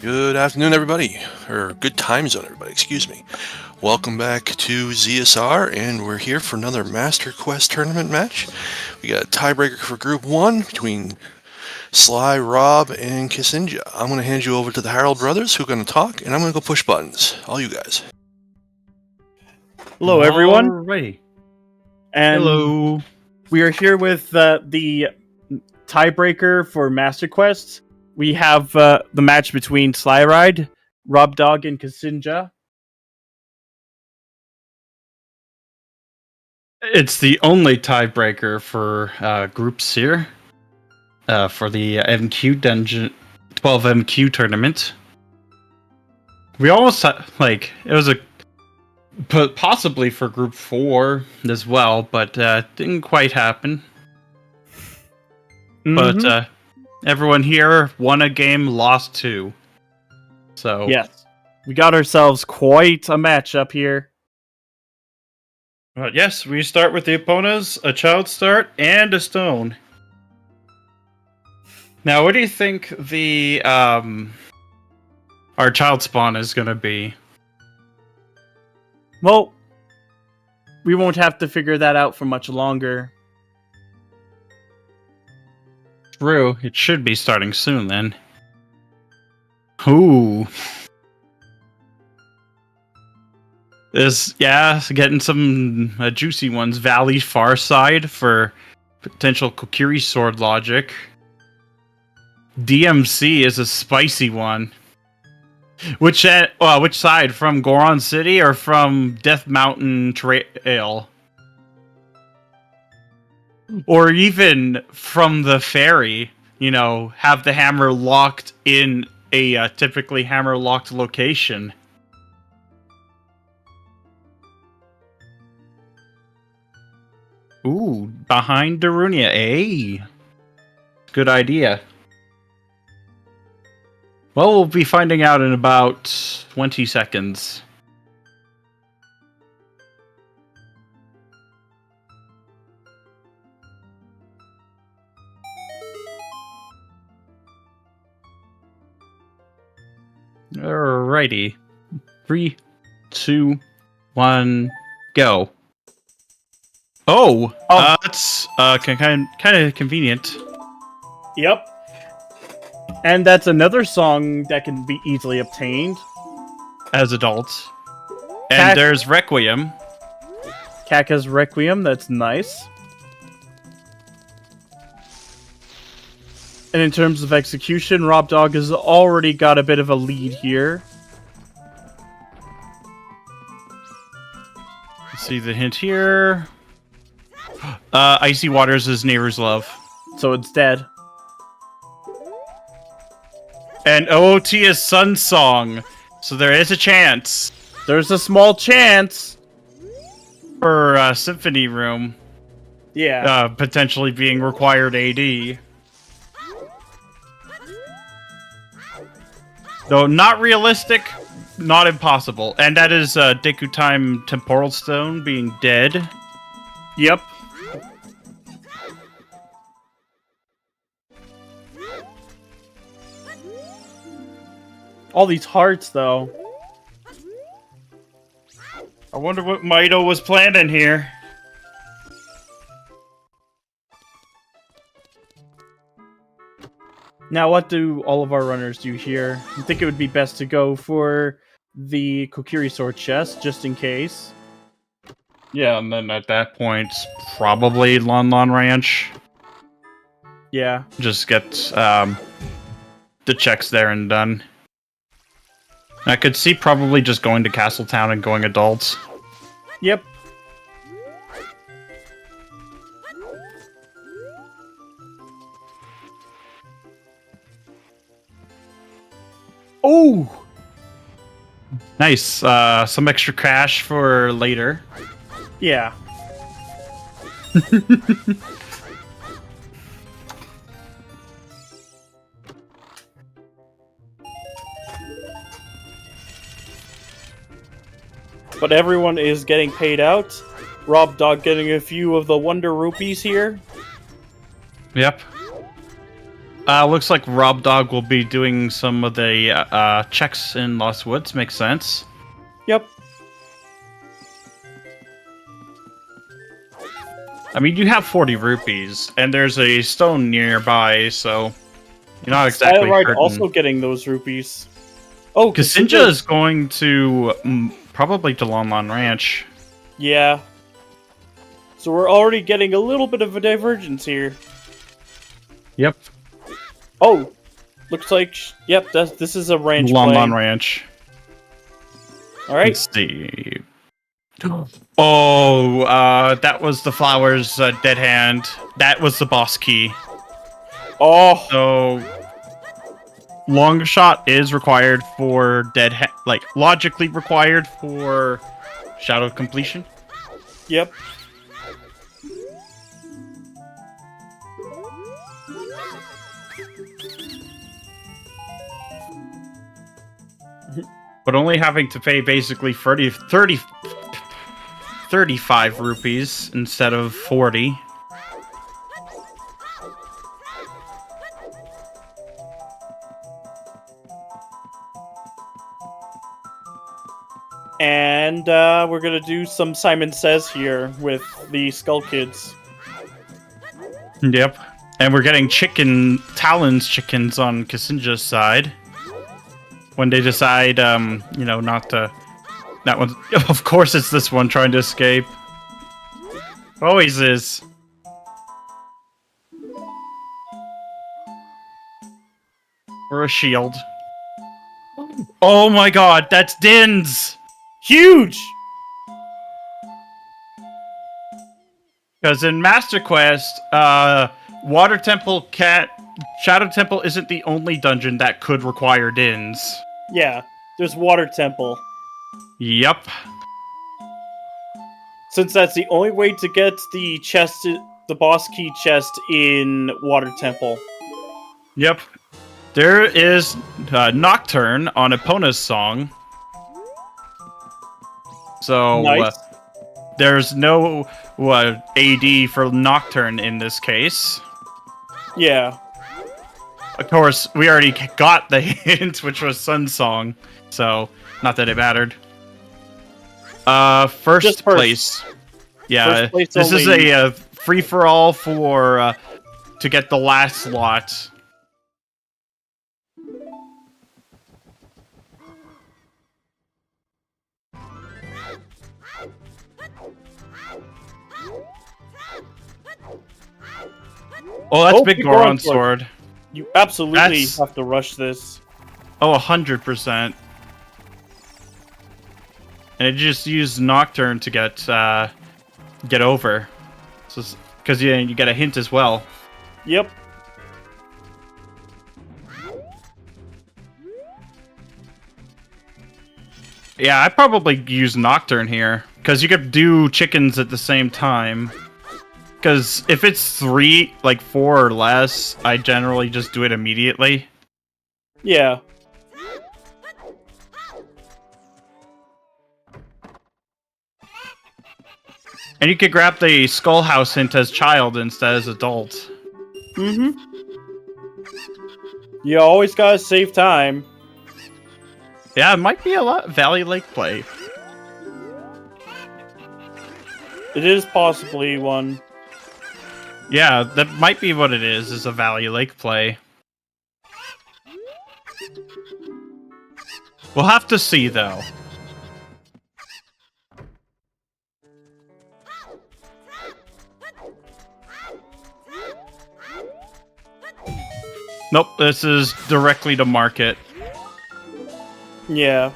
Good afternoon, everybody, or good time zone, everybody, excuse me. Welcome back to ZSR, and we're here for another Master Quest tournament match. We got a tiebreaker for Group 1 between SlyRyD and ksinjah. I'm going to hand you over to the Harold brothers, who are going to talk, and I'm going to go push buttons. All you guys. Hello, everyone. Alrighty. And Hello. we are here with the tiebreaker for Master Quest. We have the match between SlyRyD, r0bd0g, and ksinjah. It's the only tiebreaker for groups here for the MQ Dungeon 12 MQ tournament. We almost it was possibly for Group 4 as well, but didn't quite happen. But everyone here won a game, lost 2. So Yes, we got ourselves quite a matchup here. Yes, we start with the opponents, a child start, and a stone. Now, what do you think the our child spawn is going to be? Well, we won't have to figure that out for much longer. True, it should be starting soon then. Ooh. Getting some juicy ones. Valley Far Side for potential Kokiri sword logic. DMC is a spicy one. Which side? From Goron City or from Death Mountain Trail? Or even from the ferry, have the hammer locked in a typically hammer-locked location. Ooh, behind Darunia, good idea. Well, we'll be finding out in about 20 seconds. Alrighty. 3, 2, 1, go. That's kind of convenient. Yep. And that's another song that can be easily obtained. As adults. And there's Requiem. Kaka's Requiem, that's nice. And in terms of execution, r0bd0g has already got a bit of a lead here. See the hint here. Icy Waters is Neighbor's Love. So it's dead. And OoT is Sun Song. So there is a chance. There's a small chance. For Symphony Room. Yeah. Potentially being required AD. Though not realistic, not impossible. And that is Deku Time Temporal Stone being dead. Yep. All these hearts, though. I wonder what Maito was planning here. Now, what do all of our runners do here? I think it would be best to go for the Kokiri sword chest, just in case. Yeah, and then at that point, probably Lon Lon Ranch. Yeah. Just get the checks there and done. I could see probably just going to Castletown and going adults. Yep. Oh! Nice. Some extra cash for later. Yeah. But everyone is getting paid out. r0bd0g getting a few of the Wonder Rupees here. Yep. Looks like Rob Dog will be doing some of the checks in Lost Woods. Makes sense. Yep. I mean, you have 40 rupees, and there's a stone nearby, so you're not exactly SlyRyD hurting. also getting those rupees. Oh, ksinjah is going to probably to Lon Lon Ranch. Yeah. So we're already getting a little bit of a divergence here. Yep. Oh, looks like yep. This is a ranch. Lon play. Lon Ranch. All right. Let's see. Oh, that was the flowers dead hand. That was the boss key. Oh, So long shot is required for like logically required for shadow completion. yep. But only having to pay basically 35 rupees instead of 40. And we're gonna do some Simon Says here with the Skull Kids. Yep. And we're getting Talon's chickens on ksinjah's side. When they decide, not to... That one... Of course it's this one trying to escape. Always is. Or a shield. Oh my god, that's Din's! Huge! Because in Master Quest, Water Temple Shadow Temple isn't the only dungeon that could require Dins. Yeah, there's Water Temple. Yep. Since that's the only way to get the chest, the boss key chest in Water Temple. Yep. There is Nocturne on Epona's song. So, Nice. there's no AD for Nocturne in this case. Yeah. Of course, we already got the hint, which was Sun's song. So, not that it mattered. First place. Yeah, First place this is only. a free-for-all for to get the last slot. Oh, that's Big Goron Sword. You absolutely That's- have to rush this. Oh, 100%. And it just used Nocturne to get over. So, because you get a hint as well. Yep. Yeah, I probably use Nocturne here. Because you could do chickens at the same time. Because if it's 4 or less, I generally just do it immediately. Yeah. And you could grab the Skull House hint as child instead as adult. Mm-hmm. You always gotta save time. Yeah, it might be a lot Valley Lake play. It is possibly one. Yeah, that might be what it is a Valley Lake play. We'll have to see, though. Nope, this is directly to market. Yeah.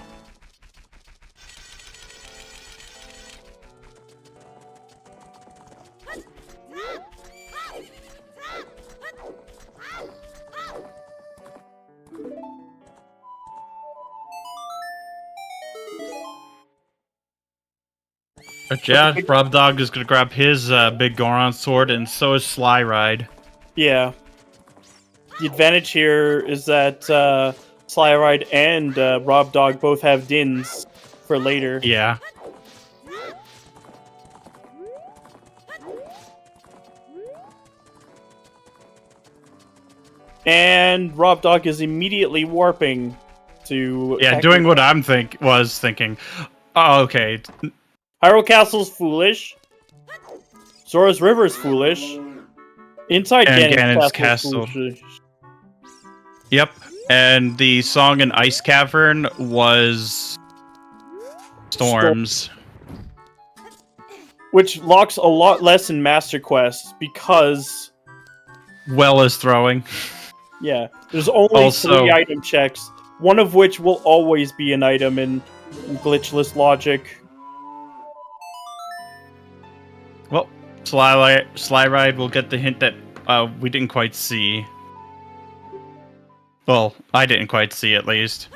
But yeah, Rob Dog is gonna grab his big Goron sword, and so is SlyRyD. Yeah. The advantage here is that SlyRyD and Rob Dog both have Dins for later. Yeah. And r0bd0g is immediately warping to... Yeah, doing what I'm thinking. Oh, okay. Hyrule Castle's foolish. Zora's River's foolish. Inside And Ganon's Ganon's Castle. Castle. Yep. And the song in Ice Cavern was Storms. Which locks a lot less in Master Quest because... Well as throwing. Yeah, there's only 3 item checks, one of which will always be an item in glitchless logic. Well, SlyRyD will get the hint that we didn't quite see. Well, I didn't quite see, at least.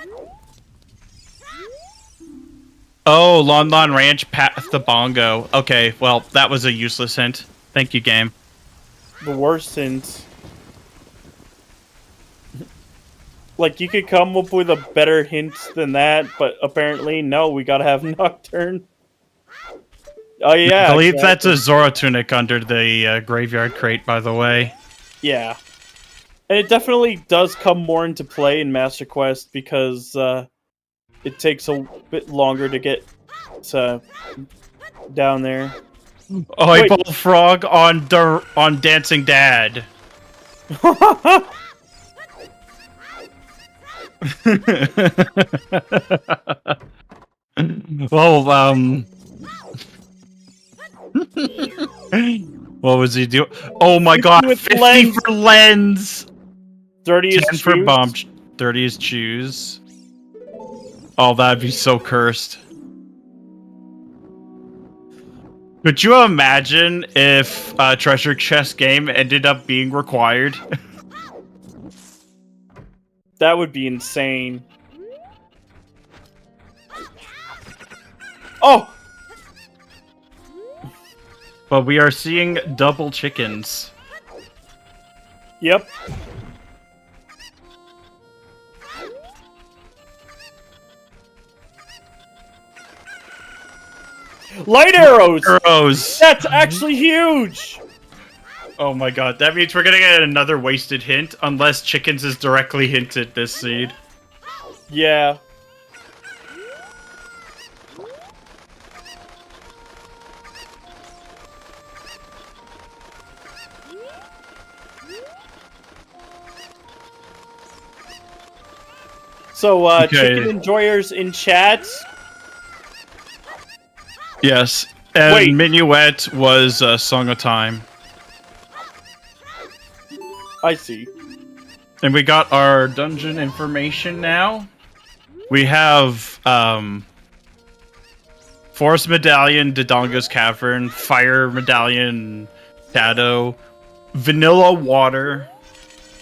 Oh, Lon Lon Ranch Path the Bongo. Okay, well, that was a useless hint. Thank you, game. The worst hint. Like, you could come up with a better hint than that, but apparently, no, we gotta have Nocturne. Oh, yeah. I believe that's a Zora tunic under the graveyard crate, by the way. Yeah. And it definitely does come more into play in Master Quest because it takes a bit longer to get down there. Oh, I bullfrog on Dancing Dad. Well, what was he doing? Oh my god, 50 lens. for lens! 30 is 10 for choose. bomb. 30 is choose. Oh, that'd be so cursed. Could you imagine if a treasure chest game ended up being required? That would be insane. Oh! But we are seeing double chickens. Yep. Light arrows! Arrows! That's actually huge! Oh my god, that means we're gonna get another wasted hint, unless chickens is directly hinted this seed. Yeah. So, Okay. chicken enjoyers in chat. Yes, and Wait. Minuet was Song of Time. I see. And we got our dungeon information now. We have Forest Medallion, Dodonga's Cavern, Fire Medallion, Shadow, Vanilla Water,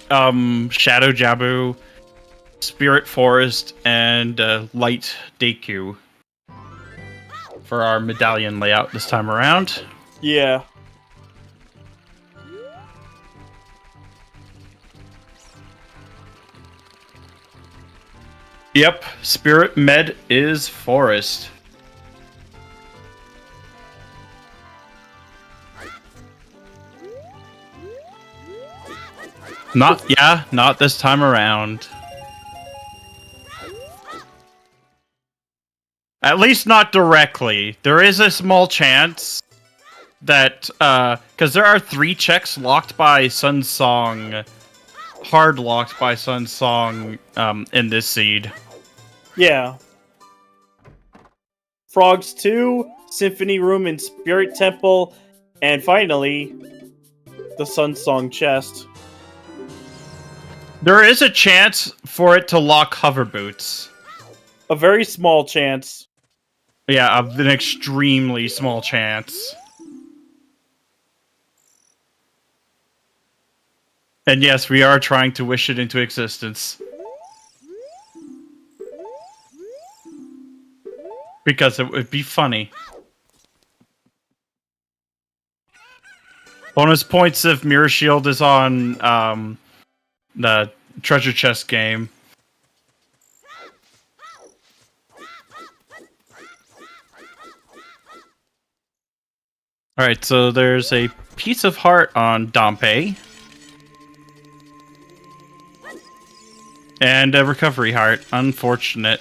Shadow Jabu, Spirit Forest, and Light Deku for our medallion layout this time around. Yeah. Yep, Spirit Med is Forest. Not this time around. At least not directly. There is a small chance that, because there are 3 checks locked by Sun Song, hard locked by Sun Song, in this seed. Yeah. Frogs 2, Symphony Room and Spirit Temple, and finally, the Sun Song chest. There is a chance for it to lock hover boots. A very small chance. Yeah, an extremely small chance. And yes, we are trying to wish it into existence. Because it would be funny. Bonus points if Mirror Shield is on the treasure chest game. Alright, so there's a piece of heart on Dompe. And a recovery heart. Unfortunate.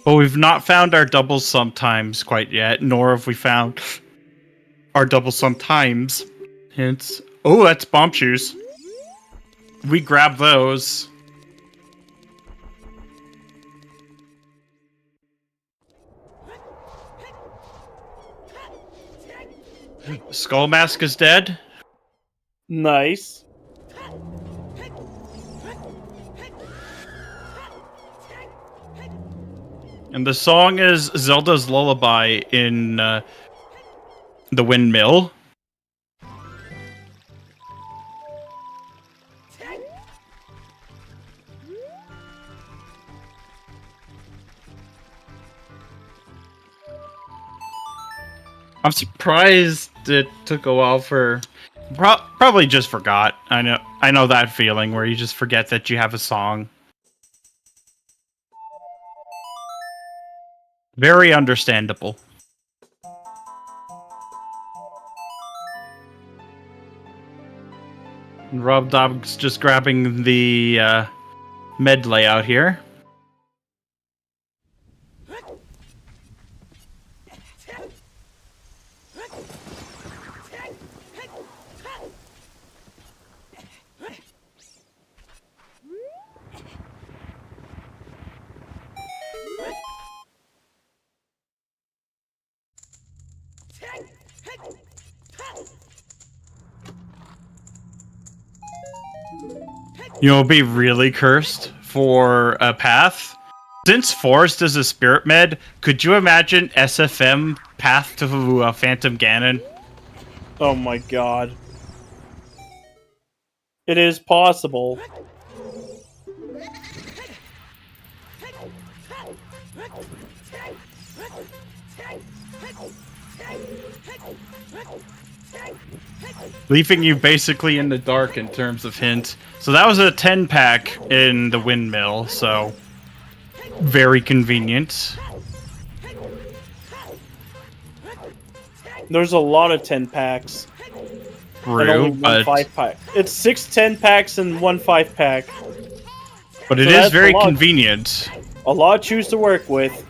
But we've not found our double sometimes quite yet, nor have we found our double sometimes. Hence, oh, that's bomb shoes. We grab those. Skull Mask is dead. Nice. And the song is Zelda's Lullaby in the windmill. I'm surprised it took a while for... probably just forgot. I know that feeling where you just forget that you have a song. Very understandable. And r0bd0g's just grabbing the med layout here. You know, it'd be really cursed for a path. Since Forest is a spirit med, could you imagine SFM path to Phantom Ganon? Oh my god. It is possible. Leaving you basically in the dark in terms of hint. So that was a 10-pack in the windmill, so very convenient. There's a lot of 10 packs. True, and only but... one 5-pack. It's 6 10-packs and 1 5-pack. But it is very convenient. A lot to choose to work with.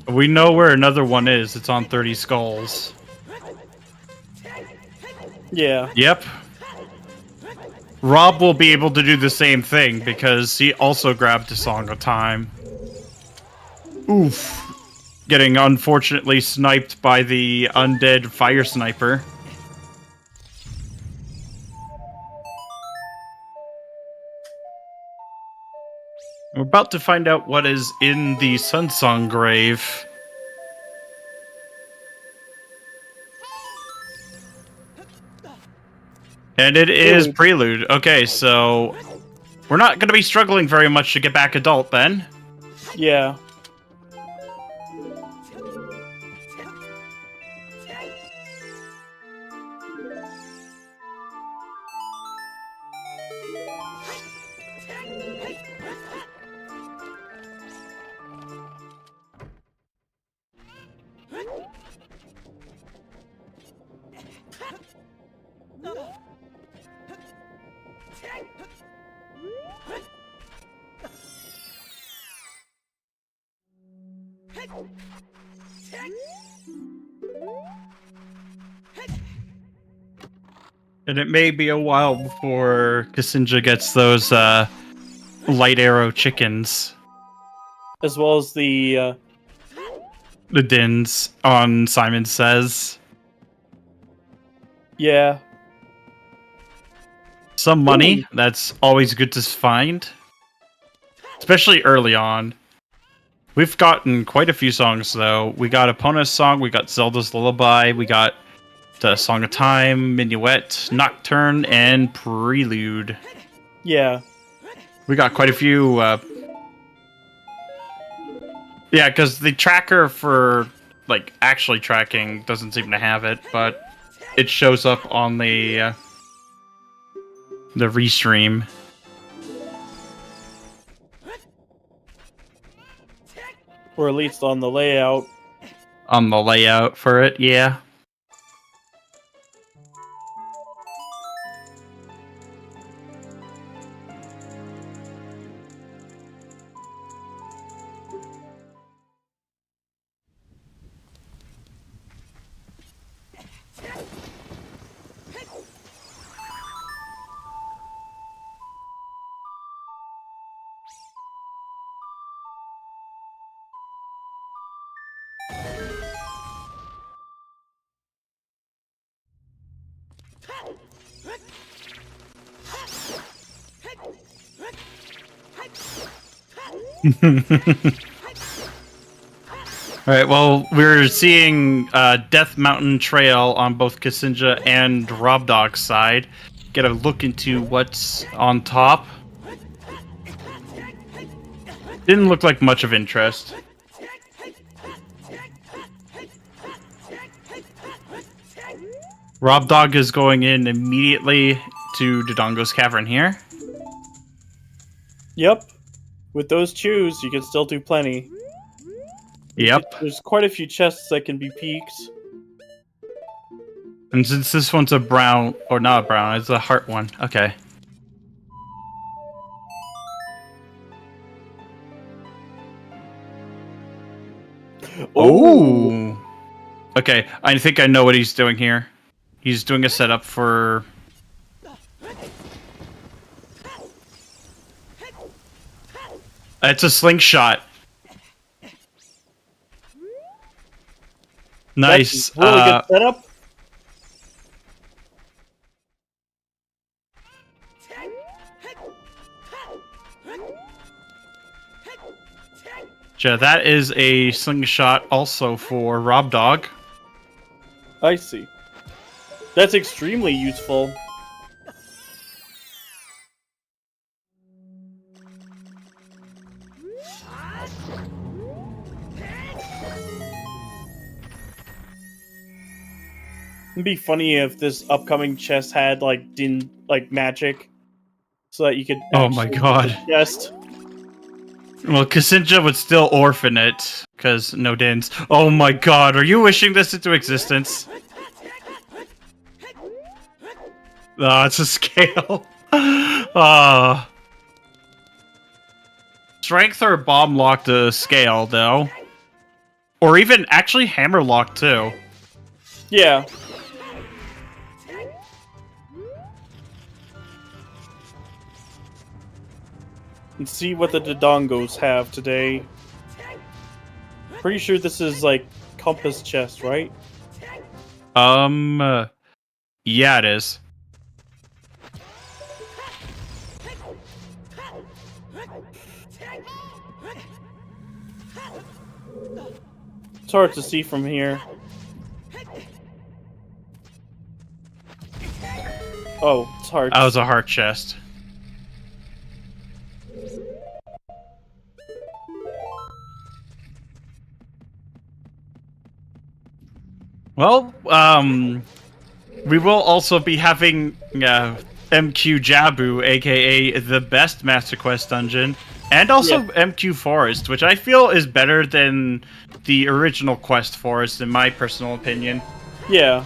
We know where another one is. It's on 30 skulls. Yeah. Yep. Rob will be able to do the same thing because he also grabbed a Song of Time. Oof. Getting unfortunately sniped by the undead fire sniper. We're about to find out what is in the Sunsong grave. And it is Prelude. Okay, so we're not going to be struggling very much to get back adult then. Yeah. And it may be a while before ksinjah gets those light arrow chickens. As well as the dins on Simon Says. Yeah. Some money, that's always good to find. Especially early on. We've gotten quite a few songs, though. We got Epona's song, we got Zelda's Lullaby, we got the Song of Time, Minuet, Nocturne, and Prelude. Yeah. We got quite a few... Yeah, because the tracker for, like, actually tracking doesn't seem to have it, but it shows up on the the restream. Or at least on the layout. On the layout for it, yeah. Alright, well, we're seeing Death Mountain Trail on both ksinjah and r0bd0g's side. Get a look into what's on top. Didn't look like much of interest. r0bd0g is going in immediately to Dodongo's Cavern here. Yep. With those chews, you can still do plenty. Yep. There's quite a few chests that can be peaked. And since this one's a brown, or not a brown, it's a heart one. Okay. Oh. Okay, I think I know what he's doing here. He's doing a setup for... It's a slingshot. Nice. That's really good setup. Yeah, that is a slingshot also for r0bd0g. I see. That's extremely useful. It'd be funny if this upcoming chest had like magic, so that you could. Oh my god! Chest. Well, ksinjah would still orphan it because no dins. Oh my god! Are you wishing this into existence? It's a scale. Strength or bomb lock to scale though, or even actually hammer lock too. Yeah. And see what the Dodongos have today. Pretty sure this is like compass chest, right? Yeah, it is. It's hard to see from here. Oh, it's hard. That was a heart chest. Well, we will also be having MQ Jabu, aka the best Master Quest dungeon, and also MQ Forest, which I feel is better than the original Quest Forest, in my personal opinion. Yeah.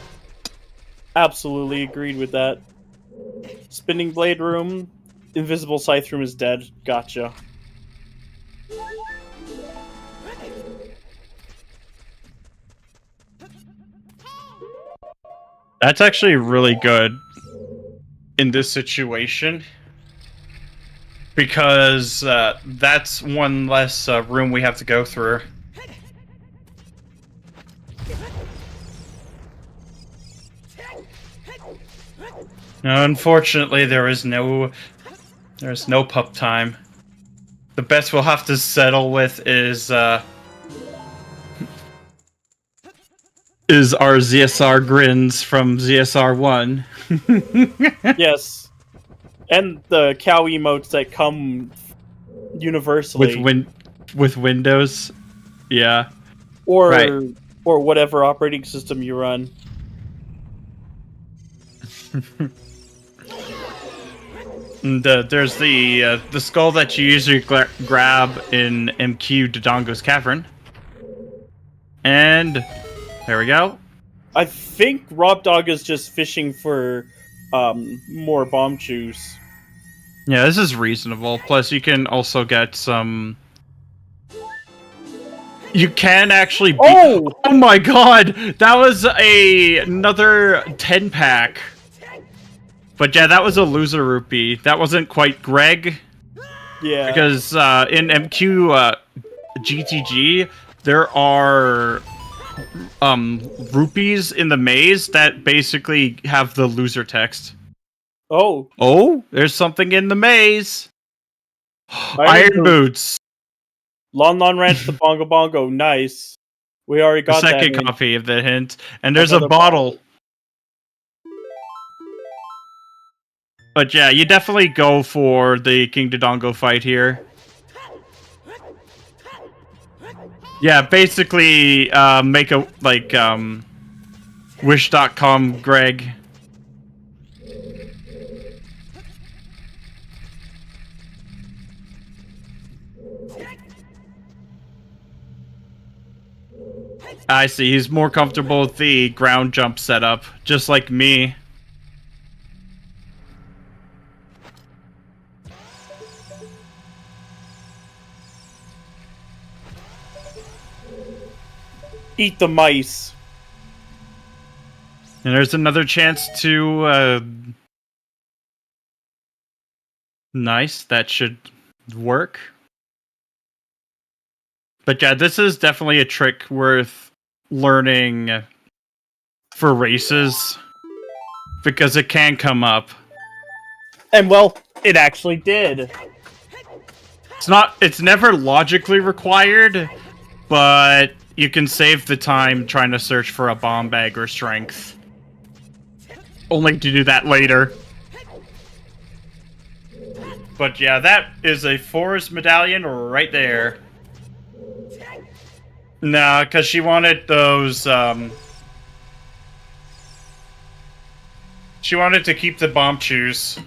Absolutely agreed with that. Spinning Blade Room, Invisible Scythe Room is dead. Gotcha. That's actually really good in this situation, because that's one less room we have to go through. Now, unfortunately, there's no pup time. The best we'll have to settle with is our ZSR grins from ZSR 1. Yes. And the cow emotes that come universally. With Windows. Yeah. Or right. Or whatever operating system you run. And there's the skull that you usually grab in MQ Dodongo's Cavern. And there we go. I think r0bd0g is just fishing for more bomb juice. Yeah, this is reasonable. Plus, you can also get some. You can actually. Oh my god, that was another 10-pack. But yeah, that was a loser rupee. That wasn't quite Greg. Yeah. Because in MQ GTG, there are rupees in the maze that basically have the loser text. Oh. Oh, there's something in the maze. Iron boots. Lon Lon Ranch the Bongo Bongo. Nice. We already got The second that copy of the hint. And there's Another a bottle. But yeah, you definitely go for the King Dodongo fight here. Yeah, basically make a, like, wish.com Greg. I see, he's more comfortable with the ground jump setup, just like me. Eat the mice. And there's another chance to, nice, that should work. But yeah, this is definitely a trick worth learning for races. Because it can come up. And well, it actually did. It's never logically required, but you can save the time trying to search for a bomb bag or strength. Only to do that later. But yeah, that is a forest medallion right there. Nah, because she wanted those, she wanted to keep the bomb shoes.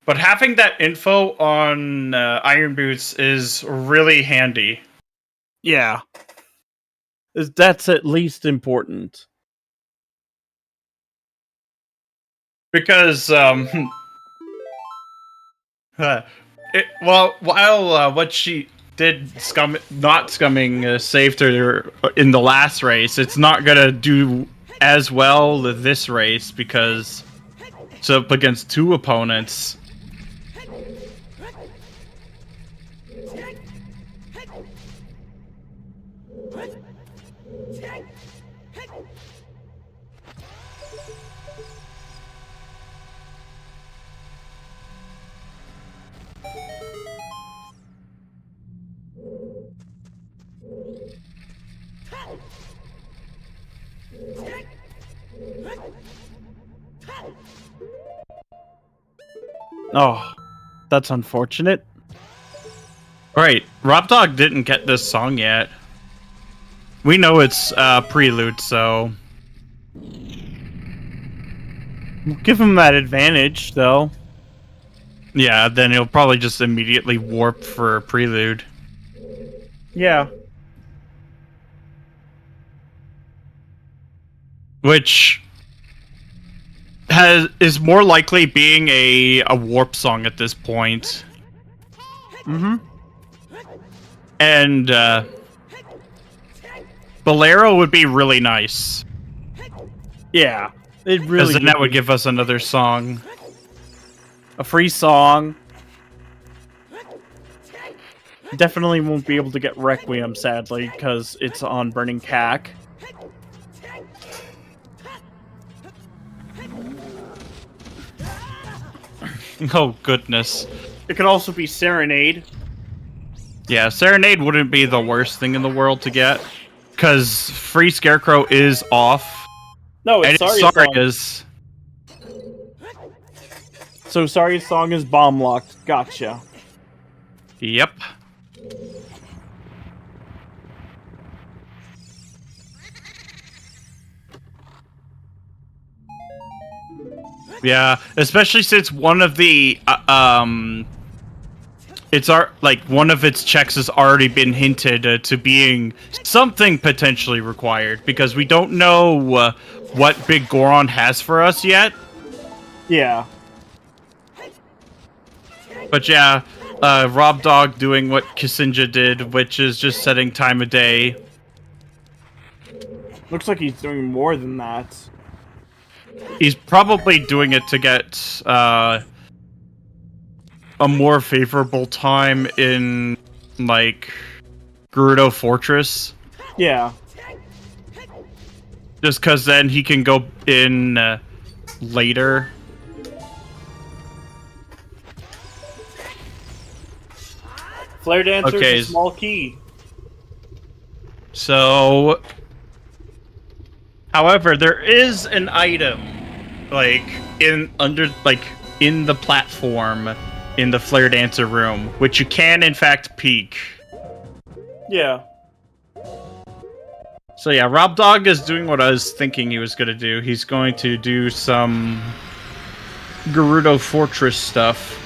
But having that info on Iron Boots is really handy. Yeah. That's at least important. Because, while what she did not scumming saved her in the last race, it's not gonna do as well this race because it's up against two opponents. Oh, that's unfortunate. Right, r0bd0g didn't get this song yet. We know it's prelude, so We'll give him that advantage, though. yeah, then he'll probably just immediately warp for prelude. Yeah. Which is more likely being a warp song at this point. Mm-hmm. And Bolero would be really nice. Yeah. It really Because then that would give us another song. a free song. Definitely won't be able to get Requiem, sadly, because it's on Burning Cack. Oh, goodness. It could also be Serenade. Yeah, Serenade wouldn't be the worst thing in the world to get. Because Free Scarecrow is off. No, it's Saria's. So Saria's song is bomb locked. Gotcha. Yep. Yeah, especially since one of the one of its checks has already been hinted to being something potentially required because we don't know what Big Goron has for us yet. Yeah. But yeah, r0bd0g doing what Ksinjah did, which is just setting time of day. Looks like he's doing more than that. He's probably doing it to get a more favorable time in, like, Gerudo Fortress. Yeah. Just because then he can go in later. Flare Dancer Okay. is a small key. So, however, there is an item, like in the platform in the Flare Dancer room, which you can in fact peek. Yeah. So yeah, r0bd0g is doing what I was thinking he was gonna do. He's going to do some Gerudo Fortress stuff.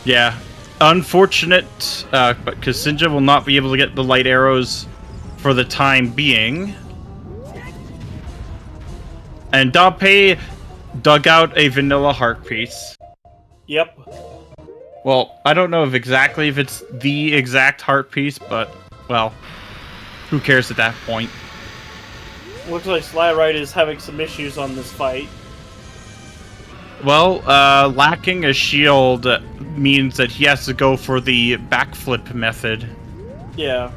Yeah. Unfortunate, but ksinjah will not be able to get the light arrows for the time being. And Dape dug out a vanilla heart piece. Yep. Well, I don't know if it's the exact heart piece, but, well, who cares at that point? Looks like SlyRyD is having some issues on this fight. Well, lacking a shield means that he has to go for the backflip method. Yeah.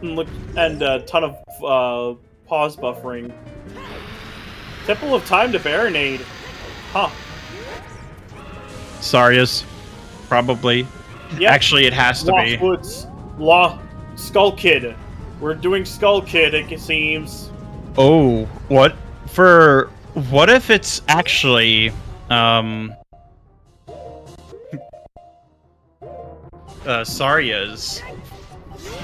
And a ton of pause buffering. Temple of Time to Baronade. Huh. Saria's, probably. Yeah. Actually, it has to be. Woods. Skull Kid. We're doing Skull Kid, it seems. Oh, what? What if it's actually, Saria's,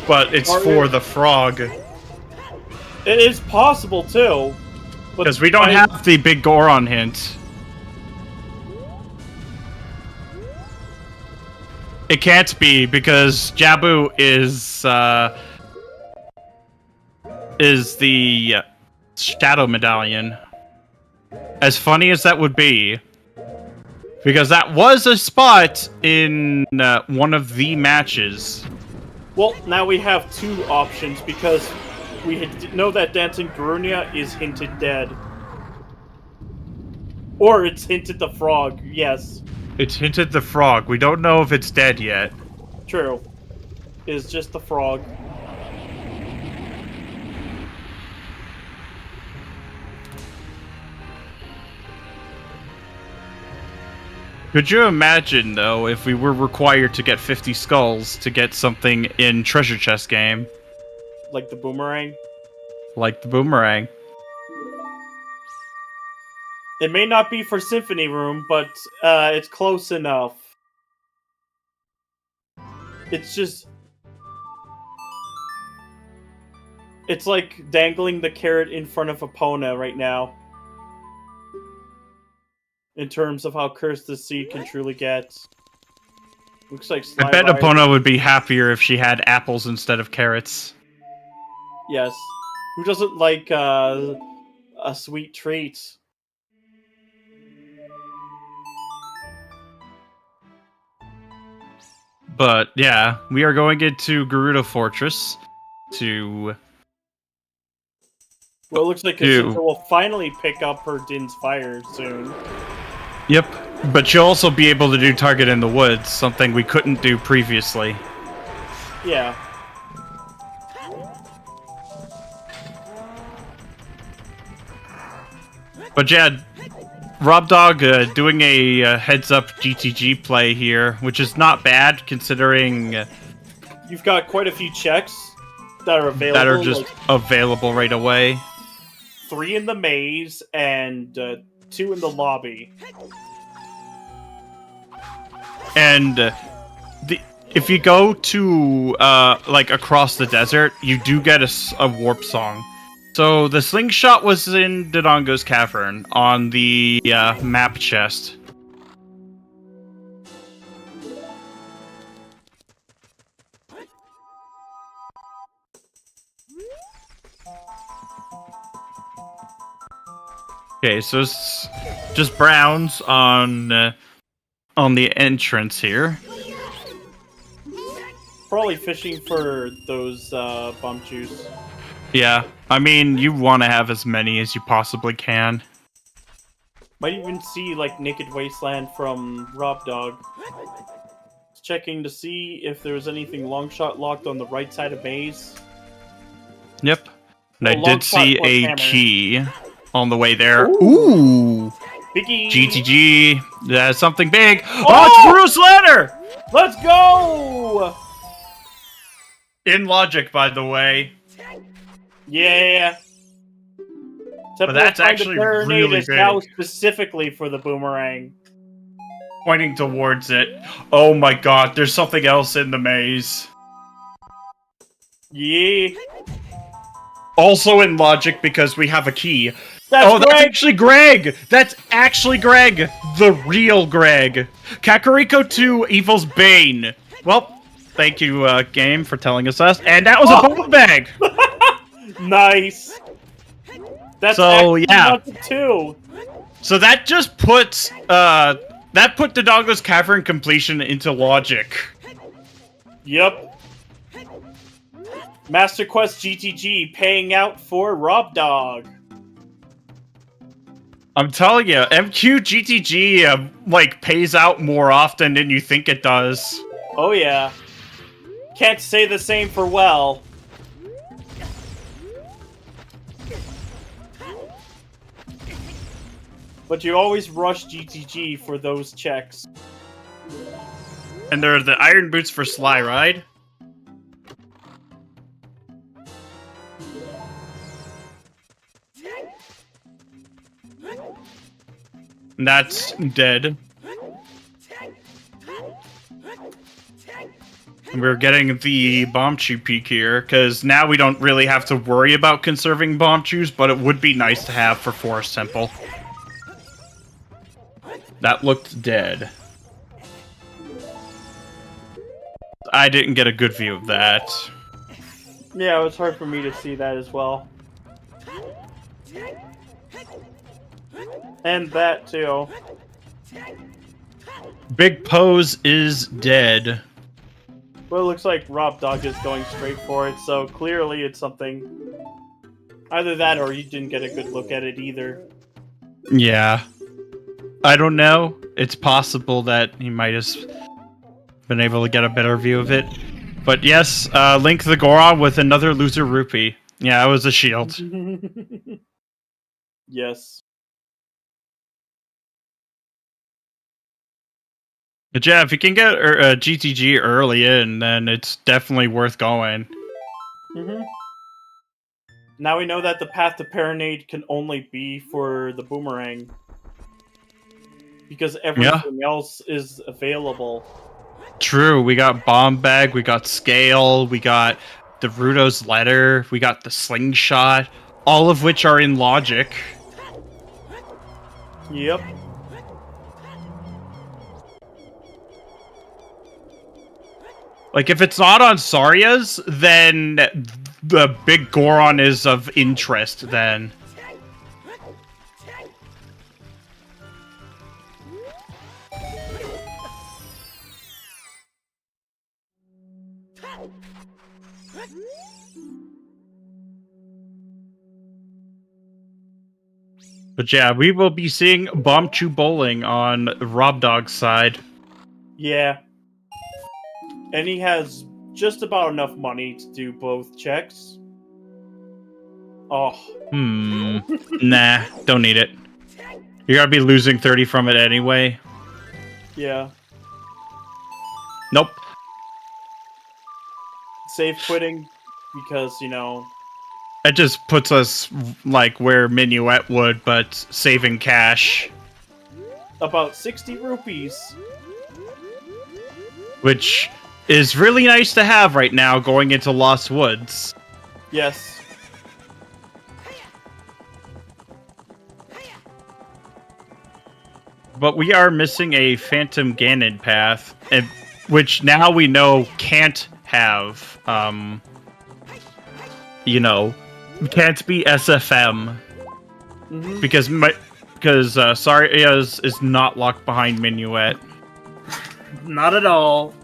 but it's for the frog. It is possible, too. Because we don't have the Big Goron hint. It can't be, because Jabu is the Shadow Medallion. As funny as that would be, because that was a spot in one of the matches. Well, now we have two options, because we know that Dancing Garunia is hinted dead. Or it's hinted the frog, yes. It's hinted the frog. We don't know if it's dead yet. True. It's just the frog. Could you imagine, though, if we were required to get 50 skulls to get something in Treasure Chest game? Like the boomerang? Like the boomerang. It may not be for Symphony Room, but it's close enough. It's just... It's like dangling the carrot in front of Epona right now. In terms of how cursed the seed can truly get. Looks like I bet Epona would be happier if she had apples instead of carrots. Yes. Who doesn't like a sweet treat? But yeah, we are going into Gerudo Fortress to... Well, it looks like Ksinjah will finally pick up her Din's Fire soon. Yep, but she'll also be able to do Target in the Woods, something we couldn't do previously. Yeah. But yeah, r0bd0g doing a heads-up GTG play here, which is not bad considering... You've got quite a few checks that are available. That are just available right away. 3 in the maze and 2 in the lobby. And if you go to like across the desert, you do get a warp song. So the slingshot was in Dodongo's cavern on the map chest. Okay, so it's just browns on the entrance here. Probably fishing for those bump juice. Yeah, I mean, you want to have as many as you possibly can. Might even see like Naked Wasteland from r0bd0g. Checking to see if there was anything long shot locked on the right side of maze. Yep. And I Long did shot see plus a hammer. key on the way there. Ooh. Ooh! Biggie! GTG. That's something big. Oh! Oh, it's Bruce Leonard! Let's go! In logic, by the way. Yeah. But that's actually really big. Now specifically for the boomerang. Pointing towards it. Oh my god, there's something else in the maze. Yeah. Also in logic because we have a key. That's That's actually Greg! That's actually Greg! The real Greg! Kakariko 2 Evil's Bane. Well, thank you, game, for telling us that. And that was a bomb bag! Nice. That's So, yeah. Logic 2. So that just puts, that put Dodongo's Cavern completion into logic. Yep. Master Quest GTG paying out for r0bd0g. I'm telling you, MQ GTG, like, pays out more often than you think it does. Oh yeah. Can't say the same for well. But you always rush GTG for those checks. And there are the iron boots for SlyRyD. And that's dead. And we're getting the bomb chew peak here, because now we don't really have to worry about conserving bomb chews, but it would be nice to have for Forest Temple. That looked dead. I didn't get a good view of that. Yeah, it was hard for me to see that as well. And that too. Big Pose is dead. Well, it looks like r0bd0g is going straight for it, so clearly it's something. Either that or you didn't get a good look at it either. Yeah. I don't know. It's possible that he might have been able to get a better view of it. But yes, Link the Goron with another loser rupee. Yeah, it was a shield. Yes. But yeah, if you can get a GTG early in, then it's definitely worth going. Now we know that the path to Paranade can only be for the boomerang. Because everything else is available. True, we got Bomb Bag, we got Scale, we got the Ruto's Letter, we got the Slingshot, all of which are in logic. Yep. Like, if it's not on Saria's, then the big Goron is of interest, then. But yeah, we will be seeing Bomb Chew Bowling on r0bd0g's side. Yeah. And he has just about enough money to do both checks. Oh. Nah, don't need it. You're gonna be losing 30 from it anyway. Yeah. Nope. Save quitting because, you know... It just puts us, like, where Minuet would, but saving cash. About 60 rupees. Which is really nice to have right now going into Lost Woods. Yes. But we are missing a Phantom Ganon path, which now we know can't have, you know, can't be SFM. Mm-hmm. Because Saria is not locked behind Minuet. Not at all.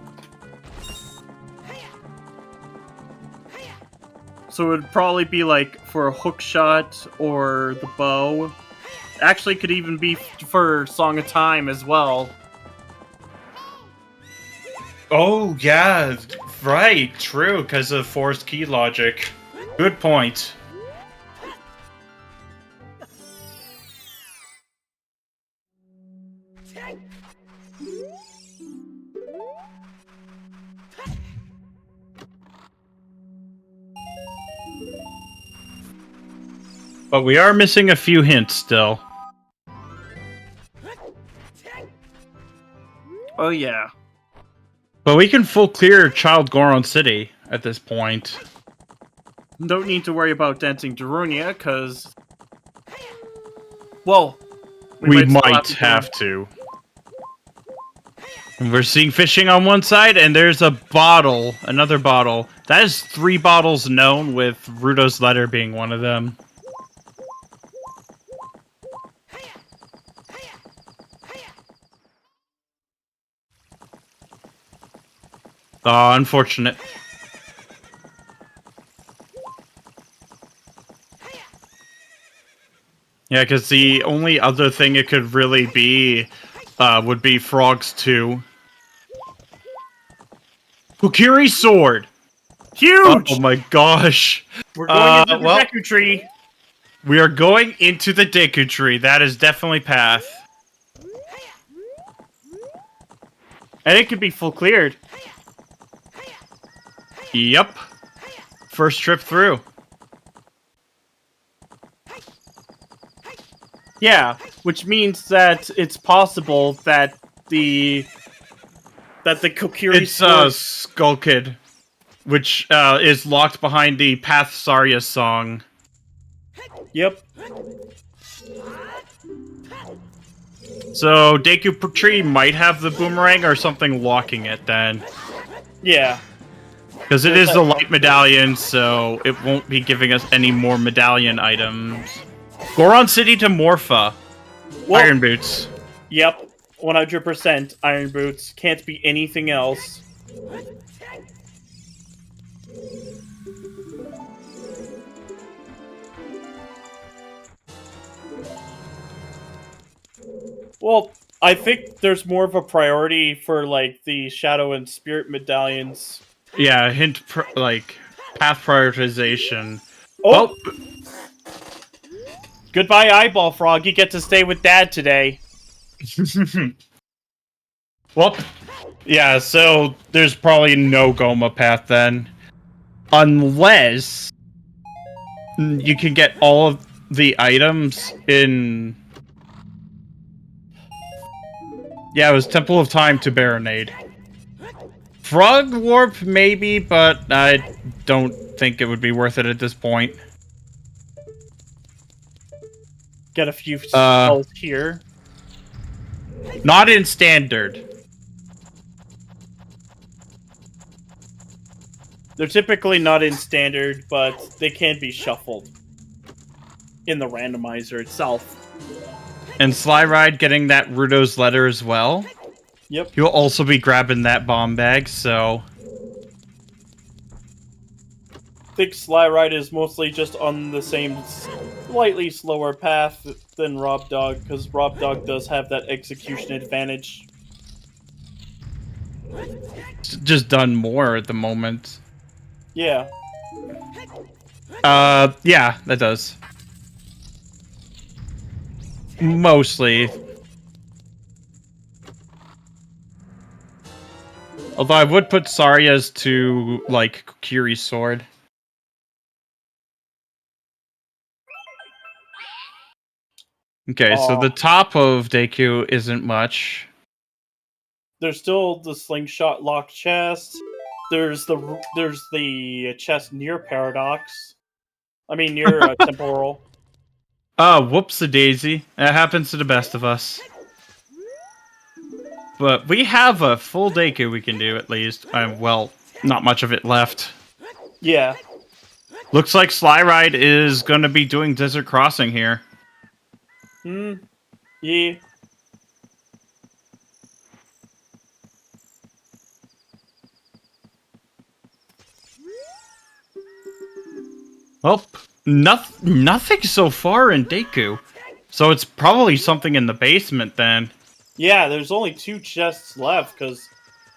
So it would probably be like for a hook shot or the bow. Actually, could even be for Song of Time as well. Oh, yeah, right, true, because of forced key logic. Good point. But we are missing a few hints still. Oh yeah. But we can full clear Child Goron City at this point. Don't need to worry about Dancing Darunia, because... Well... We might have to. And we're seeing fishing on one side, and there's a bottle, another bottle. That is 3 bottles known, with Rudo's letter being one of them. Oh, unfortunate. Yeah, because the only other thing it could really be would be Frogs 2. Kokiri Sword! Huge! Oh my gosh! We're going into the well, Deku Tree. We are going into the Deku Tree. That is definitely path. And it could be full cleared. Yep. First trip through. Yeah, which means that it's possible that the Kokiri It's Skull Kid, which is locked behind the Path Saria song. Yep. So Deku Tree might have the boomerang or something locking it then. Yeah. Because it is the light medallion, so it won't be giving us any more medallion items. Goron City to Morpha. Well, Iron Boots. Yep. 100% Iron Boots. Can't be anything else. Well, I think there's more of a priority for, like, the Shadow and Spirit medallions. Yeah, hint, like, path prioritization. Oh! Goodbye, Eyeball Frog. You get to stay with Dad today. Well, yeah, so there's probably no Goma path then. Unless you can get all of the items in... Yeah, it was Temple of Time to Baronade. Frog Warp, maybe, but I don't think it would be worth it at this point. Get a few spells here. Not in Standard. They're typically not in Standard, but they can be shuffled in the randomizer itself. And SlyRyD getting that Rudo's letter as well. Yep. You'll also be grabbing that bomb bag, so... I think SlyRyD is mostly just on the same slightly slower path than r0bd0g, because r0bd0g does have that execution advantage. It's just done more at the moment. Yeah. Yeah, that does. Mostly. Although I would put Saria's to, like, Kokiri's sword. Okay, so the top of Deku isn't much. There's still the slingshot locked chest. There's the chest near Paradox. I mean, near Temporal. Oh, whoops-a-daisy. That happens to the best of us. but we have a full Deku we can do at least. Well, not much of it left. Yeah. Looks like SlyRyD is going to be doing Desert Crossing here. Yeah. Well, nothing so far in Deku. So it's probably something in the basement then. Yeah, there's only 2 chests left, because,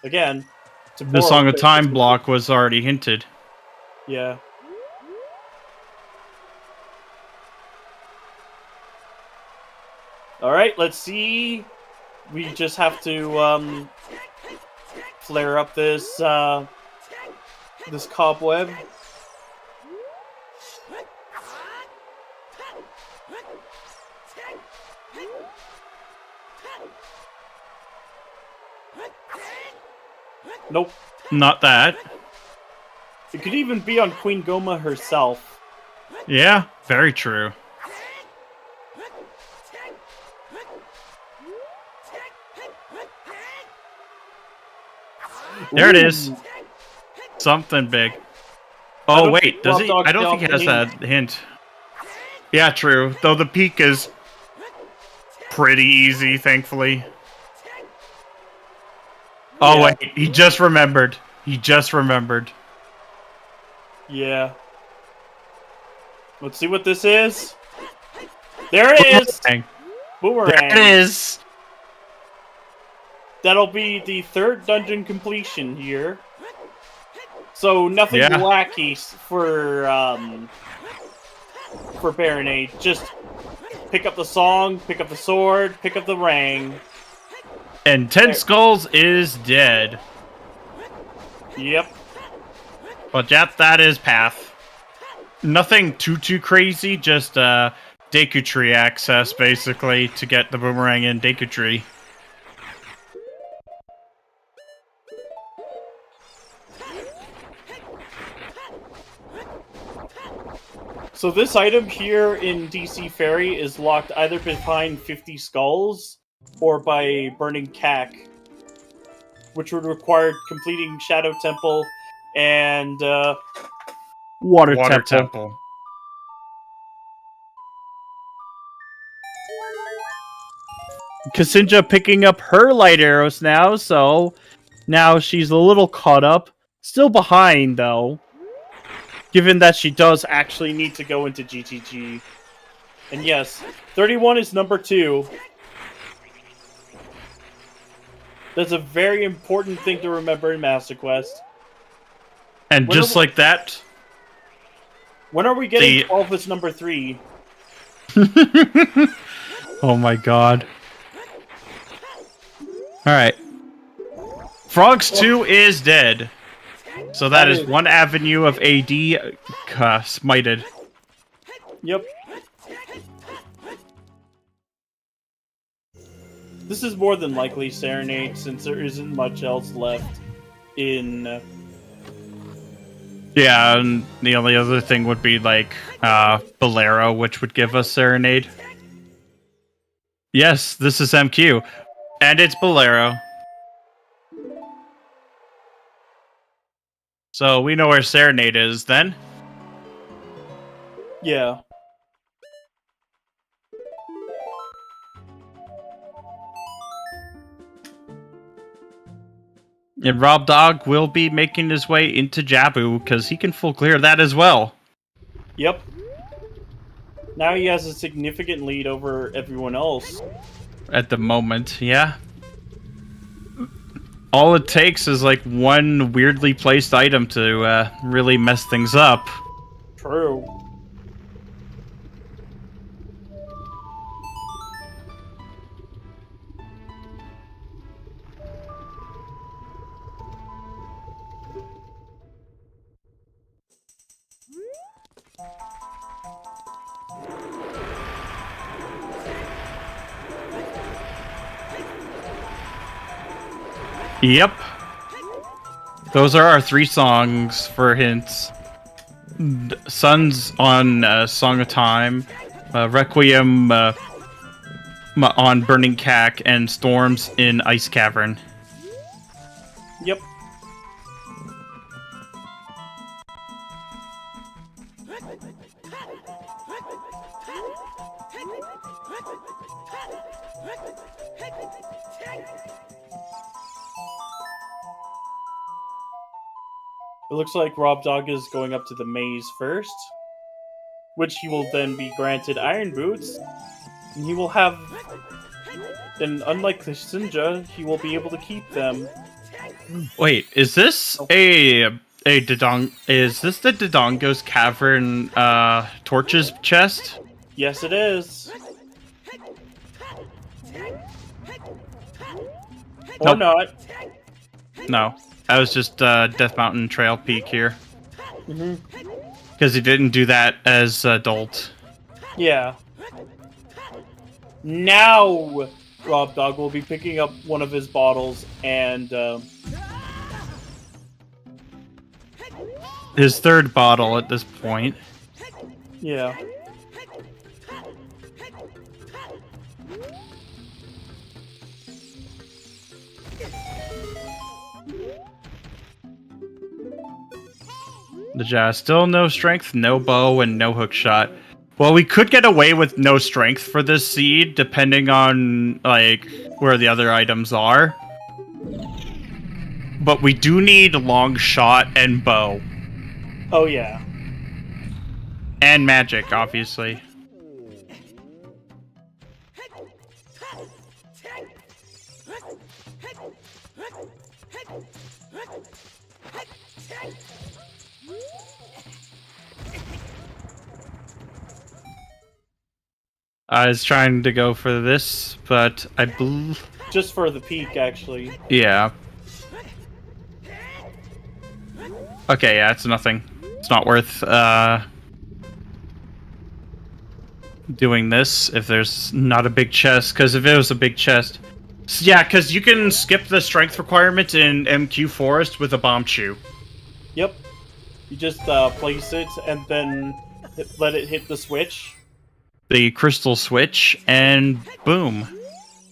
again... The Song of Time block was already hinted. Yeah. Alright, let's see. We just have to, flare up this, this cobweb. Nope. Not that. It could even be on Queen Goma herself. Yeah, very true. There it is. Something big. Oh, wait, does he? I don't think he has that hint. Yeah, true. Though the peak is pretty easy, thankfully. Oh, wait, he just remembered. He just remembered. Yeah. Let's see what this is. There it is! Boomerang. There it is! That'll be the 3rd dungeon completion here. So nothing wacky for Baronade. Just pick up the song, pick up the sword, pick up the rang. And 10 Skulls is dead. Yep. But yep, that is path. Nothing too crazy, just Deku Tree access, basically, to get the boomerang in Deku Tree. So this item here in DC Ferry is locked either behind 50 skulls or by burning Cack, which would require completing Shadow Temple and Water Temple. Ksinjah picking up her light arrows now, so now she's a little caught up. Still behind, though, given that she does actually need to go into GTG. And yes, 31 is number 2. That's a very important thing to remember in Master Quest. And just like that... When are we getting 12 as number 3? Oh my god. Alright. Frogs 2 is dead. So that is one avenue of AD smited. Yep. This is more than likely Serenade, since there isn't much else left in... Yeah, and the only other thing would be, like, Bolero, which would give us Serenade. Yes, this is MQ. And it's Bolero. So we know where Serenade is, then. Yeah. And r0bd0g will be making his way into Jabu, because he can full clear that as well. Yep. Now he has a significant lead over everyone else. At the moment, yeah. All it takes is like one weirdly placed item to really mess things up. True. Yep. Those are our 3 songs for hints. Sun's on Song of Time, Requiem on Burning Cack and Storms in Ice Cavern. Yep. It looks like r0bd0g is going up to the maze first, which he will then be granted iron boots, and he will have, and unlike the ksinjah, he will be able to keep them. Wait, is this a Dodong? Is this the Dodongo's Cavern torches chest? Yes, it is. Or Nope. not. No, that was just Death Mountain Trail Peak here. Mhm. Because he didn't do that as adult. Yeah. Now, r0bd0g will be picking up one of his bottles and His third bottle at this point. yeah. The jazz still no strength, no bow, and no hook shot. Well, we could get away with no strength for this seed, depending on like where the other items are. But we do need long shot and bow. Oh yeah. And magic, obviously. I was trying to go for this, but I believe... Just for the peak, actually. Yeah. Okay, yeah, it's nothing. It's not worth doing this if there's not a big chest, because if it was a big chest... Yeah, because you can skip the strength requirement in MQ Forest with a bomb chew. Yep. You just place it and then let it hit the switch. The crystal switch, and boom.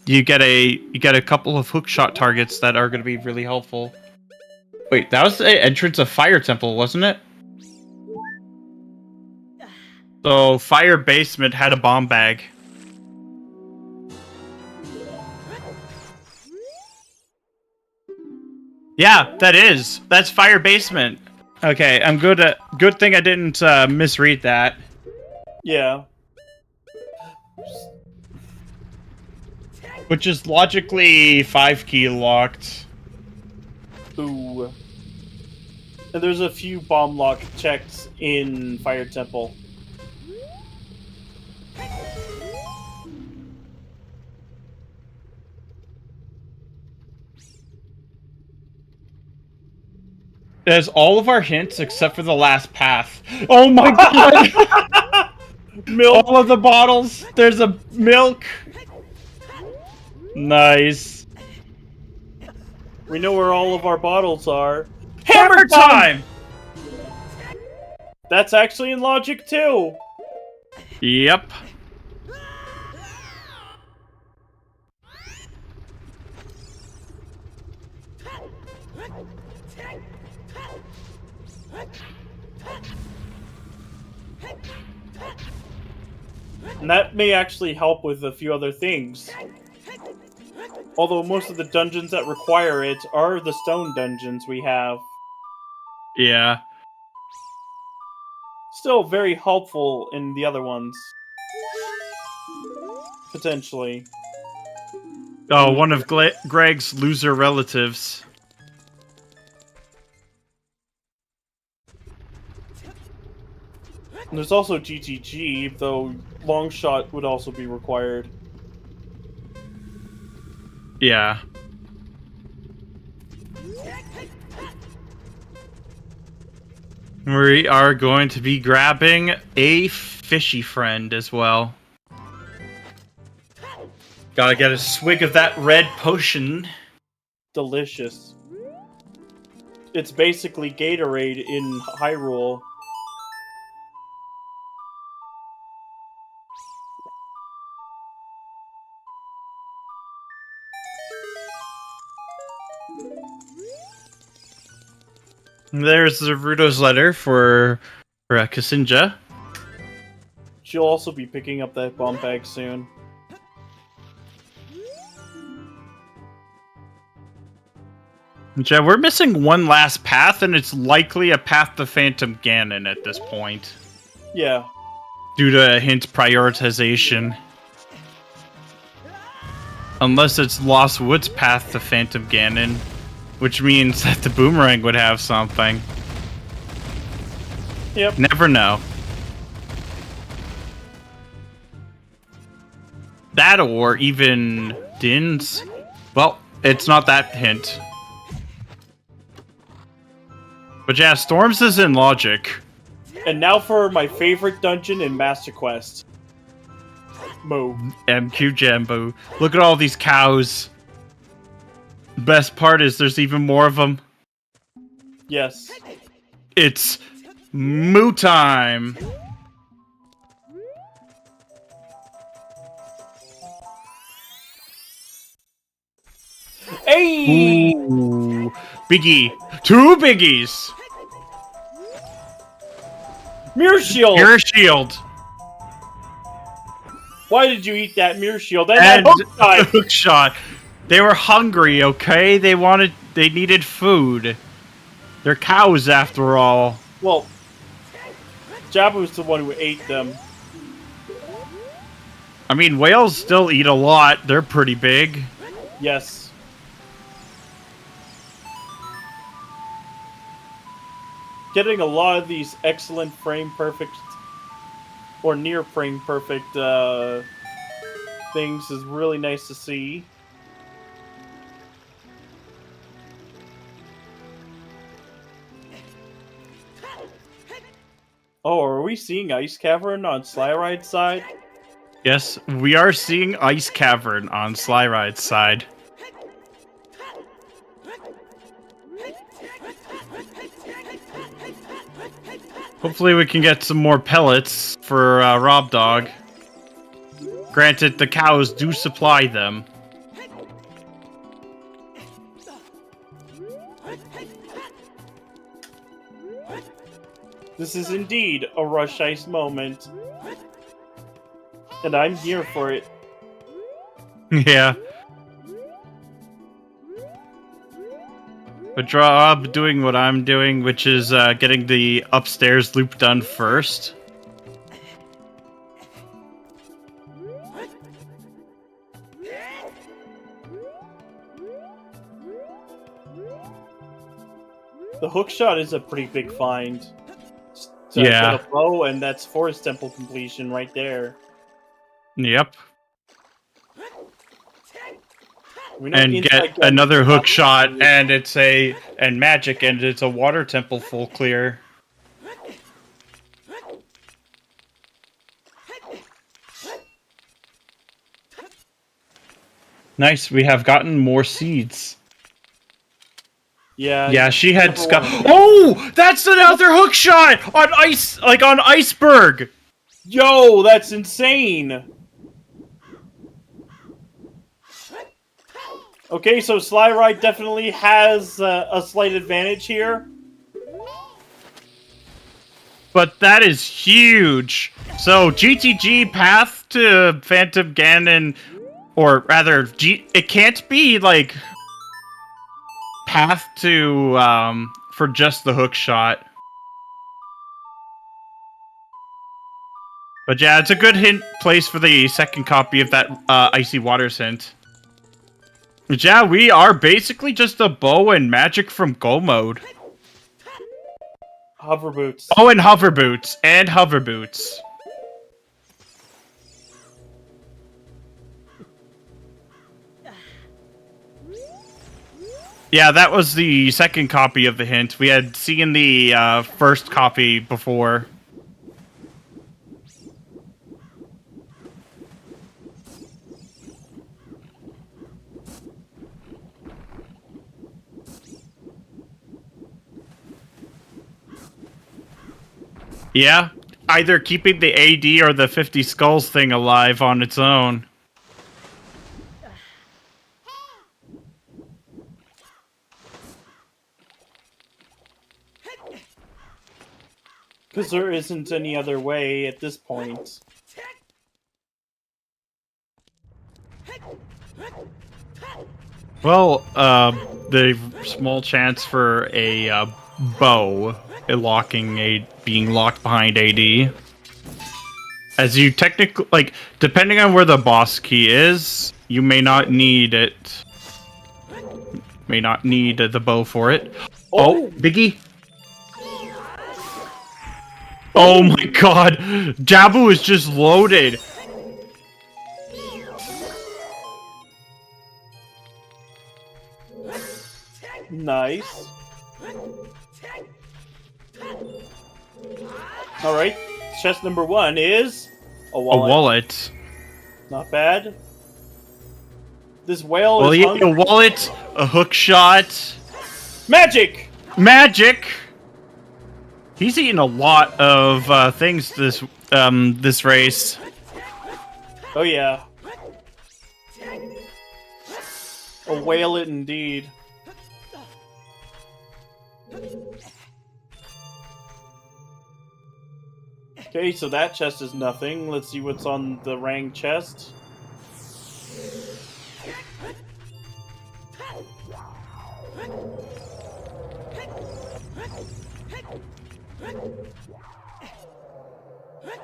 You get a couple of hookshot targets that are going to be really helpful. Wait, that was the entrance of Fire Temple, wasn't it? So, Fire Basement had a bomb bag. Yeah, that is. That's Fire Basement. Okay, I'm good at... Good thing I didn't misread that. Yeah. Which is logically 5-key locked. Ooh. And there's a few bomb lock checks in Fire Temple. There's all of our hints except for the last path. Oh my god! Milk! All of the bottles! There's a milk! Nice. We know where all of our bottles are. Hammer time! That's actually in logic too. Yep. And that may actually help with a few other things. Although most of the dungeons that require it are the stone dungeons we have. Yeah. Still very helpful in the other ones. Potentially. Oh, one of Greg's loser relatives. And there's also GTG, though long shot would also be required. Yeah. We are going to be grabbing a fishy friend as well. Gotta get a swig of that red potion. Delicious. It's basically Gatorade in Hyrule. There's the Rudo's letter for ksinjah. She'll also be picking up that bomb bag soon. Yeah, we're missing one last path, and it's likely a path to Phantom Ganon at this point. Yeah. Due to hint prioritization. Unless it's Lost Woods path to Phantom Ganon, which means that the boomerang would have something. Yep. Never know. That or even Din's. Well, it's not that hint. But yeah, Storms is in logic. And now for my favorite dungeon in Master Quest. Moo. MQ Jambo. Look at all these cows. Best part is there's even more of them. Yes. It's moo time. Hey! Ooh. Biggie. 2 biggies. Mirror Shield! Mirror Shield. Why did you eat that Mirror Shield? And And that hook shot! hook shot. They were hungry, okay? They needed food. They're cows after all. Well, Jabu's the one who ate them. I mean, whales still eat a lot. They're pretty big. Yes. Getting a lot of these excellent frame perfect or near frame perfect things is really nice to see. Oh, are we seeing Ice Cavern on SlyRyD's side? Yes, we are seeing Ice Cavern on SlyRyD's side. Hopefully we can get some more pellets for r0bd0g. Granted, the cows do supply them. This is indeed a Rush Ice moment. And I'm here for it. Yeah. But r0bd0g doing what I'm doing, which is getting the upstairs loop done first. The hookshot is a pretty big find. So Yeah. I've got a bow, and that's Forest Temple completion right there. Yep. We know And Inside get Gun another is hook shot, obviously- and magic, and it's a water temple full clear. Nice, we have gotten more seeds. Yeah, She had number Scott. one. Oh, that's another hook shot on ice, like on Iceberg. Yo, that's insane! Okay, so SlyRyD definitely has a slight advantage here. But that is huge. So GTG path to Phantom Ganon, or rather, it can't be like path to for just the hook shot. But yeah, it's a good hint place for the second copy of that Icy Waters hint. But yeah, we are basically just a bow and magic from Go mode. Hover boots. Oh, and hover boots. And hover boots. Yeah, that was the second copy of the hint. We had seen the first copy before. Yeah, either keeping the AD or the 50 skulls thing alive on its own. Because there isn't any other way at this point. Well, the small chance for a bow being locked behind AD. As you technically, like, depending on where the boss key is, you may not need it. May not need the bow for it. Oh, Biggie! Oh my god! Jabu is just loaded! Nice. Alright, chest number 1 is a wallet. A wallet. Not bad. This whale Well, is you need a wallet, a hook shot. Magic! Magic! He's eaten a lot of things this race. Oh yeah. A whale it indeed. Okay, so that chest is nothing. Let's see what's on the Rang chest.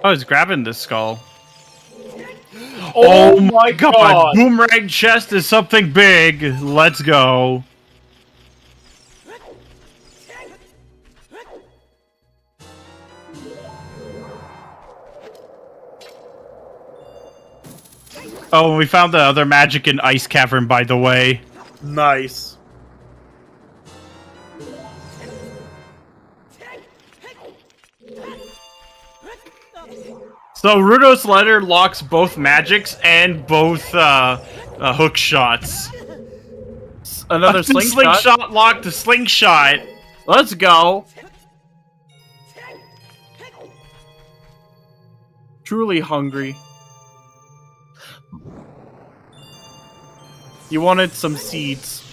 Oh, he's grabbing this skull. Oh my god! Boomerang chest is something big. Let's go. Oh, we found the other magic in Ice Cavern, by the way. Nice. So Rudo's letter locks both magics and both hook shots. Another slingshot locked to slingshot. Let's go. Truly hungry. You wanted some seeds.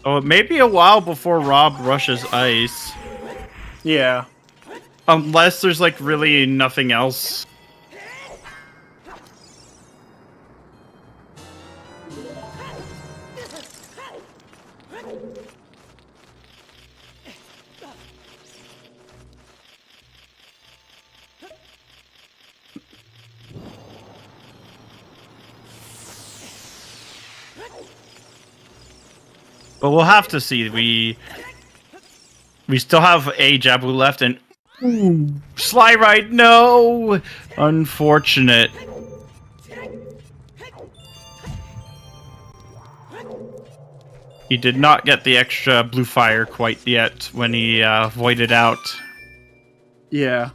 Oh, it may be a while before Rob rushes ice. Yeah. Unless there's, like, really nothing else. But we'll have to see. We still have a Jabu left, and SlyRyD, no, unfortunate. He did not get the extra blue fire quite yet when he voided out. Yeah.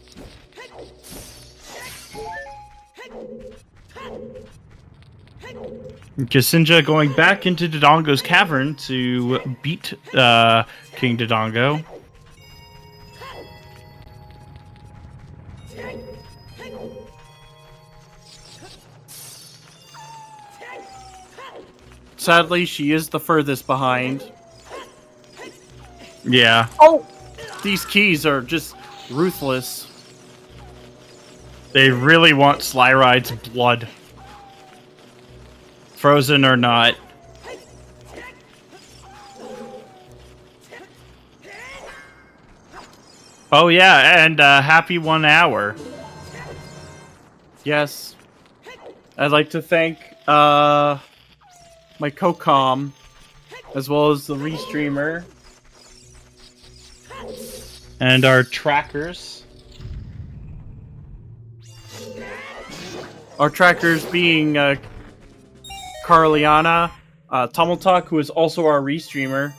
Ksinjah going back into Dodongo's cavern to beat King Dodongo. Sadly, she is the furthest behind. Yeah. Oh! These keys are just ruthless. They really want SlyRyD's blood. Frozen or not. Oh yeah, and happy 1 hour. Yes. I'd like to thank my co-com, as well as the restreamer. And our trackers. Our trackers being Carliana, Tumultuck, who is also our restreamer,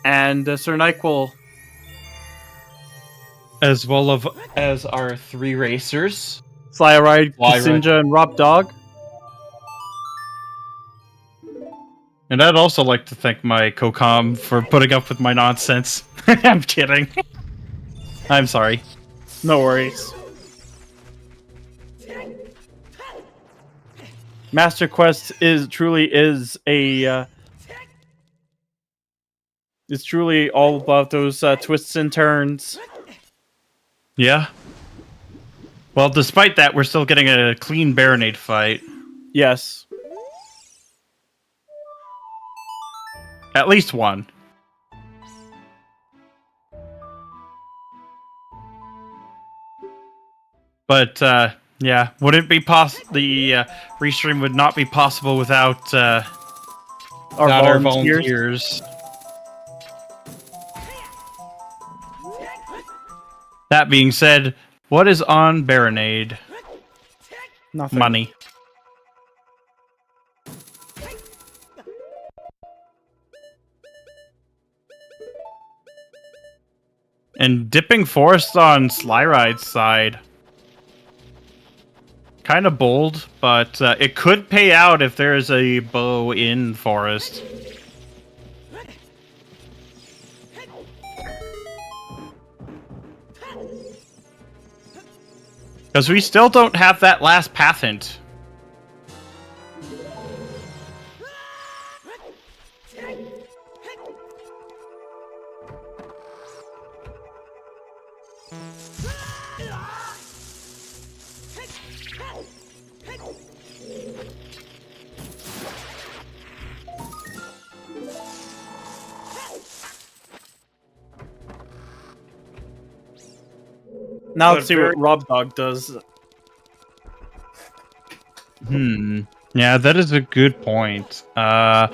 and Sir NyQuil. As well as our 3 racers. SlyRyD, ksinjah, and r0bd0g. And I'd also like to thank my co-com for putting up with my nonsense. I'm kidding. I'm sorry. No worries. Master Quest is truly it's truly all about those twists and turns. Yeah. Well, despite that, we're still getting a clean Baronade fight. Yes. At least one. But, yeah, would it be the restream would not be possible without Our our volunteers. volunteers. That being said, what is on Baronade? Nothing. Money. And Dipping Forest on SlyRyD's side. Kind of bold, but it could pay out if there's a bow in Forest. Because we still don't have that last path hint. Now But let's see what r0bd0g does. Yeah, that is a good point. I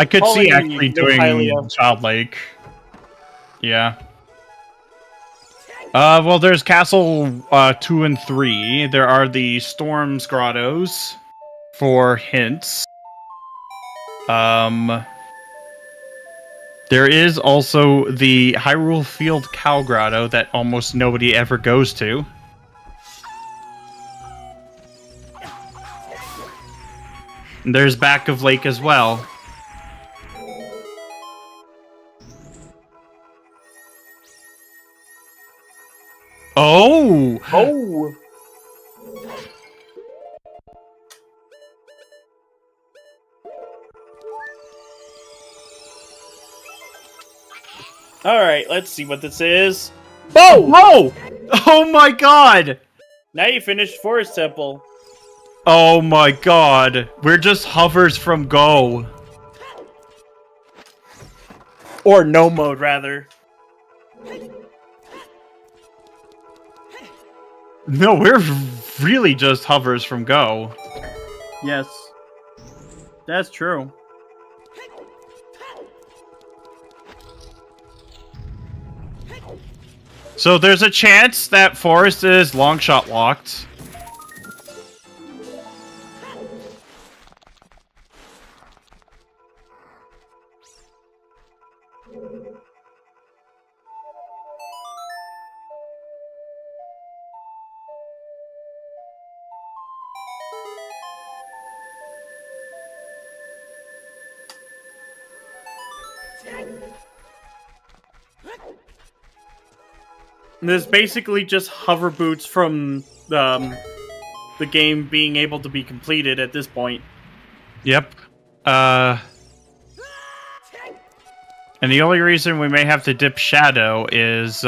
could see Calling actually doing Hylia. Childlake. Yeah. Well, there's Castle 2 and 3. There are the Storm's Grottos for hints. There is also the Hyrule Field Cow Grotto that almost nobody ever goes to. And there's Back of Lake as well. Oh! Oh! Alright, let's see what this is. Oh! Whoa! Oh my god! Now you finished Forest Temple. Oh my god. We're just hovers from Go. Or no mode, rather. No, we're really just hovers from Go. Yes. That's true. So there's a chance that Forest is long shot locked. This is basically just hover boots from the game being able to be completed at this point. Yep. And the only reason we may have to dip Shadow is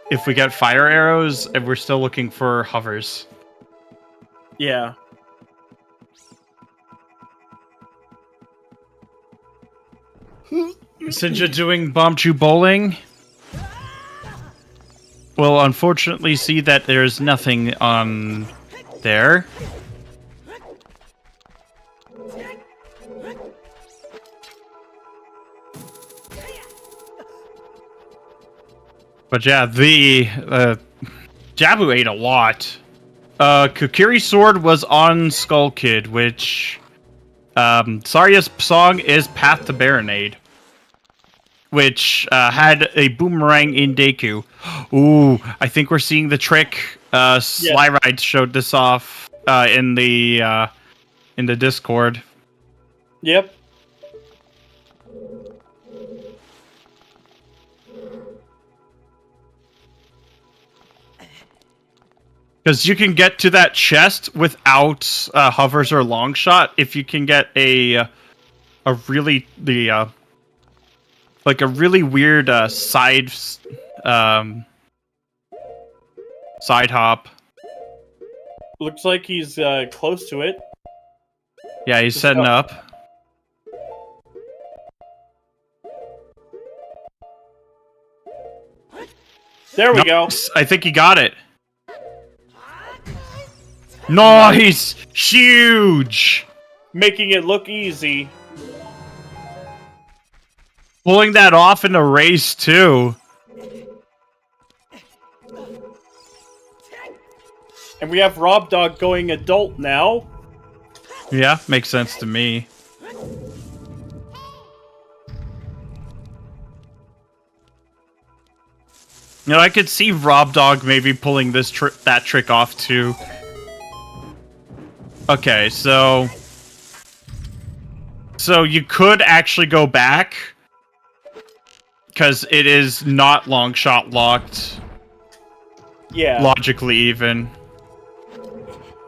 if we get fire arrows and we're still looking for hovers. Yeah. Ksinjah doing Bombchu Bowling. We'll unfortunately see that there's nothing on there. But yeah, the Jabu ate a lot. Kokiri's sword was on Skull Kid, which Saria's song is Path to Baronade, which had a boomerang in Deku. Ooh, I think we're seeing the trick. SlyRyD showed this off in the Discord. Yep. Because you can get to that chest without hovers or long shot if you can get a really like a really weird side hop. Looks like he's close to it. Yeah, he's setting up. There we go. Nice. I think he got it. Nice! Huge! Making it look easy. Pulling that off in a race, too. And we have r0bd0g going adult now. Yeah, makes sense to me. You know, I could see r0bd0g maybe pulling that trick off too. Okay, so you could actually go back because it is not long shot locked. Yeah. Logically even.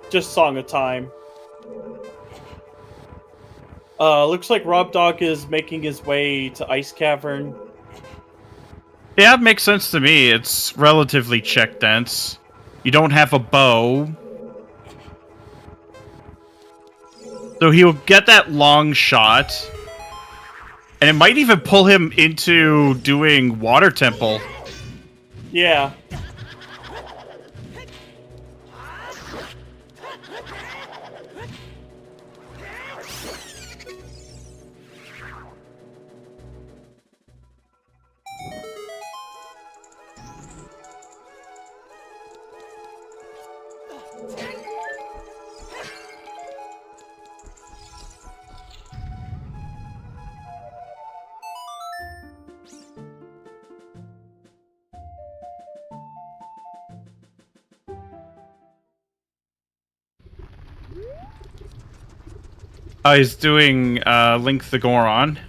Just Song of Time. Looks like r0bd0g is making his way to Ice Cavern. Yeah, it makes sense to me. It's relatively check dense. You don't have a bow. So he'll get that long shot. And it might even pull him into doing Water Temple. Yeah. Oh, he's doing Link the Goron.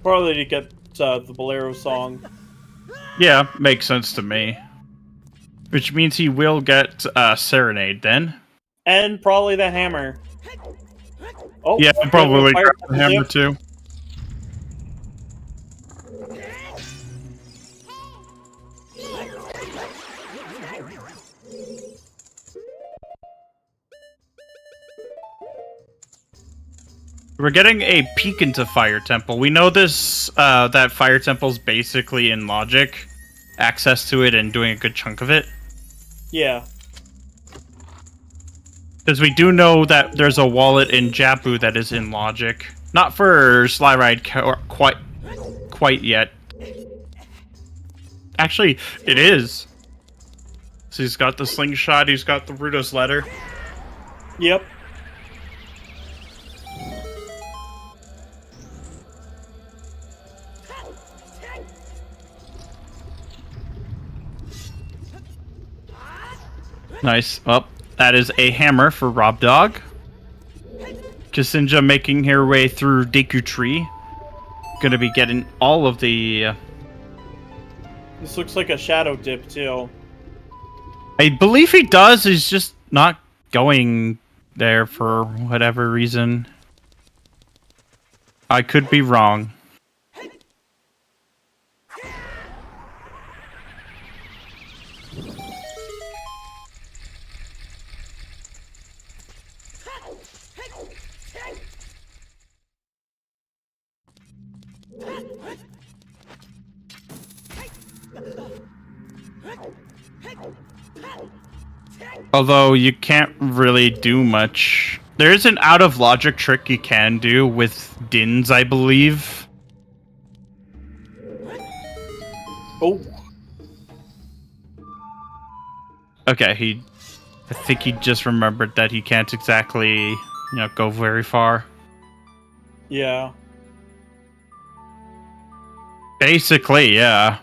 Probably to get the Bolero song. Yeah, makes sense to me. Which means he will get Serenade then. And probably the hammer. Oh, Yeah, probably grab the hammer dip. too. We're getting a peek into Fire Temple. We know this, that Fire Temple's basically in logic. Access to it and doing a good chunk of it. Yeah. Because we do know that there's a wallet in Jabu that is in logic. Not for SlyRyD quite yet. Actually, it is. So he's got the slingshot, he's got the Rudo's letter. Yep. Nice. Well, that is a hammer for r0bd0g. ksinjah making her way through Deku Tree. Gonna be getting all of the... This looks like a shadow dip, too. I believe he does, he's just not going there for whatever reason. I could be wrong. Although you can't really do much. There is an out of logic trick you can do with Dins, I believe. Oh. Okay, I think he just remembered that he can't exactly, go very far. Yeah. Basically, yeah.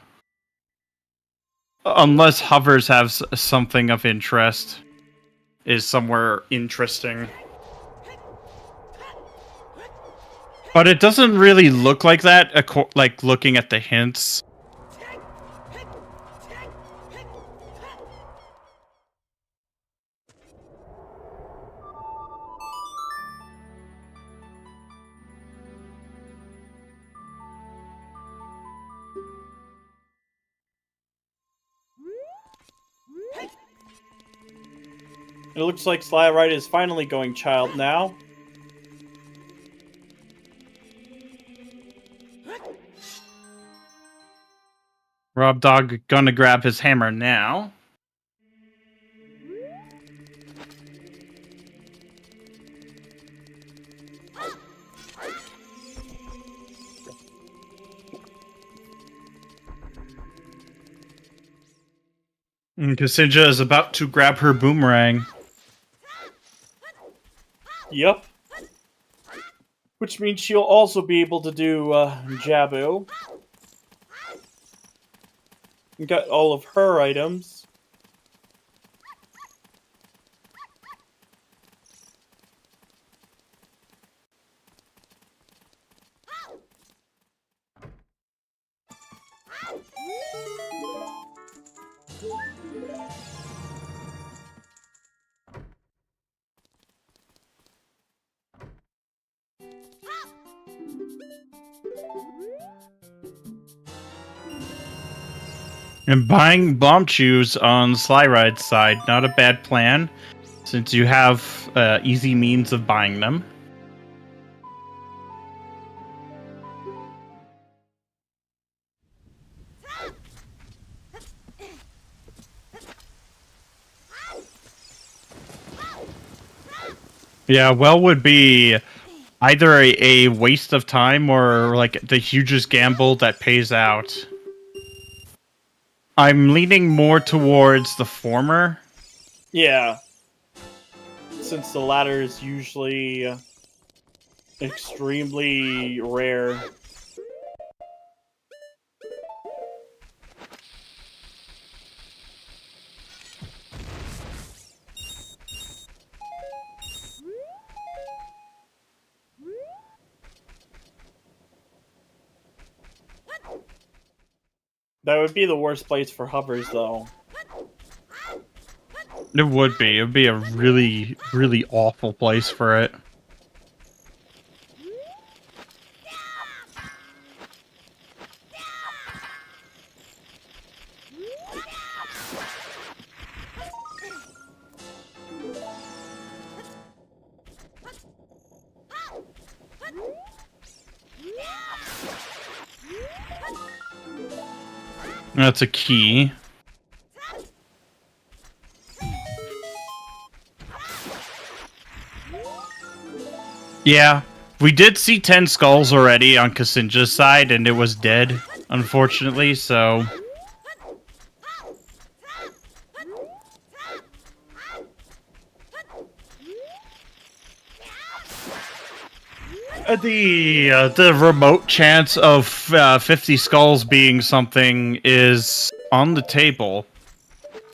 Unless hovers have something of interest. Is somewhere interesting. But it doesn't really look like that, like looking at the hints. It looks like SlyRyD is finally going child now. r0bd0g gonna grab his hammer now. And ksinjah is about to grab her boomerang. Yep. Which means she'll also be able to do Jabu. We got all of her items. And buying bomb shoes on SlyRyD's side, not a bad plan, since you have easy means of buying them. Yeah, well would be either a waste of time or like the hugest gamble that pays out. I'm leaning more towards the former. Yeah. Since the latter is usually extremely rare. That would be the worst place for hovers, though. It would be. It would be a really, really awful place for it. That's a key. Yeah, we did see 10 skulls already on ksinjah's side, and it was dead, unfortunately, so... The remote chance of 50 skulls being something is on the table.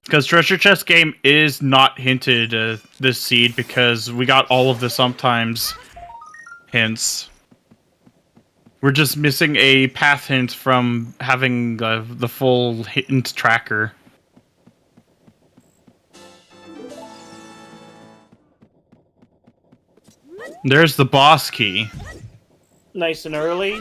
Because Treasure Chest game is not hinted this seed, because we got all of the sometimes hints. We're just missing a path hint from having the full hint tracker. There's the boss key. Nice and early.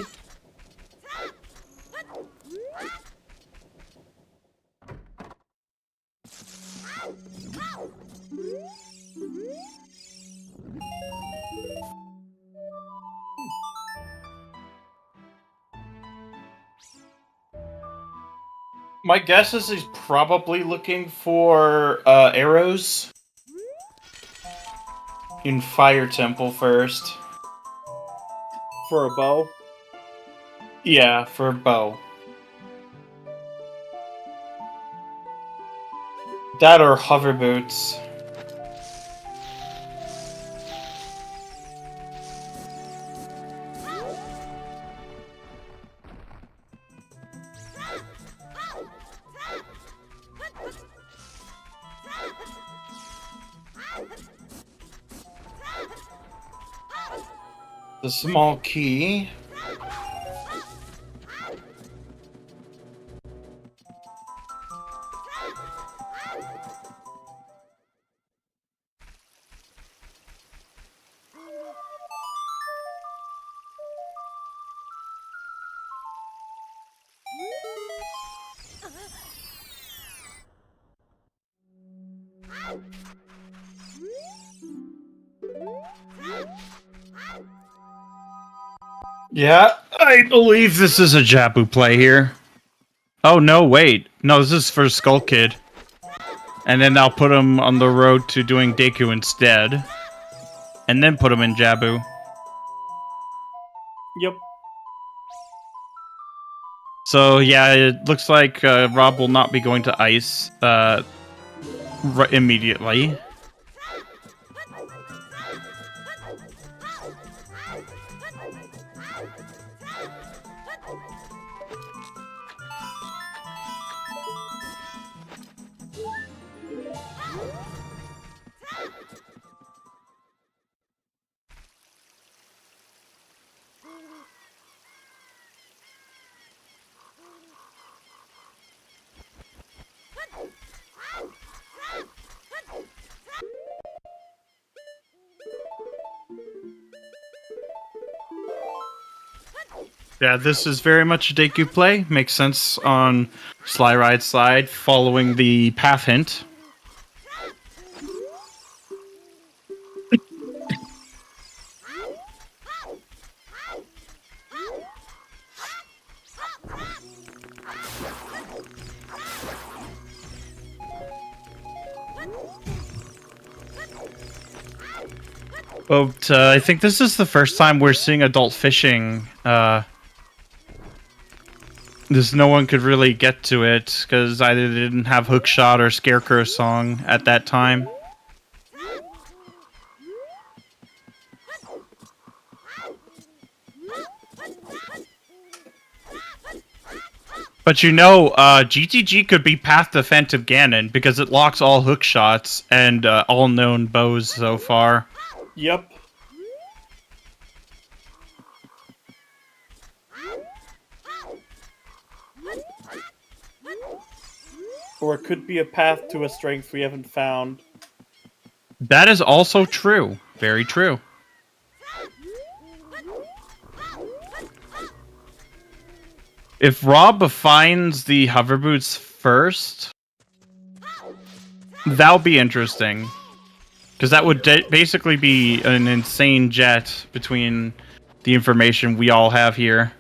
My guess is he's probably looking for arrows in Fire Temple first. For a bow. Yeah, for a bow. That or hover boots. The small key. Yeah, I believe this is a Jabu play here. Oh, no, wait. No, this is for Skull Kid. And then I'll put him on the road to doing Deku instead. And then put him in Jabu. Yep. So, yeah, it looks like Rob will not be going to Ice immediately. Yeah, this is very much a Deku play. Makes sense on SlyRyD's side, following the path hint. But I think this is the first time we're seeing adult fishing. No one could really get to it because either they didn't have Hookshot or Scarecrow Song at that time. But you know, GTG could be Path to Phantom Ganon because it locks all Hookshots and all known bows so far. Yep. Or it could be a path to a strength we haven't found. That is also true. Very true. If Rob finds the hover boots first, that'll be interesting. Because that would basically be an insane jet between the information we all have here.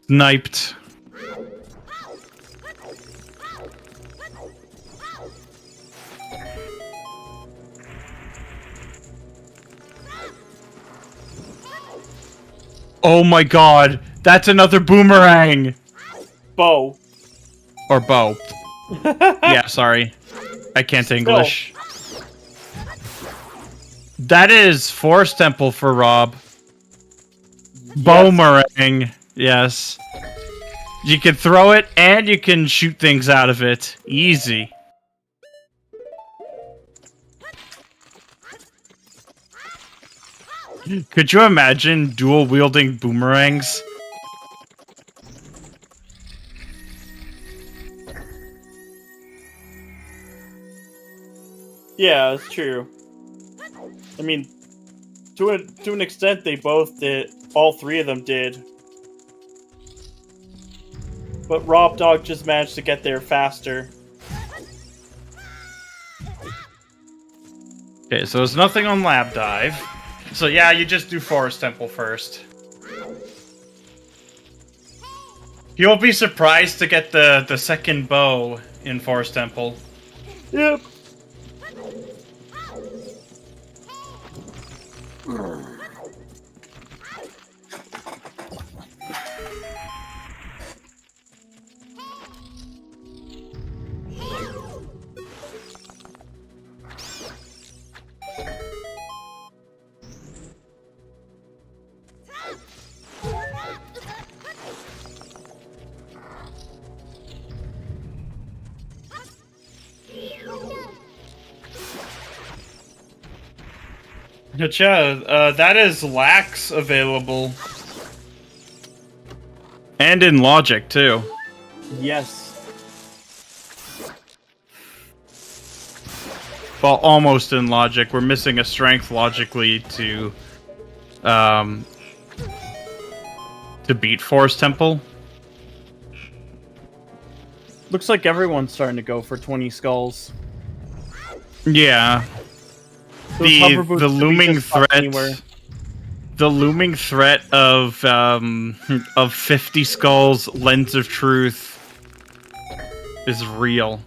Sniped. Oh my god, that's another boomerang! Bow. Or bow. Yeah, sorry. I can't English. That is Forest Temple for Rob. Yes. Boomerang. Yes. You can throw it and you can shoot things out of it. Easy. Could you imagine dual wielding boomerangs? Yeah, it's true. I mean, to an extent, they both did. All three of them did. But Rob Dog just managed to get there faster. Okay, so there's nothing on Lab Dive. So yeah, you just do Forest Temple first. You'll be surprised to get the second bow in Forest Temple. Yep. Yeah, that is lax available. And in Logic, too. Yes. well, almost in logic. We're missing a strength logically to beat Forest Temple. Looks like everyone's starting to go for 20 skulls. Yeah. Those The hover boots the could be looming just stuck threat. anywhere. The looming threat of 50 skulls, Lens of Truth, is real.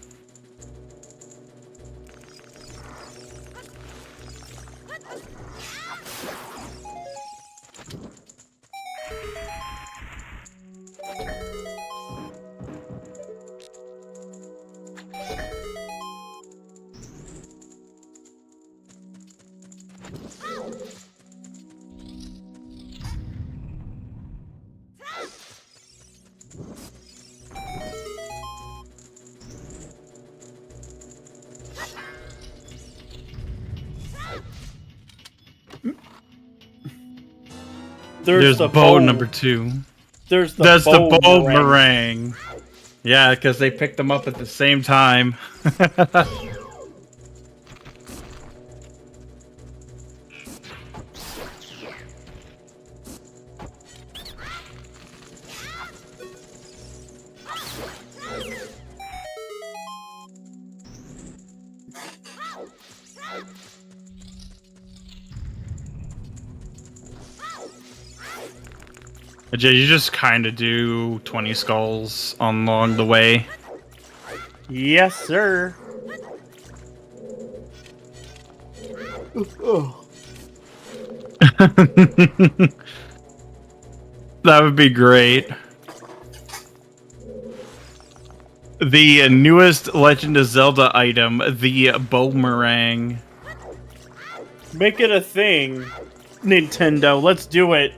There's the bow number 2. There's the That's bow the bow meringue. meringue. Yeah, because they picked them up at the same time. You just kind of do 20 skulls along the way. Yes, sir. That would be great. The newest Legend of Zelda item, the boomerang. Make it a thing, Nintendo. Let's do it.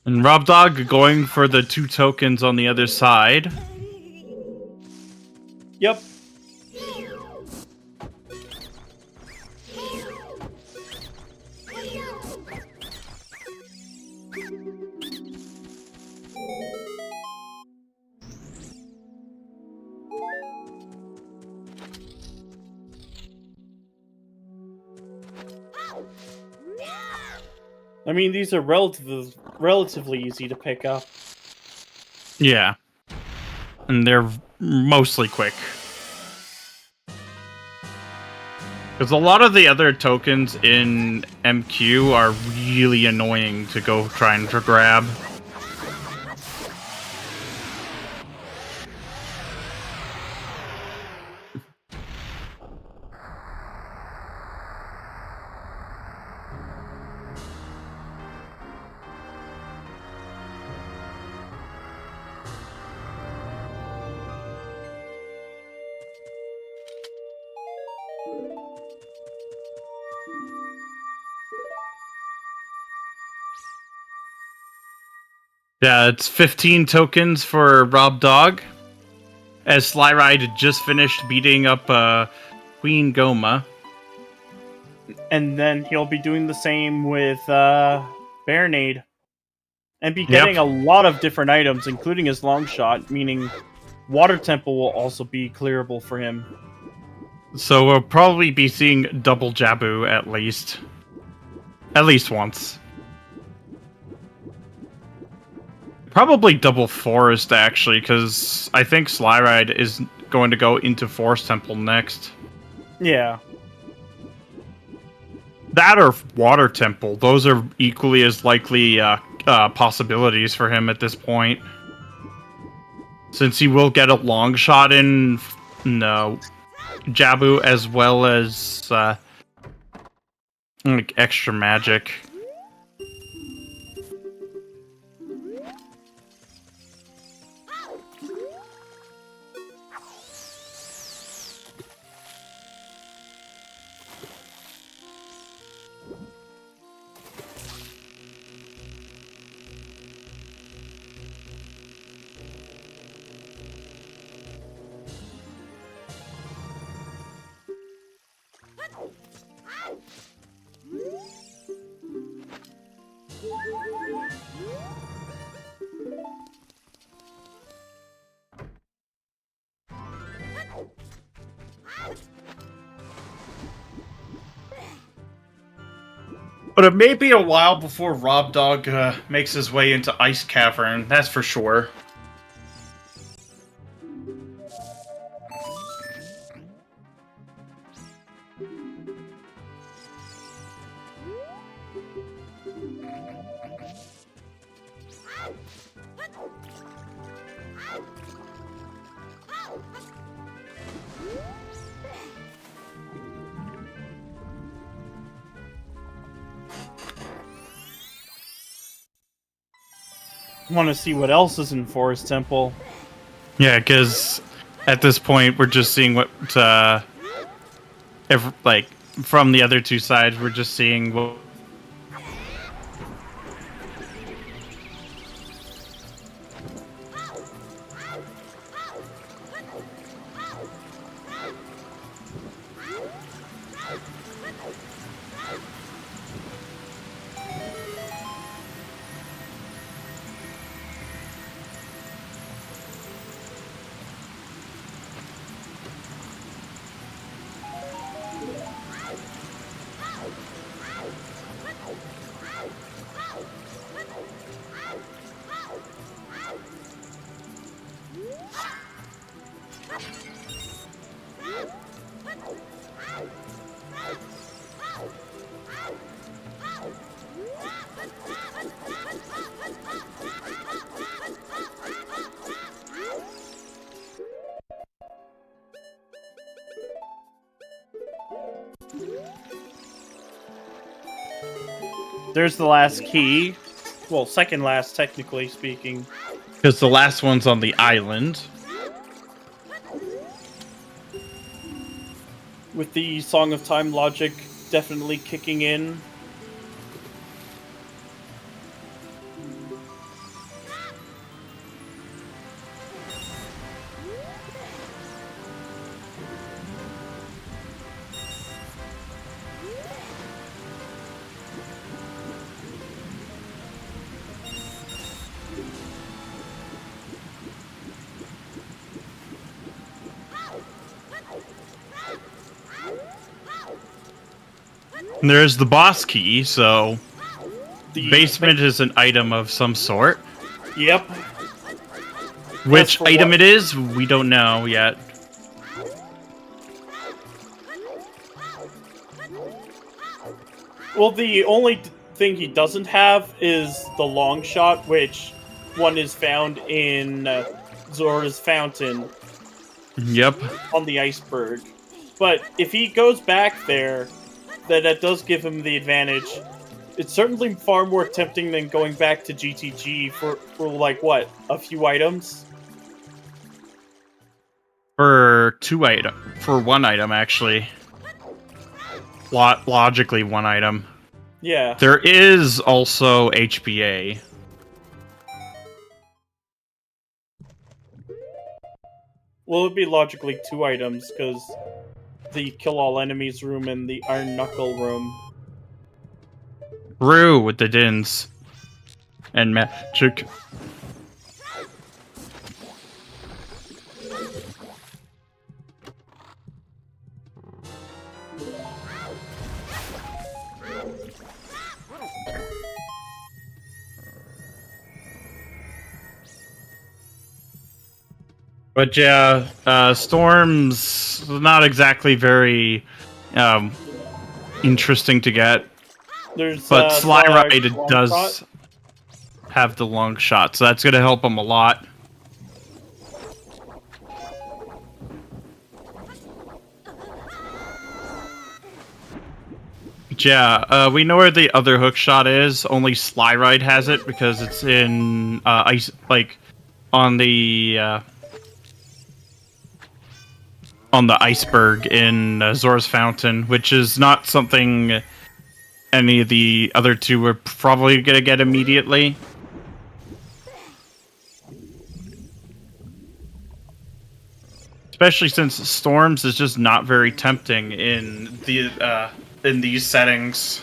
And r0bd0g going for the 2 tokens on the other side. Yep. I mean, these are relatively easy to pick up. Yeah. And they're mostly quick. Because a lot of the other tokens in MQ are really annoying to go trying to grab. Yeah, it's 15 tokens for r0bd0g. As SlyRyD just finished beating up Queen Goma. And then he'll be doing the same with Baronade. And be getting a lot of different items, including his long shot, meaning Water Temple will also be clearable for him. So we'll probably be seeing double Jabu at least. At least once. Probably double Forest, actually, because I think SlyRyD is going to go into Forest Temple next. Yeah. That or Water Temple. Those are equally as likely possibilities for him at this point. Since he will get a long shot in Jabu as well as like extra magic. But it may be a while before r0bd0g makes his way into Ice Cavern, that's for sure. Want to see what else is in Forest Temple. Yeah, because at this point we're just seeing what, like, from the other two sides, we're just seeing what. There's the last key. Well, second last, technically speaking. Because the last one's on the island. With the Song of Time logic definitely kicking in. And there's the boss key, so The basement is an item of some sort. Yep. Which for item what? it is, we don't know yet. Well, the only thing he doesn't have is the long shot, which one is found in Zora's Fountain Yep. on the iceberg. But if he goes back there, then that does give him the advantage. It's certainly far more tempting than going back to GTG for like, what, a few items? For one item, actually. Logically, one item. Yeah. There is also HPA. Well, it would be logically 2 items, because the Kill All Enemies room and the Iron Knuckle room. Rue with the dins. And magic. But yeah, Storm's not exactly very interesting to get. There's But SlyRyD long does shot. have the long shot, so that's going to help him a lot. But yeah, we know where the other hook shot is. Only SlyRyD has it because it's in ice, like on the iceberg in Zora's Fountain, which is not something any of the other two were probably going to get immediately. Especially since Storms is just not very tempting in these settings.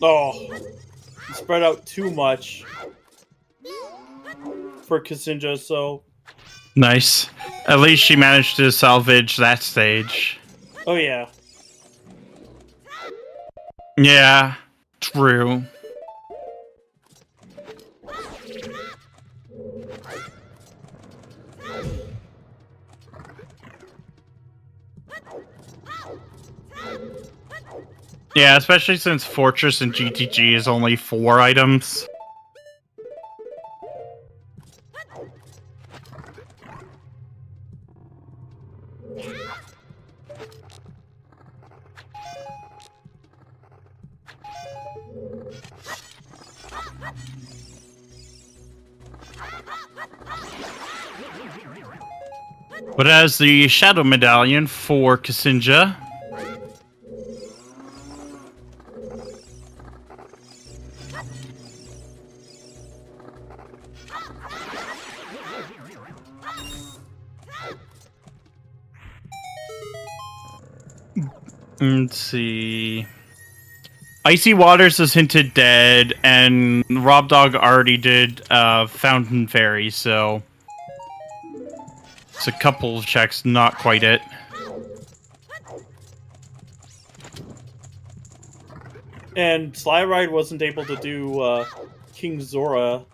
Oh, spread out too much for ksinjah, so... Nice. At least she managed to salvage that stage. Oh yeah. Yeah, true. Yeah, especially since Fortress and GTG is only 4 items. But as the Shadow Medallion for ksinjah, let's see. Icy Waters is hinted dead, and r0bd0g already did Fountain Fairy, so it's a couple of checks, not quite it. And SlyRyD wasn't able to do King Zora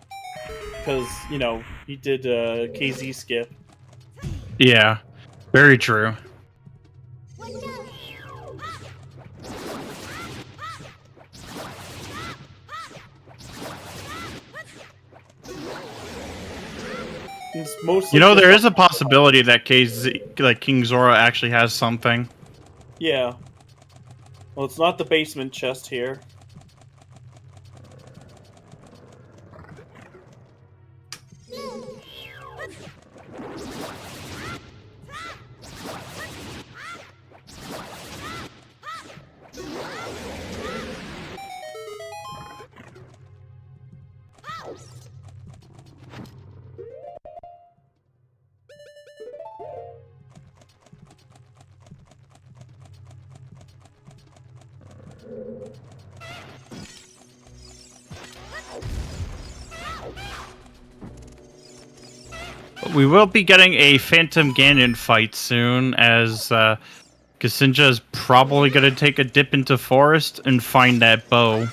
because, you know, he did KZ skip. Yeah, very true. It's mostly You know, there just- is a possibility that KZ, like King Zora, actually has something. Yeah. Well, it's not the basement chest here. We will be getting a Phantom Ganon fight soon, as ksinjah is probably going to take a dip into forest and find that bow.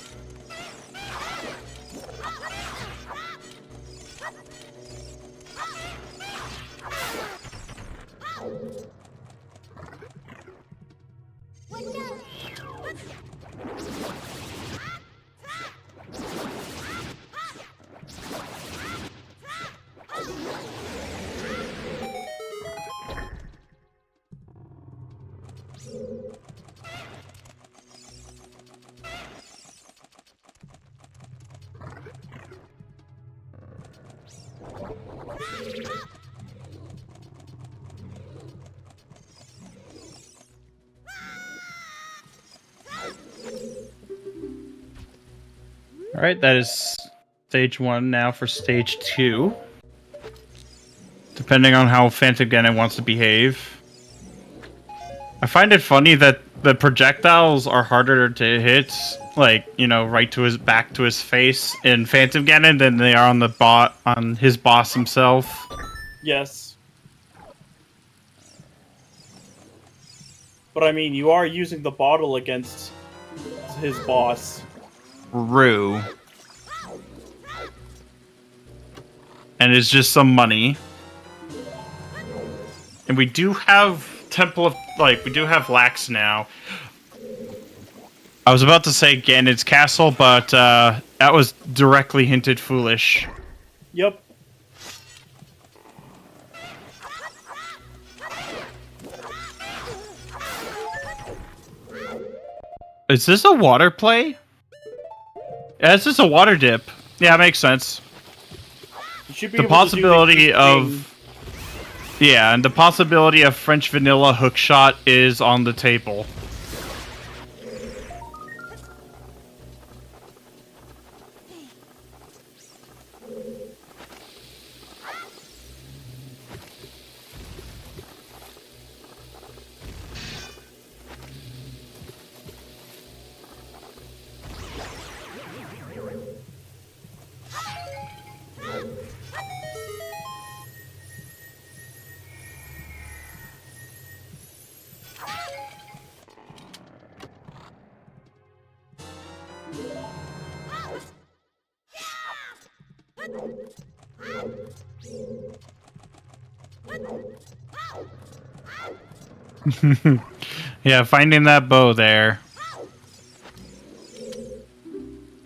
Alright, that is stage 1 now for stage 2. Depending on how Phantom Ganon wants to behave. I find it funny that the projectiles are harder to hit, like, you know, right to his back to his face in Phantom Ganon than they are on his boss himself. Yes. But I mean, you are using the bottle against his boss. Rue. And it's just some money. And we do have Temple of, we do have Lax now. I was about to say Ganon's Castle, but that was directly hinted foolish. Yep. Is this a water play? Yeah, it's just a water dip. Yeah, it makes sense. You should be The able to do possibility of... thing. Yeah, and the possibility of French vanilla hookshot is on the table. Yeah, finding that bow there.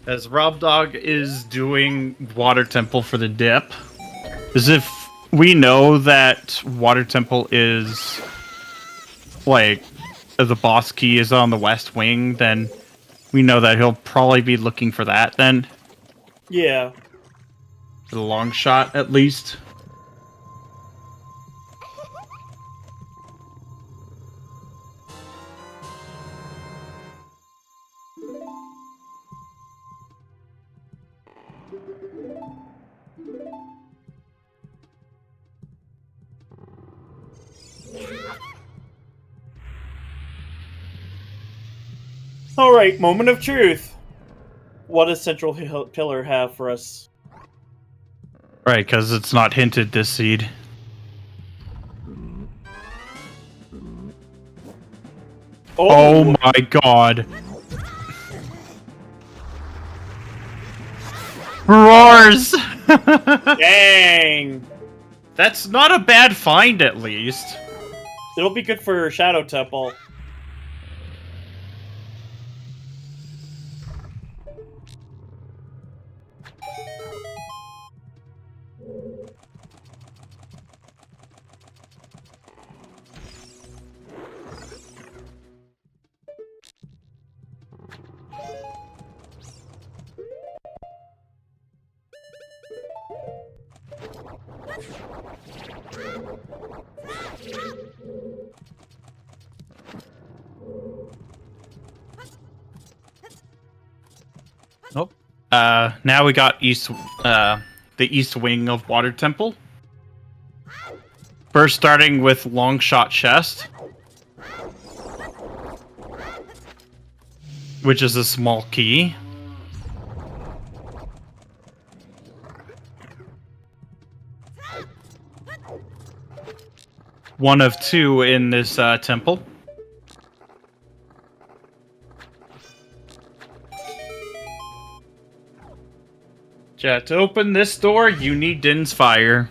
As Rob Dog is doing Water Temple for the dip, as if we know that Water Temple is like the boss key is on the west wing, then we know that he'll probably be looking for that then. Yeah. For the long shot, at least. Alright, moment of truth. What does Central Pillar have for us? Right, because it's not hinted this seed. Oh my god. Roars! Dang! That's not a bad find, at least. It'll be good for Shadow Temple. Nope. Now we got the east wing of Water Temple. First starting with Long Shot Chest, which is a small key. One of two in this temple. Yeah, to open this door, you need Din's Fire.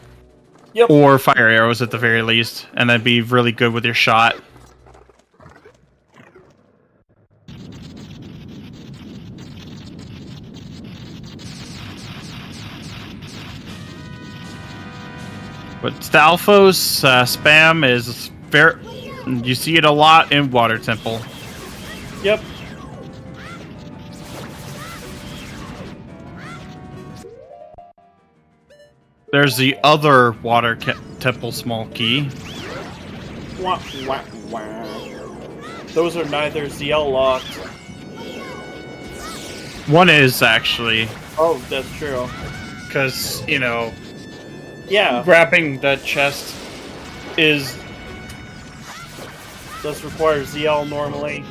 Yep. Or fire arrows at the very least, and then be really good with your shot. But Stalfos spam is very... You see it a lot in Water Temple. Yep. There's the other Water Temple small key. Wah, wah, wah. Those are neither ZL locked. One is, actually. Oh, that's true. Because, you know, Yeah, grabbing that chest is... does require ZL normally.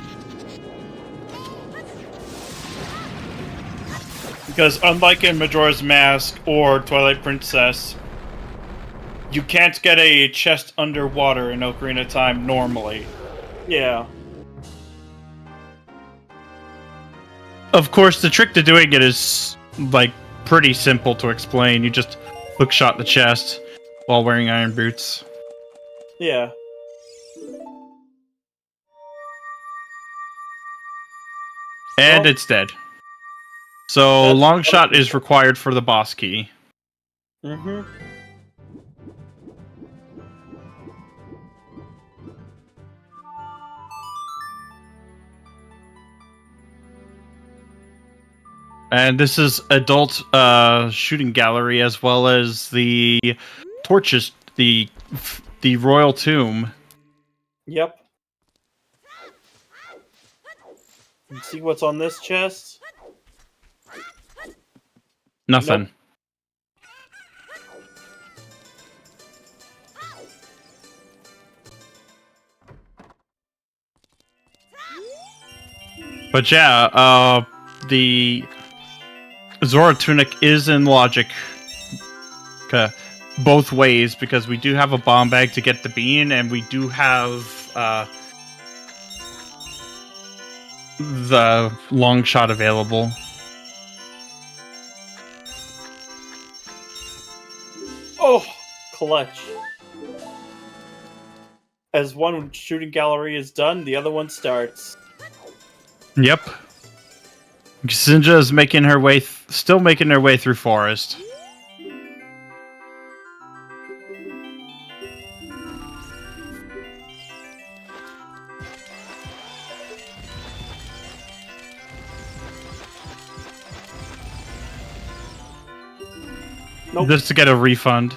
Because unlike in Majora's Mask or Twilight Princess, you can't get a chest underwater in Ocarina of Time normally. Yeah. Of course, the trick to doing it is, like, pretty simple to explain. You just hookshot the chest while wearing iron boots. Yeah. And Well, it's dead. So, that's long what shot it is required for the boss key. Mm-hmm. And this is adult shooting gallery as well as the torches, the royal tomb. Yep. Let's see what's on this chest. Nothing. Nope. But yeah, the Zora Tunic is in logic both ways, because we do have a bomb bag to get the bean, and we do have the long shot available. Oh, clutch. As one shooting gallery is done, the other one starts. Yep. Ksinjah is making her way, still making her way through forest. Nope. Just to get a refund.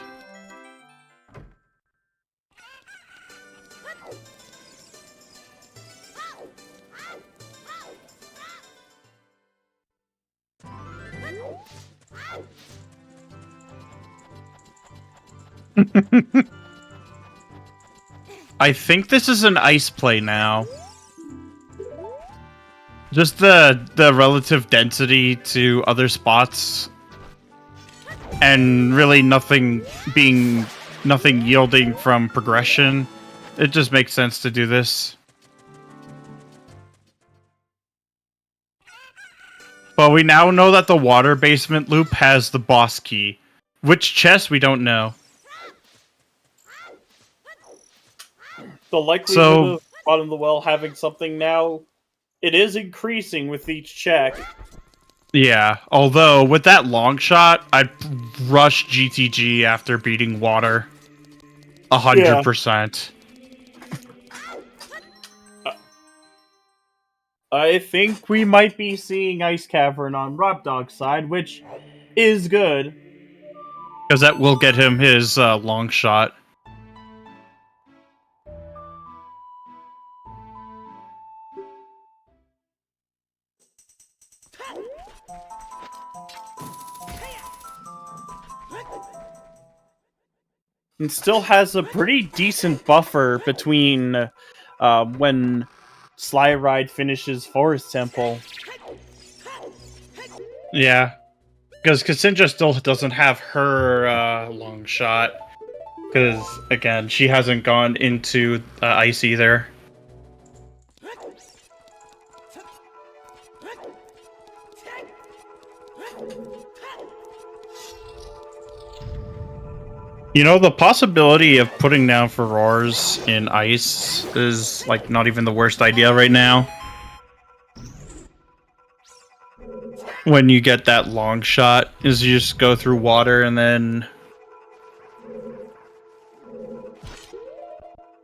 I think this is an ice play now. Just the relative density to other spots, and really nothing yielding from progression. It just makes sense to do this. But we now know that the water basement loop has the boss key. Which chest, we don't know. The likelihood of bottom of the well having something now, it is increasing with each check. Yeah, although with that long shot, I'd rush GTG after beating water. 100%. I think we might be seeing Ice Cavern on r0bd0g's side, which is good. Because that will get him his long shot. And still has a pretty decent buffer between when SlyRyD finishes Forest Temple. Yeah. Because ksinjah still doesn't have her long shot. Because, again, she hasn't gone into ice either. You know, the possibility of putting down Furores in ice is, like, not even the worst idea right now. When you get that long shot, is you just go through water and then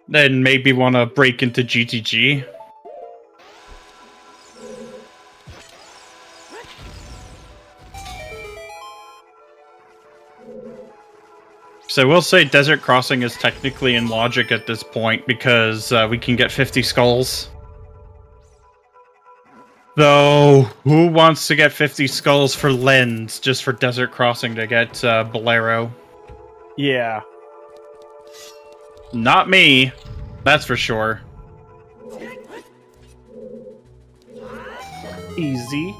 maybe want to break into GTG. So I will say Desert Crossing is technically in logic at this point because we can get 50 skulls. Though, who wants to get 50 skulls for Lens just for Desert Crossing to get Bolero? Yeah. Not me, that's for sure. Easy.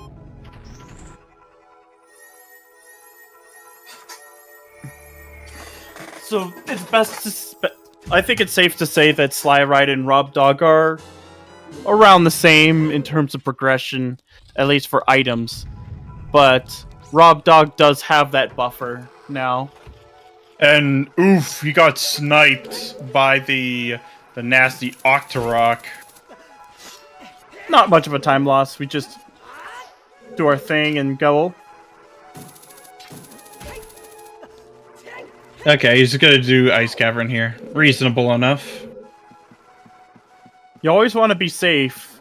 So it's best to. I think it's safe to say that SlyRyD and r0bd0g are around the same in terms of progression, at least for items. But r0bd0g does have that buffer now. And oof, he got sniped by the nasty Octorok. Not much of a time loss. We just do our thing and go. Okay, he's gonna do Ice Cavern here. Reasonable enough. You always want to be safe.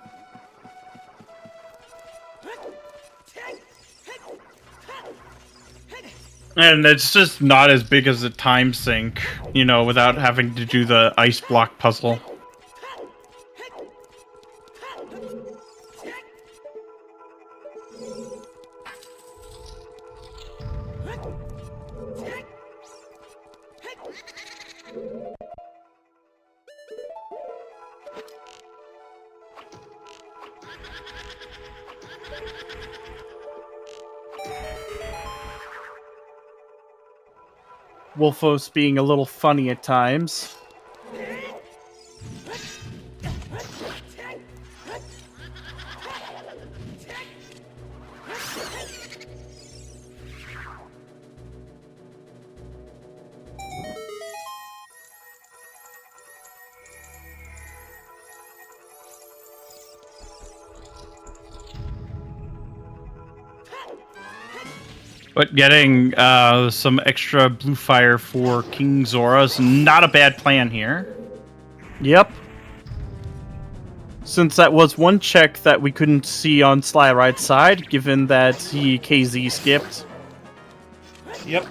And it's just not as big as a time sink, you know, without having to do the ice block puzzle. Wolfos being a little funny at times. But getting some extra blue fire for King Zora is not a bad plan here. Yep. Since that was one check that we couldn't see on SlyRyD's side, given that he KZ skipped. Yep.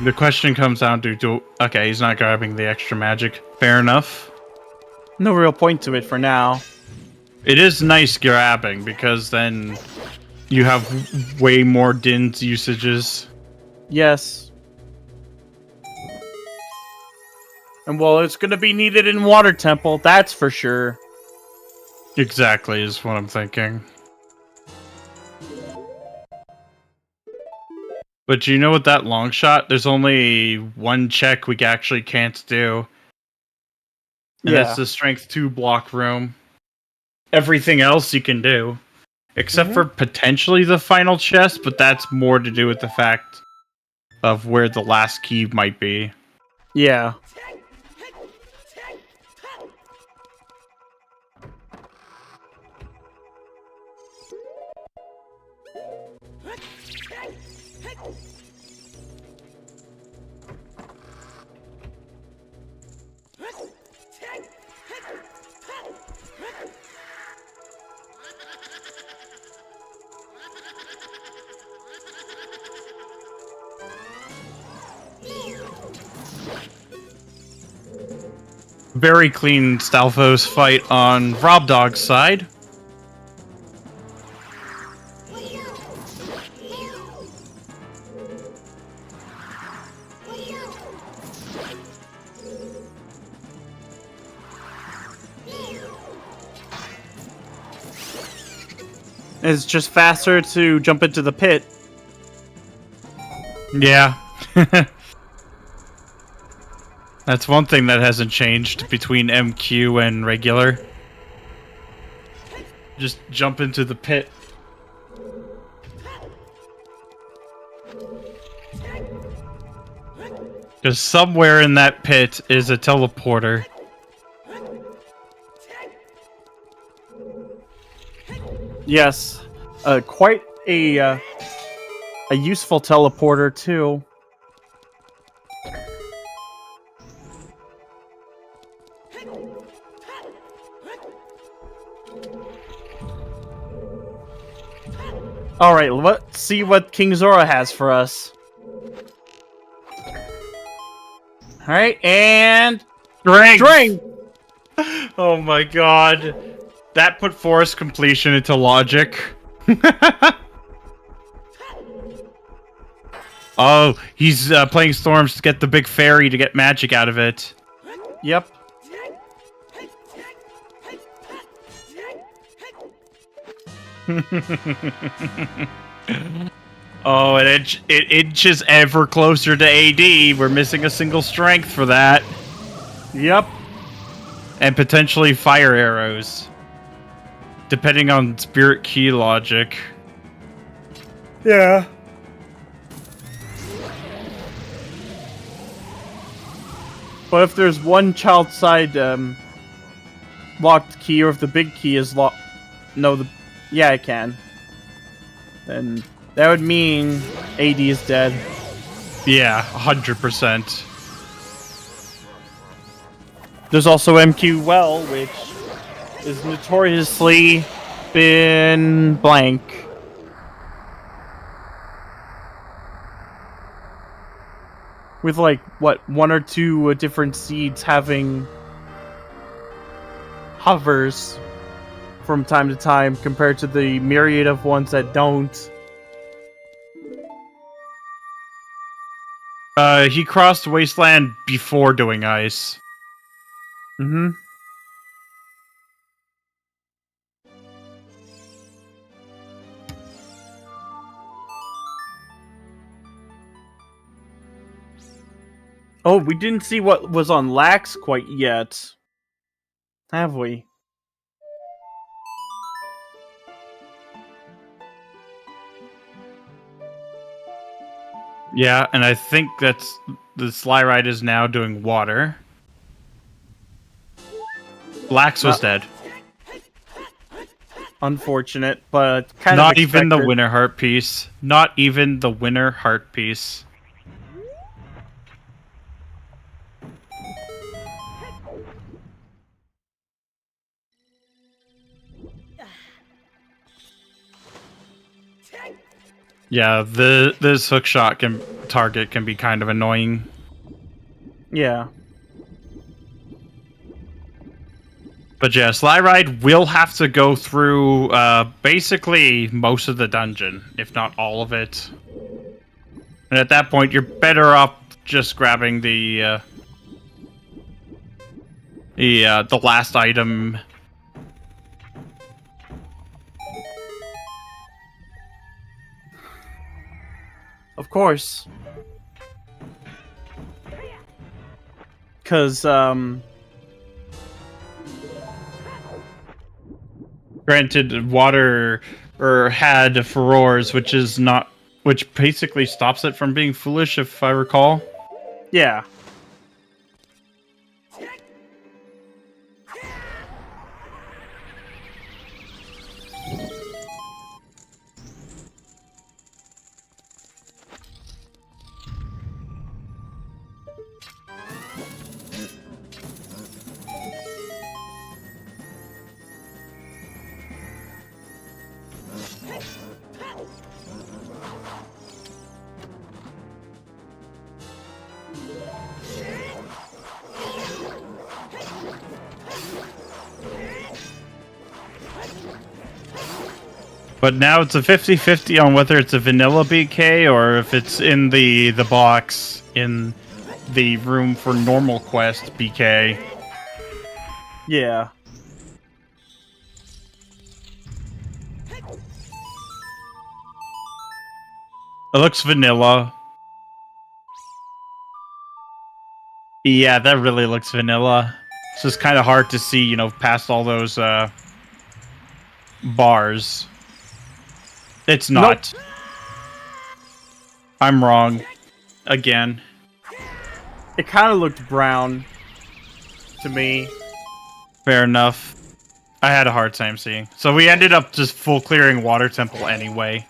The question comes down to, okay, he's not grabbing the extra magic. Fair enough. No real point to it for now. It is nice grabbing, because then you have way more Din's usages. Yes. And well, it's gonna be needed in Water Temple, that's for sure. Exactly, is what I'm thinking. But you know what, that long shot, there's only one check we actually can't do. And Yeah. that's the strength 2 block room. Everything else you can do. Except for potentially the final chest, but that's more to do with the fact of where the last key might be. Yeah. Very clean Stalfos fight on r0bd0g's side. It's just faster to jump into the pit. Yeah. That's one thing that hasn't changed between MQ and regular. Just jump into the pit. Because somewhere in that pit is a teleporter. Yes. Quite a useful teleporter, too. Alright, let's see what King Zora has for us. Alright, and... Strength! Oh my god. That put forest completion into logic. Oh, he's playing storms to get the big fairy to get magic out of it. Yep. Oh, it inches ever closer to AD. We're missing a single strength for that. Yep. And potentially fire arrows. Depending on spirit key logic. Yeah. But if there's one child side locked key, or if the big key is locked... No, yeah, I can. Then that would mean AD is dead. Yeah, 100%. There's also MQ Well, which is notoriously been blank. With like, what, 1 or 2 different seeds having hovers from time to time compared to the myriad of ones that don't. He crossed Wasteland before doing ice. Mm-hmm. Oh, we didn't see what was on Lax quite yet. Have we? Yeah, and I think that's the SlyRyD is now doing water. Lax was dead. Unfortunate, but kind Not of even the expected. winner heart piece. Not even the winner heart piece. Yeah, this hookshot target can be kind of annoying. Yeah. But yeah, SlyRyD will have to go through basically most of the dungeon, if not all of it. And at that point, you're better off just grabbing the last item. Of course. Because, Granted, water had furores, which basically stops it from being foolish, if I recall. yeah. But now it's a 50-50 on whether it's a vanilla BK or if it's in the box in the room for normal quest BK. Yeah. It looks vanilla. Yeah, that really looks vanilla. It's just kind of hard to see, past all those bars. It's not. Nope. I'm wrong. Again. It kind of looked brown to me. Fair enough. I had a hard time seeing. So we ended up just full clearing Water Temple anyway.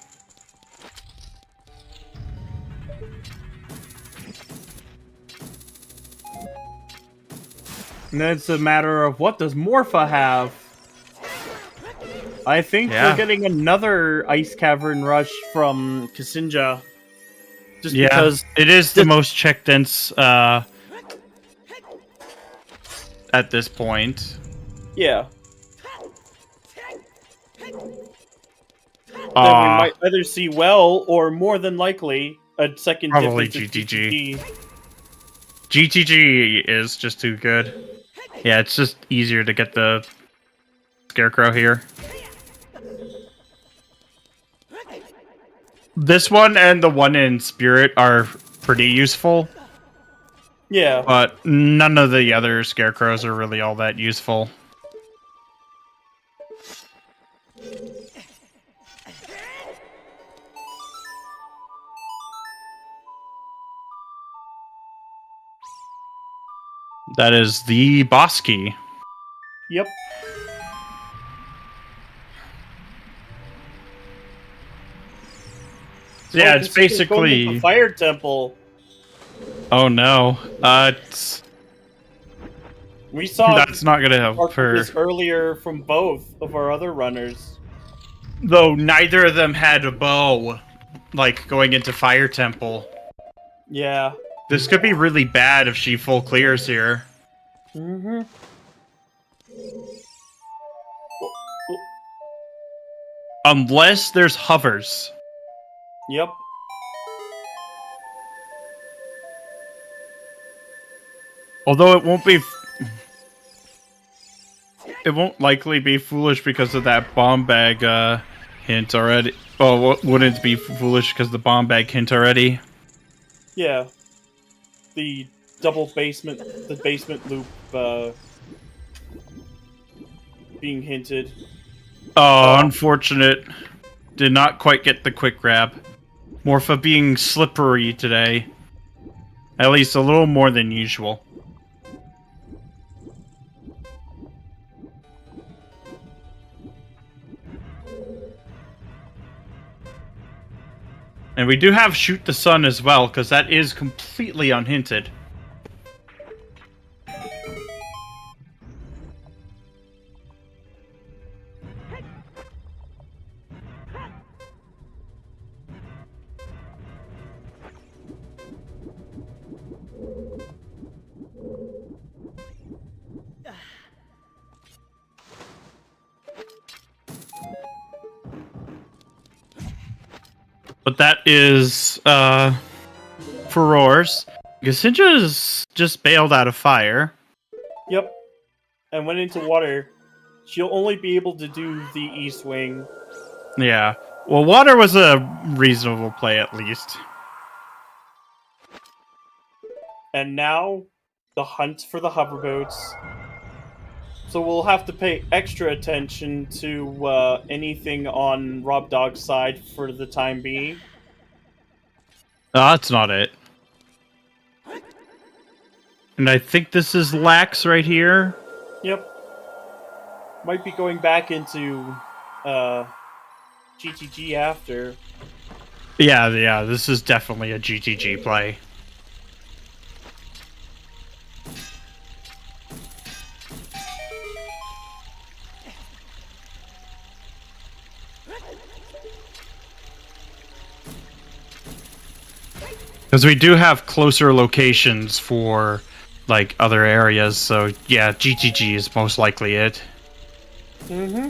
And then it's a matter of what does Morpha have? I think we're getting another Ice Cavern Rush from Ksinjah. Just because it is the most check dense at this point. Yeah. Then we might either see well, or more than likely, a second probably GTG. GTG is just too good. Yeah, it's just easier to get the Scarecrow here. This one and the one in Spirit are pretty useful. Yeah. But none of the other Scarecrows are really all that useful. That is the boss key. Yep. Yeah, it's basically the Fire Temple. Oh no! We saw that's not gonna help her. This earlier from both of our other runners. Though neither of them had a bow, like going into Fire Temple. Yeah. This could be really bad if she full clears here. Mm-hmm. Unless there's hovers. Yep. Although it won't be... It won't likely be foolish because of that bomb bag hint already. Oh, wouldn't it be foolish because of the bomb bag hint already? Yeah. The the basement loop being hinted. Oh, unfortunate. Did not quite get the quick grab. Morpha being slippery today. At least a little more than usual. And we do have Shoot the Sun as well, because that is completely unhinted. But that is, Furores. ksinjah's just bailed out of fire. Yep. And went into water. She'll only be able to do the east wing. Yeah. Well, water was a reasonable play, at least. And now, the hunt for the hoverboats. So we'll have to pay extra attention to anything on r0bd0g's side for the time being. No, that's not it. And I think this is Lax right here. Yep. Might be going back into GTG after. Yeah, this is definitely a GTG play. Because we do have closer locations for, like, other areas, so yeah, GTG is most likely it. Mm-hmm.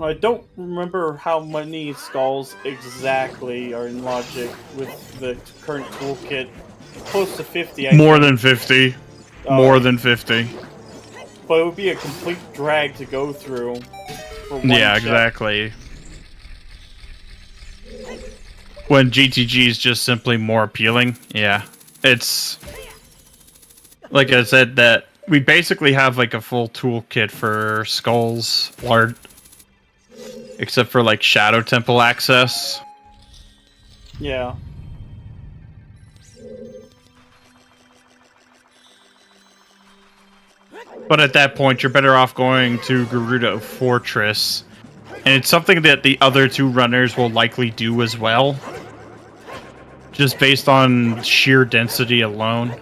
I don't remember how many skulls exactly are in logic with the current toolkit. Close to 50, I More think. than 50. Oh. More than 50. But it would be a complete drag to go through. For one Yeah, check. exactly. When GTG is just simply more appealing, yeah. It's... Like I said, that we basically have like a full toolkit for skulls, except for like Shadow Temple access. Yeah. But at that point, you're better off going to Gerudo Fortress. And it's something that the other two runners will likely do as well. Just based on sheer density alone.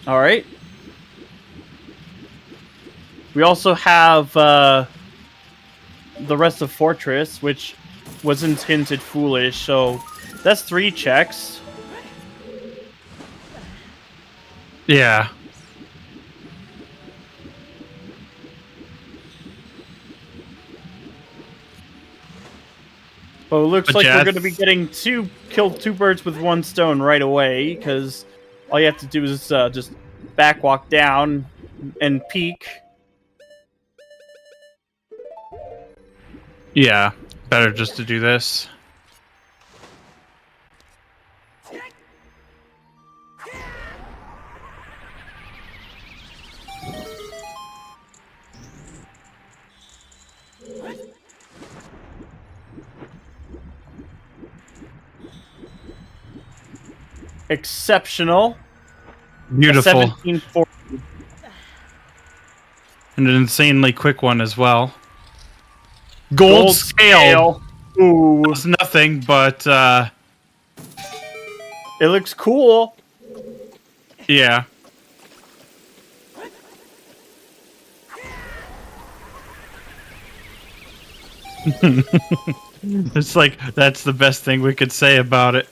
All right. We also have the rest of Fortress, which wasn't hinted foolish, so that's 3 checks. Yeah. Oh, But it looks But like yeah, we're going to be getting kill 2 birds with 1 stone right away, because all you have to do is just backwalk down and peek. Yeah. Better just to do this. Exceptional. Beautiful. 1740. And an insanely quick one as well. Gold scale. Ooh. It's nothing, but It looks cool. yeah. It's like, that's the best thing we could say about it.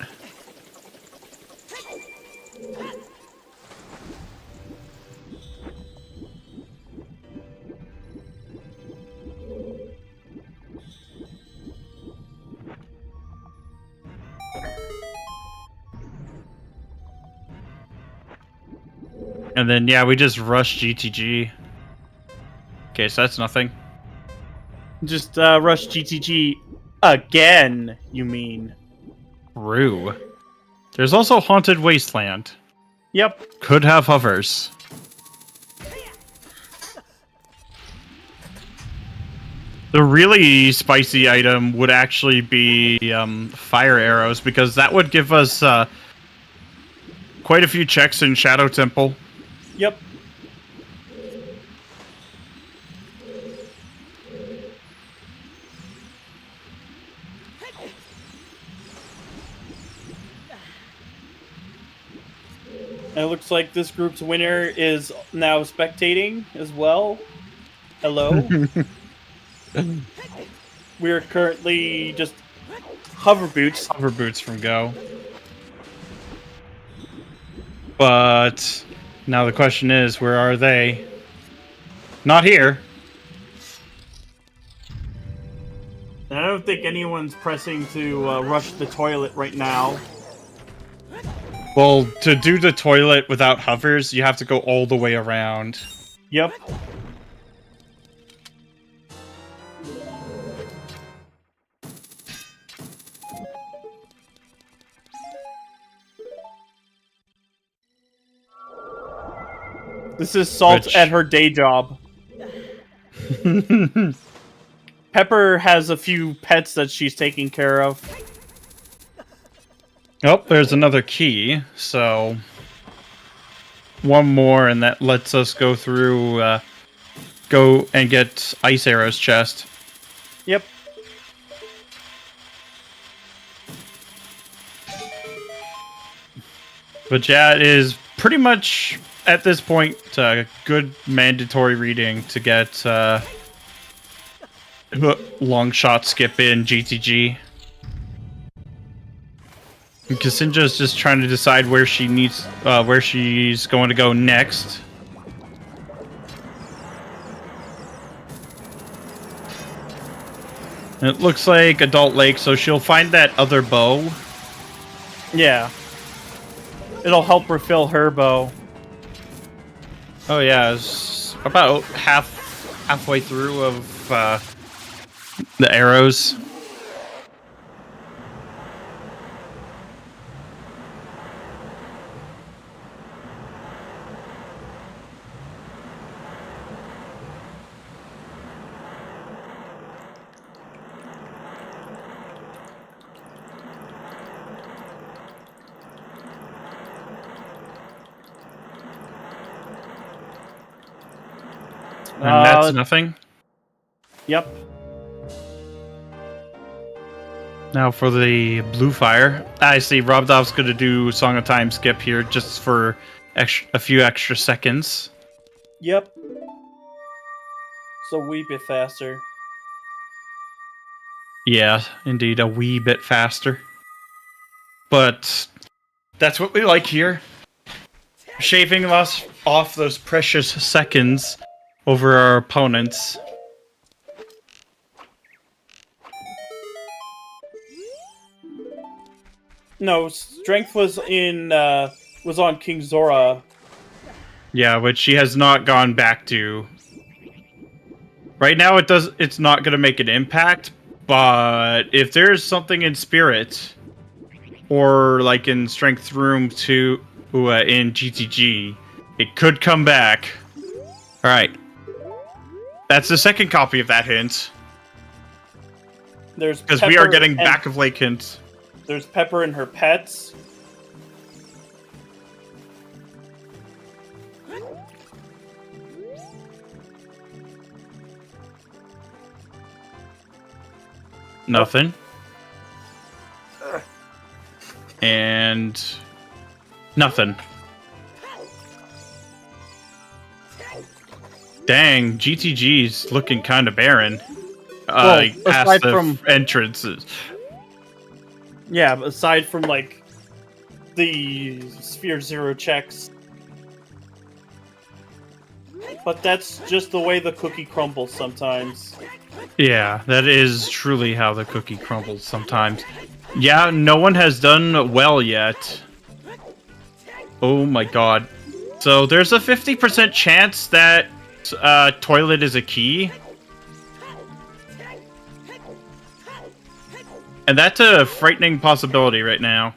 And then, yeah, we just rush GTG. Okay, so that's nothing. Just rush GTG again, you mean? Rue. There's also Haunted Wasteland. Yep. Could have hovers. The really spicy item would actually be fire arrows, because that would give us quite a few checks in Shadow Temple. Yep. And it looks like this group's winner is now spectating as well. Hello. We are currently just hover boots. Hover boots from Go. But now the question is, where are they? Not here. And I don't think anyone's pressing to rush the toilet right now. Well, to do the toilet without hovers, you have to go all the way around. Yep. This is Salt Which- at her day job. Pepper has a few pets that she's taking care of. Oh, there's another key, so one more, and that lets us go through, go and get Ice Arrow's chest. Yep. But yeah, it is pretty much, at this point, a good mandatory reading to get long shot skip in GTG. Ksinjah is just trying to decide where she needs, where she's going to go next. And it looks like Adult Lake, so she'll find that other bow. Yeah. It'll help refill her bow. Oh yeah, it's about halfway through of the arrows. And that's nothing. Yep. Now for the blue fire. I see r0bd0g's going to do Song of Time skip here just for a few extra seconds. Yep. So a wee bit faster. Yeah, indeed, a wee bit faster. But that's what we like here. Shaving us off those precious seconds over our opponents. No, strength was in was on King Zora. Yeah, which she has not gone back to. Right now it's not going to make an impact, but if there's something in Spirit or like in Strength Room 2 in GTG, it could come back. All right. That's the second copy of that hint. There's Because we are Pepper getting and- back of Lake hints. There's Pepper and her pets. Nothing. And nothing. Dang, GTG's looking kind of barren. past aside the from- entrances. Yeah, aside from like the Sphere Zero checks. But that's just the way the cookie crumbles sometimes. Yeah, that is truly how the cookie crumbles sometimes. Yeah, no one has done well yet. Oh my god. So there's a 50% chance that toilet is a key. And that's a frightening possibility right now.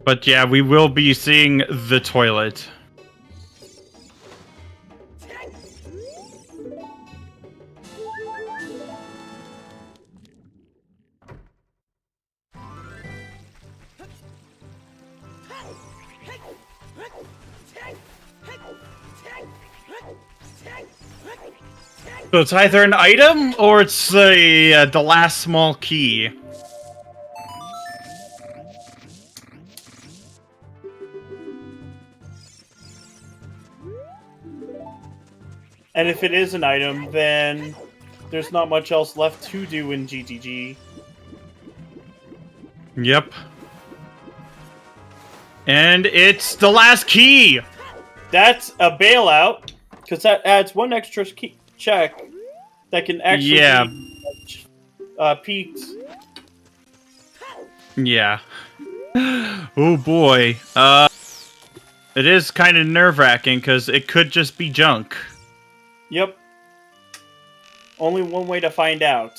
But yeah, we will be seeing the toilet. So it's either an item or it's the last small key. And if it is an item, then there's not much else left to do in GTG. Yep. And it's the last key! That's a bailout, because that adds one extra check that can actually be peaked. Yeah. Oh boy. It is kind of nerve-wracking because it could just be junk. Yep. Only one way to find out.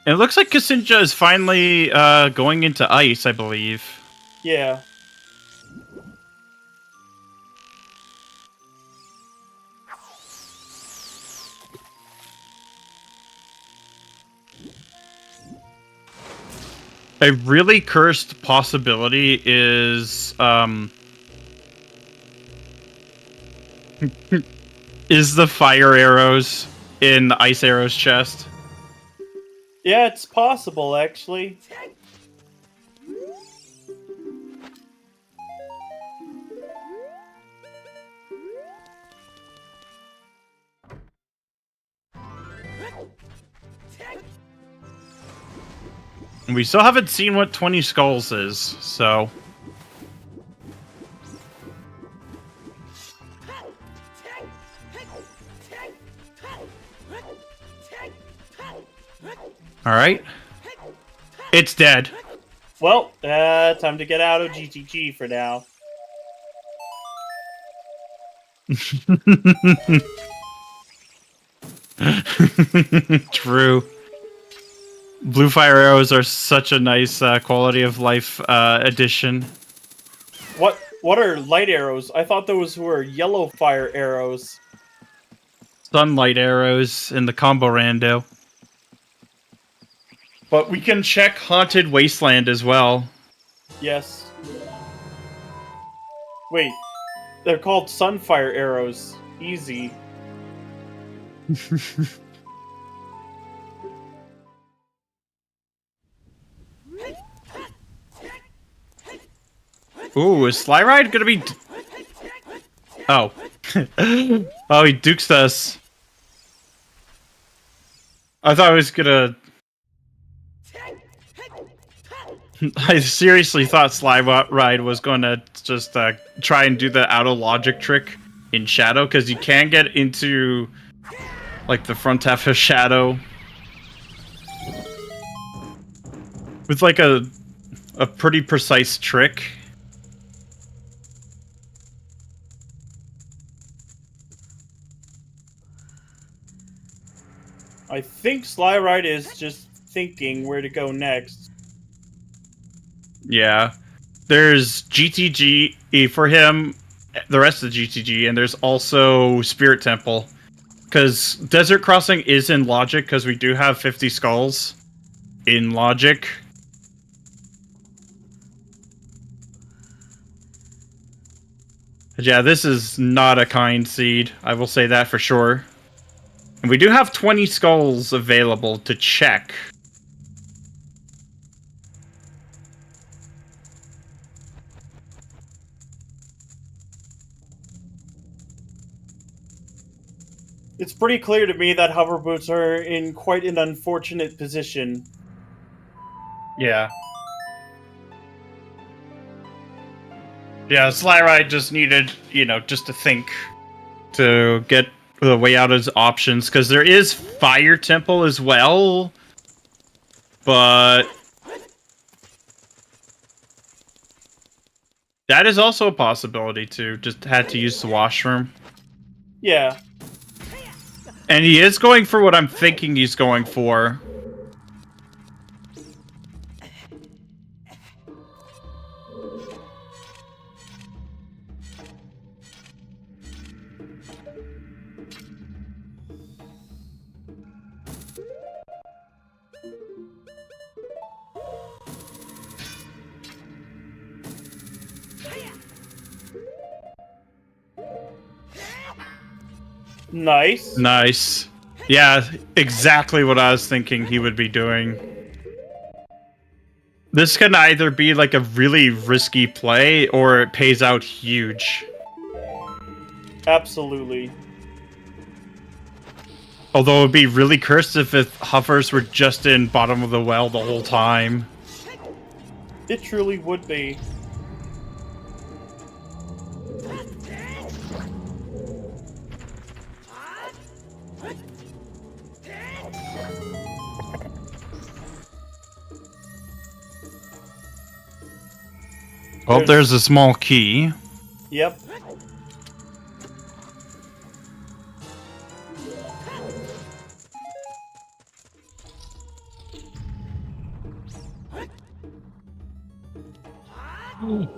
It looks like ksinjah is finally going into ice, I believe. Yeah. A really cursed possibility is is the fire arrows in the ice arrows chest. Yeah, it's possible, actually. We still haven't seen what 20 skulls is, so... Alright. It's dead. Well, time to get out of GTG for now. True. Blue fire arrows are such a nice quality of life addition. What are light arrows? I thought those were yellow fire arrows. Sunlight arrows in the combo rando. But we can check Haunted Wasteland as well. Yes. Wait, they're called sunfire arrows. Easy. Ooh, is SlyRyD gonna be... Oh. Oh, he dukes us. I thought I was gonna... I seriously thought SlyRyD was gonna just try and do the auto logic trick in Shadow, because you can get into like the front half of Shadow with like a pretty precise trick. I think SlyRyD is just thinking where to go next. Yeah. There's GTG for him, the rest of the GTG, and there's also Spirit Temple. Because Desert Crossing is in Logic, because we do have 50 skulls in Logic. But yeah, this is not a kind seed. I will say that for sure. And we do have 20 skulls available to check. It's pretty clear to me that hover boots are in quite an unfortunate position. Yeah. Yeah, SlyRyD just needed, just to think to get the way out of his options, because there is Fire Temple as well, but that is also a possibility too. Just had to use the washroom. Yeah. And he is going for what I'm thinking he's going for. Nice. Nice. Yeah, exactly what I was thinking he would be doing. This can either be like a really risky play or it pays out huge. Absolutely. Although it would be really cursed if hovers were just in bottom of the well the whole time. It truly would be. Oh, there's a small key. Yep.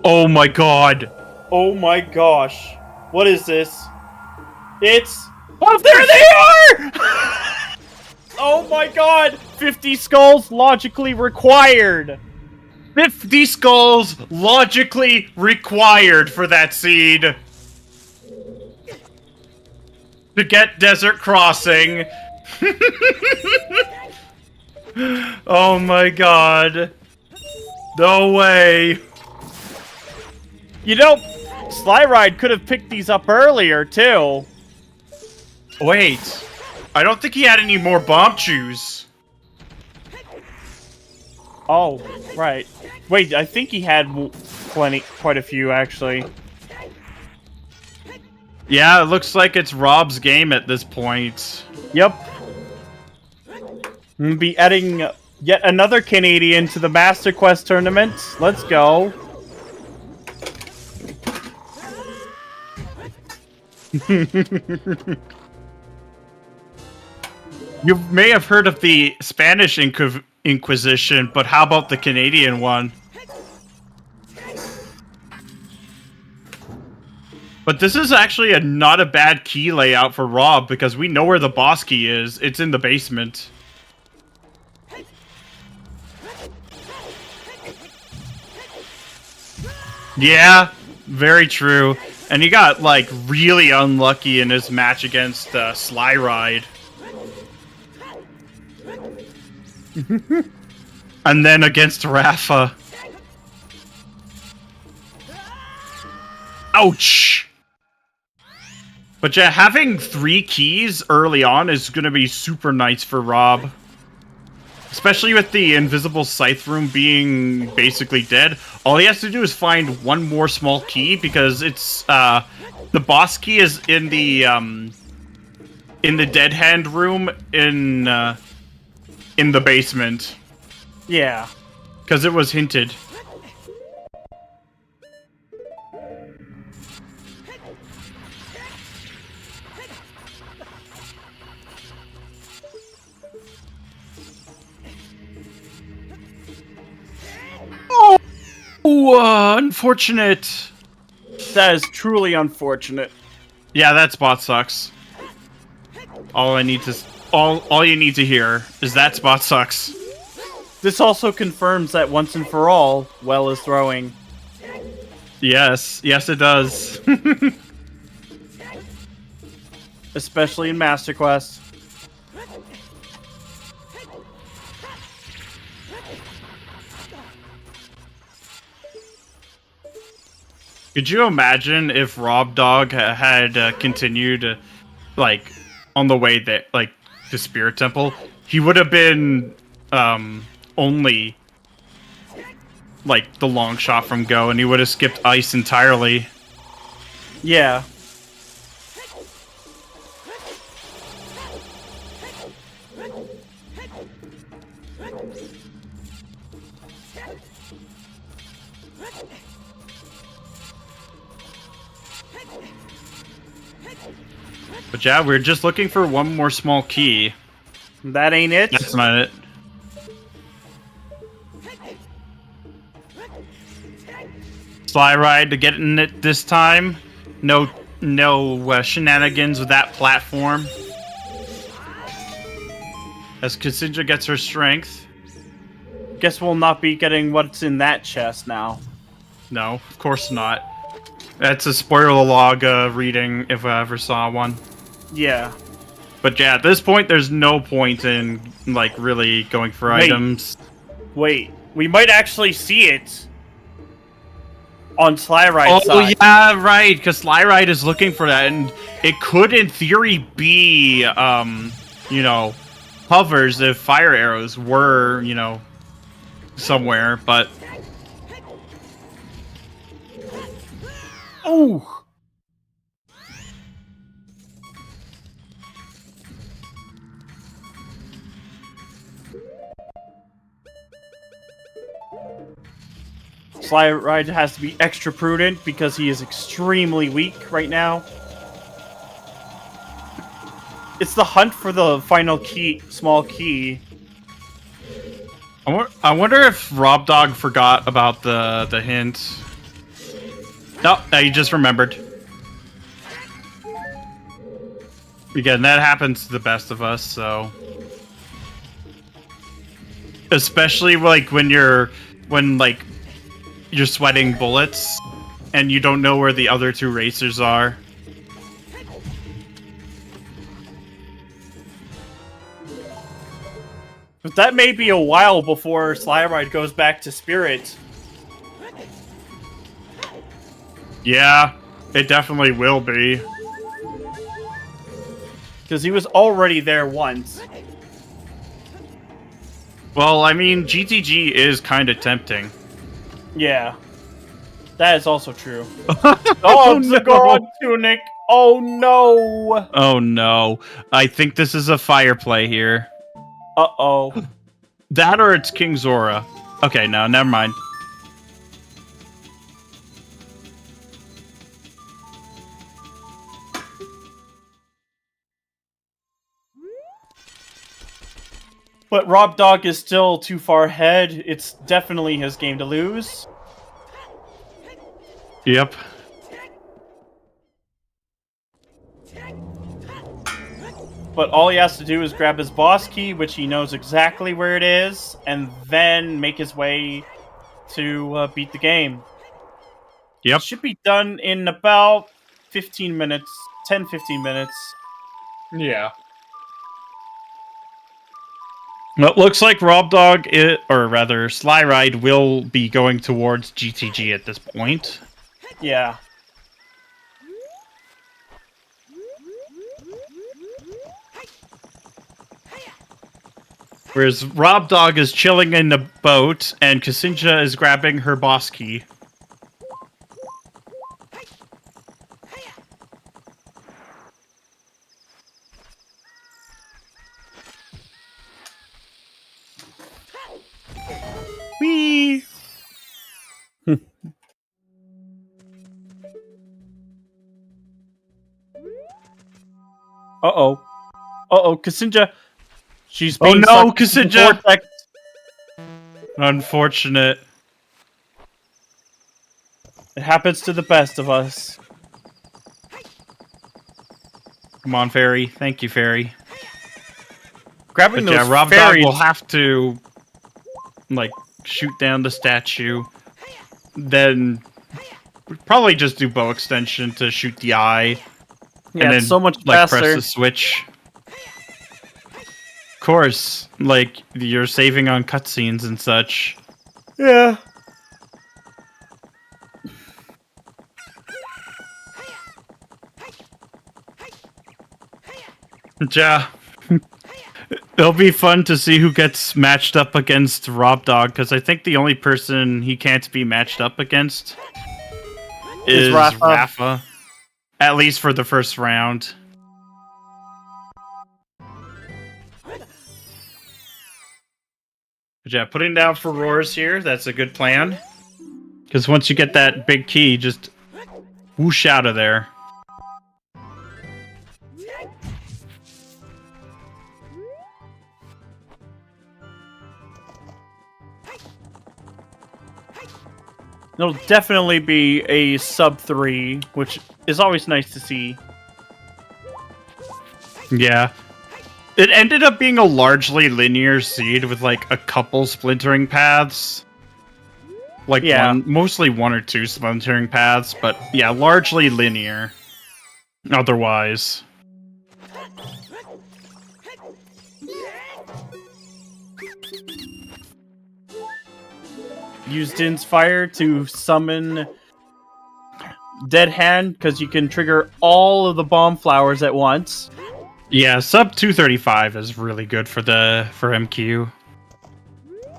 Oh my god. Oh my gosh. What is this? It's... Oh, there they are! Oh my god! 50 skulls logically required! 50 skulls logically required for that seed. To get Desert Crossing. Oh my god. No way. You know, SlyRyD could have picked these up earlier, too. Wait. I don't think he had any more bomb chews. Oh, right. Wait, I think he had quite a few, actually. Yeah, it looks like it's Rob's game at this point. Yep. We'll be adding yet another Canadian to the Master Quest tournament. Let's go. You may have heard of the Spanish Inquisition, but how about the Canadian one? But this is actually not a bad key layout for Rob, because we know where the boss key is. It's in the basement. Yeah, very true. And he got, like, really unlucky in his match against SlyRyD. And then against Rafa. Ouch! But yeah, having 3 keys early on is going to be super nice for Rob. Especially with the invisible scythe room being basically dead. All he has to do is find one more small key, because it's, the boss key is in the dead hand room in the basement. Yeah. Because it was hinted. Oh, unfortunate. That is truly unfortunate. Yeah, that spot sucks. All you need to hear is that spot sucks. This also confirms that once and for all, well is throwing. Yes, yes, it does. Especially in Master Quest. Could you imagine if r0bd0g had continued, like, on the way that, like, to Spirit Temple? He would have been, only, like, the long shot from Go, and he would have skipped Ice entirely. Yeah. But yeah, we're just looking for one more small key. That ain't it. That's not it. SlyRyD to get in it this time. No shenanigans with that platform. As ksinjah gets her strength. Guess we'll not be getting what's in that chest now. No, of course not. That's a spoiler log reading if I ever saw one. Yeah. But yeah, at this point, there's no point in, like, really going for items. Wait, we might actually see it on SlyRyD's Oh, side. yeah, right, because SlyRyD is looking for that, and it could, in theory, be, you know, hovers if fire arrows were, you know, somewhere, but... Oh! SlyRyD has to be extra prudent because he is extremely weak right now. It's the hunt for the final key, small key. I wonder if r0bd0g forgot about the hint. No, he just remembered. Again, that happens to the best of us, so... Especially, like, when you're sweating bullets, and you don't know where the other two racers are. But that may be a while before SlyRyD goes back to Spirit. Yeah, it definitely will be. Because he was already there once. Well, I mean, GTG is kind of tempting. Yeah. That is also true. Oh, no. Zagoro Tunic! Oh no! Oh no. I think this is a fire play here. Uh-oh. That or it's King Zora. Okay, no, never mind. But r0bd0g is still too far ahead. It's definitely his game to lose. Yep. But all he has to do is grab his boss key, which he knows exactly where it is, and then make his way to beat the game. Yep. It should be done in about 15 minutes. 10-15 minutes. Yeah. Well, it looks like r0bd0g, or rather, SlyRyD will be going towards GTG at this point. Yeah. Whereas r0bd0g is chilling in the boat, and ksinjah is grabbing her boss key. Whee! Uh-oh. Uh-oh, ksinjah. She's Oh being no, sucked into the ksinjah! vortex. Unfortunate. It happens to the best of us. Come on, Fairy. Thank you, Fairy. Grabbing But yeah, those r0bd0g fairies. will have to, like, shoot down the statue. Then probably just do bow extension to shoot the eye. Yeah, and then, it's so much like, faster. press the switch. Of course, like, you're saving on cutscenes and such. Yeah. Yeah. It'll be fun to see who gets matched up against r0bd0g, because I think the only person he can't be matched up against is Rafa. At least for the first round. But yeah, putting down for roars here, that's a good plan. Because once you get that big key, just whoosh out of there. It'll definitely be a sub 3, which is always nice to see. Yeah. It ended up being a largely linear seed with like a couple splintering paths. Like mostly one or two splintering paths, but yeah, largely linear. Otherwise. Use Din's Fire to summon Dead Hand, because you can trigger all of the bomb flowers at once. Yeah, sub 235 is really good for MQ.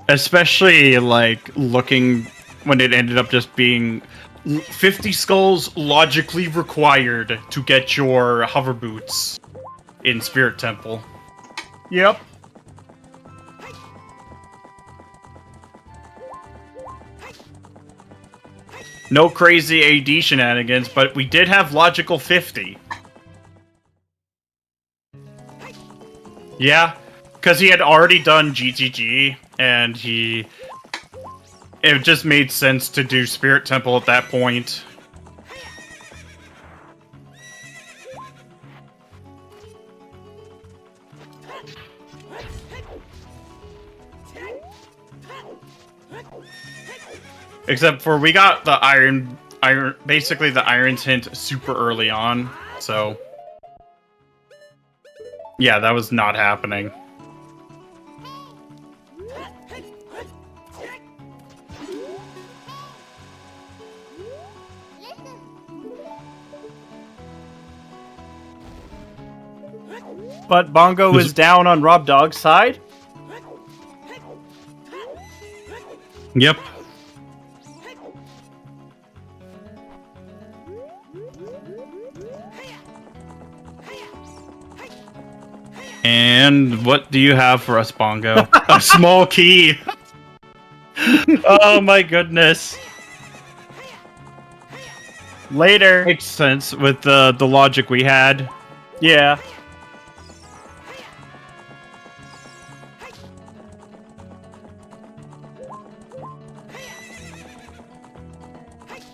Especially like looking when it ended up just being 50 skulls logically required to get your hover boots in Spirit Temple. Yep. No crazy AD shenanigans, but we did have logical 50. Yeah, because he had already done GGG, and it just made sense to do Spirit Temple at that point. Except for we got the basically the Iron's Hint super early on, so yeah, that was not happening. But Bongo is down on r0bd0g's side. Yep. And what do you have for us, Bongo? A small key. Oh my goodness. Later. Makes sense with the logic we had. Yeah.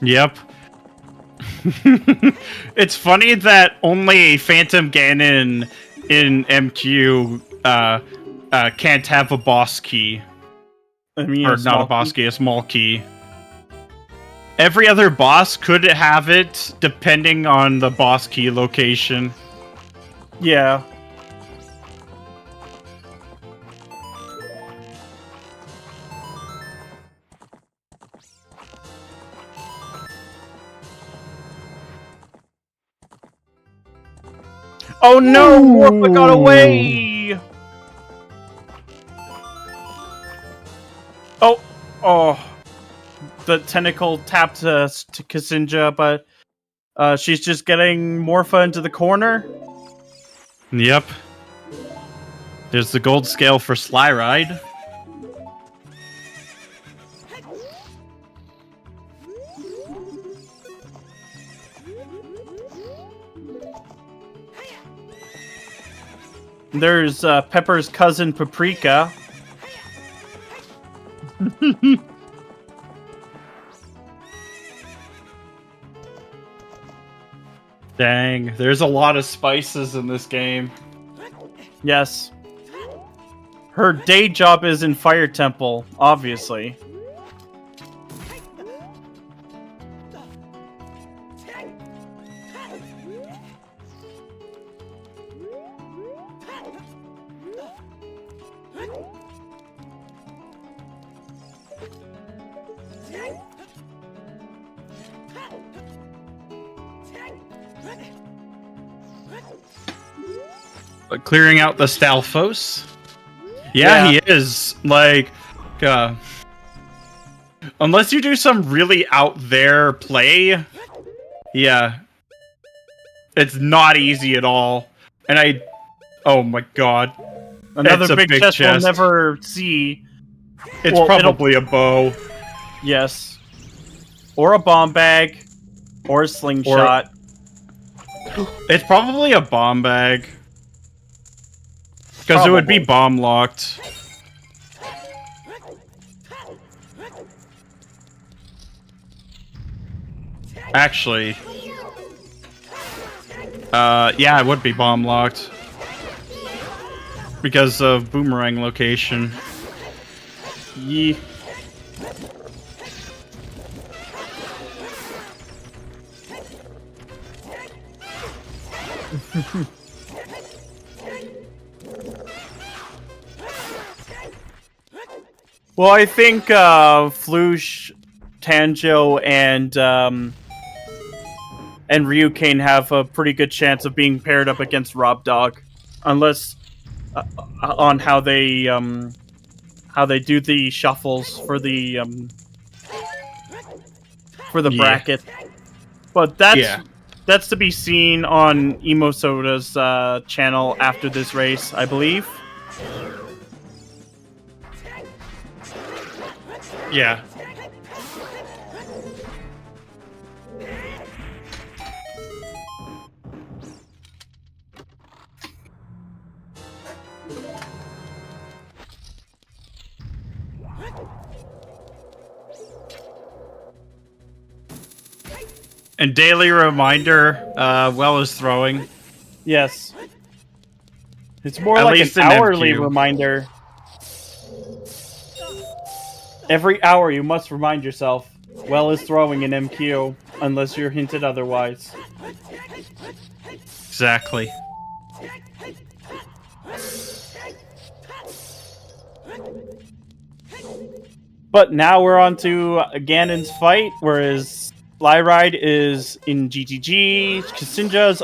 Yep. It's funny that only Phantom Ganon in MQ can't have a boss key. I mean, or not a boss key, a small key. Every other boss could have it, depending on the boss key location. Yeah. Oh no! Morpha got away! Oh. The tentacle tapped to ksinjah, but she's just getting Morpha into the corner. Yep. There's the gold scale for SlyRyD. There's Pepper's cousin Paprika. Dang, there's a lot of spices in this game. Yes. Her day job is in Fire Temple, obviously. clearing out the Stalfos. Yeah, he is. Like, unless you do some really out there play, yeah, it's not easy at all. And oh my god, Another it's big chest we'll never see. It's probably a bow. Yes. Or a bomb bag. Or a slingshot. It's probably a bomb bag. Because it would be bomb locked. Actually. Yeah, it would be bomb locked. Because of boomerang location. Yee. Well, I think Flush, Tanjo, and Ryukane have a pretty good chance of being paired up against r0bd0g, unless on how they do the shuffles for the bracket. But that's to be seen on Emo Soda's channel after this race, I believe. Yeah. And daily reminder, well is throwing. Yes. It's more At like least an in hourly MQ. reminder. Every hour you must remind yourself, well is throwing in MQ, unless you're hinted otherwise. Exactly. But now we're on to Ganon's fight, whereas SlyRyD is in GTG, ksinjah's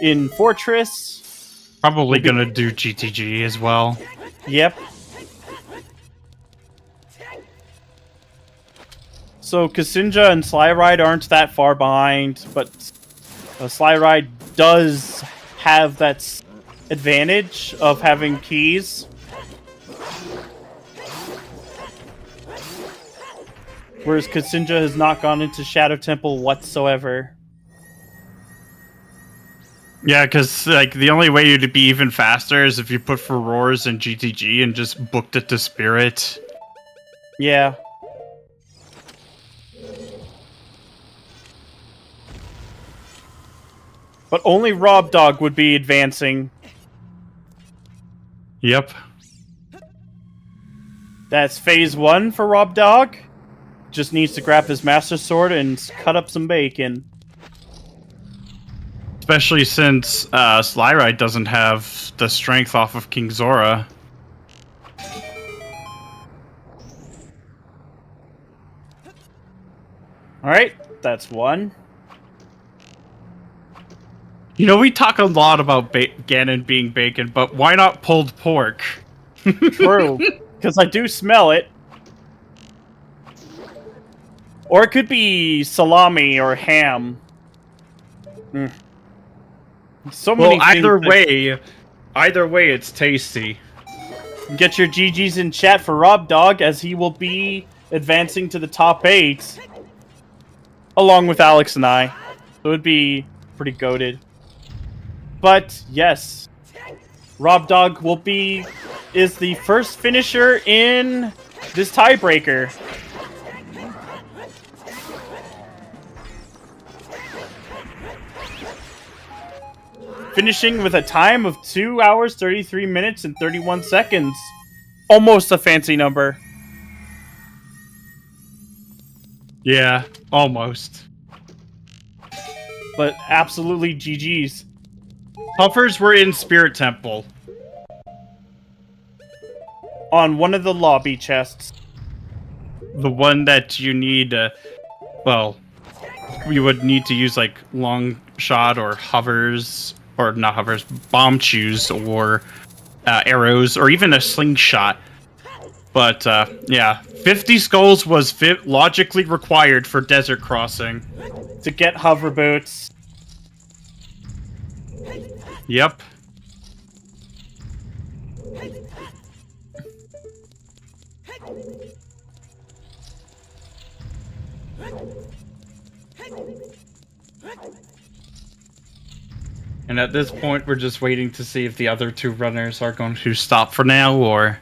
in Fortress. Probably gonna do GTG as well. Yep. So ksinjah and SlyRyD aren't that far behind, but SlyRyD does have that advantage of having keys. Whereas ksinjah has not gone into Shadow Temple whatsoever. Yeah, because like the only way you'd be even faster is if you put Furores in GTG and just booked it to Spirit. Yeah. But only r0bd0g would be advancing. Yep. That's phase 1 for r0bd0g. Just needs to grab his Master Sword and cut up some bacon. Especially since SlyRyD doesn't have the strength off of King Zora. Alright, that's one. You know, we talk a lot about Ganon being bacon, but why not pulled pork? True, because I do smell it. Or it could be salami or ham. So many things either way, it's tasty. Get your GGs in chat for r0bd0g, as he will be advancing to the top 8. Along with Alex and I. So it would be pretty goated. But, yes. r0bd0g is the first finisher in this tiebreaker. Finishing with a time of 2 hours, 33 minutes, and 31 seconds. Almost a fancy number. Yeah, almost. But absolutely GG's. Puffers were in Spirit Temple. On one of the lobby chests. The one that you need, well, you would need to use like long shot or hovers or not hovers, bomb shoes or arrows or even a slingshot. But yeah, 50 skulls was logically required for desert crossing. To get hover boots. Yep. And at this point, we're just waiting to see if the other two runners are going to stop for now, or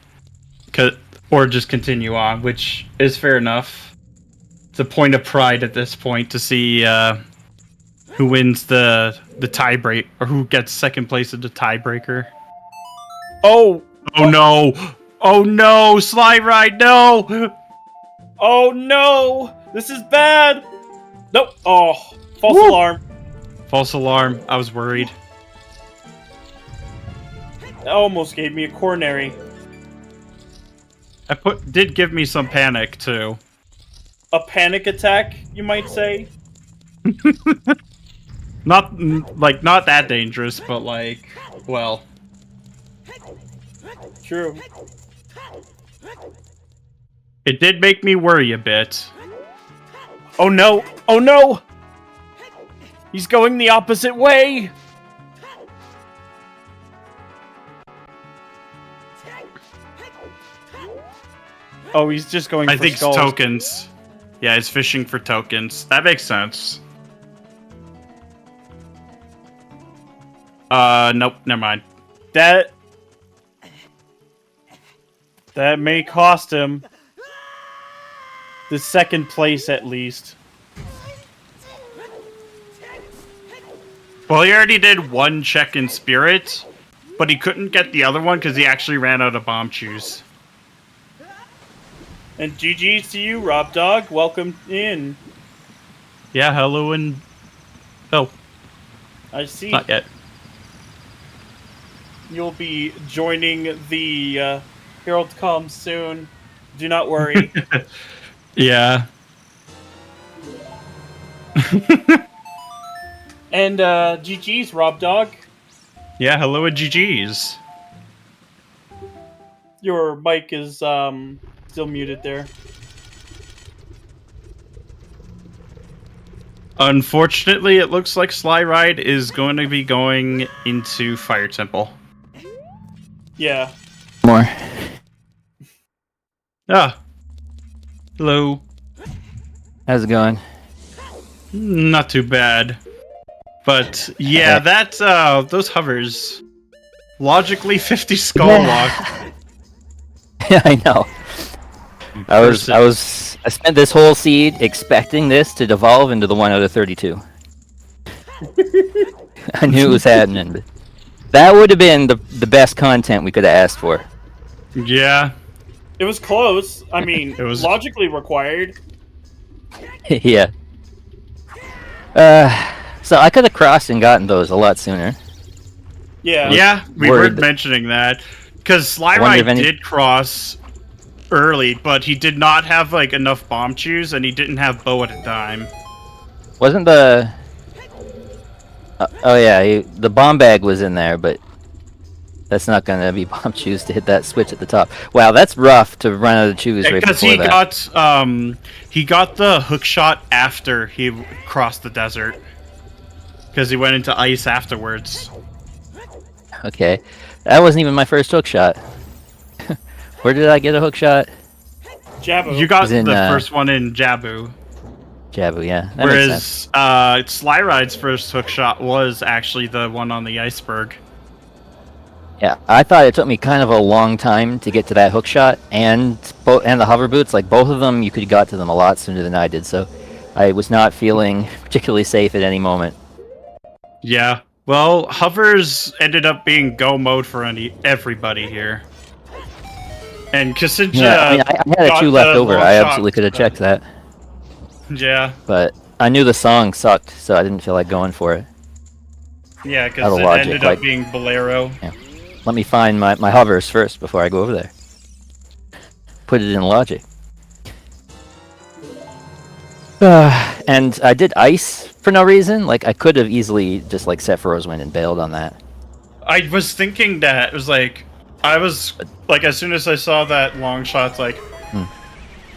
just continue on, which is fair enough. It's a point of pride at this point to see who wins the tiebreak, or who gets second place in the tiebreaker. Oh! Oh no! Oh no! SlyRyD, no! Oh no! This is bad! Nope. Oh, false Woo! alarm. False alarm. I was worried. That almost gave me a coronary. Did give me some panic too. A panic attack, you might say? Not that dangerous, but like, well. True. It did make me worry a bit. Oh no! Oh no! He's going the opposite way! Oh, he's just going I for think skulls. tokens. Yeah, he's fishing for tokens. That makes sense. Nope, never mind. That may cost him the second place at least. Well, he already did one check in spirit, but he couldn't get the other one because he actually ran out of bomb shoes. And GG's to you, r0bd0g. Welcome in. Yeah, hello and... Oh, I see. not yet. You'll be joining the Herald Comm soon. Do not worry. Yeah. And GG's, r0bd0g. Yeah, hello and GG's. Your mic is still muted there. Unfortunately, it looks like SlyRyD is going to be going into Fire Temple. Yeah. More. Ah. Hello. How's it going? Not too bad. But yeah, that those hovers logically 50 skull walk. Yeah, I know. I spent this whole seed expecting this to devolve into the 1 out of 32. I knew it was happening, but that would have been the best content we could have asked for. Yeah. It was close. I mean, It was- logically required. Yeah. So I could have crossed and gotten those a lot sooner. Yeah. Yeah, we Word. were mentioning that. Because wonder SlyRyD if any- did cross early, but he did not have like enough bomb chews, and he didn't have bow at a time. Wasn't the... oh yeah, the bomb bag was in there, but that's not going to be bomb chews to hit that switch at the top. Wow, that's rough to run out of chews right Because before that. he got the hook shot after he crossed the desert. Because he went into ice afterwards. Okay, that wasn't even my first hook shot. Where did I get a hook shot? Jabbo. You got Was in, the first one in Jabu. Jabu, yeah. That makes sense. Whereas SlyRyD's first hook shot was actually the one on the iceberg. Yeah, I thought it took me kind of a long time to get to that hook shot, and the hover boots, like both of them, you could have got to them a lot sooner than I did, so I was not feeling particularly safe at any moment. Yeah. Well, hovers ended up being go mode for everybody here. And ksinjah. Yeah, I mean, I had a 2 left over. I absolutely could have checked that, Yeah. but I knew the song sucked, so I didn't feel like going for it. Yeah, Out because of it logic, ended like- up being Bolero. Let me find my hovers first before I go over there. Put it in logic. And I did ice for no reason. Like, I could have easily just, like, set Furrow's Wind and bailed on that. I was thinking that. It was like, I was, like, as soon as I saw that long shot, like,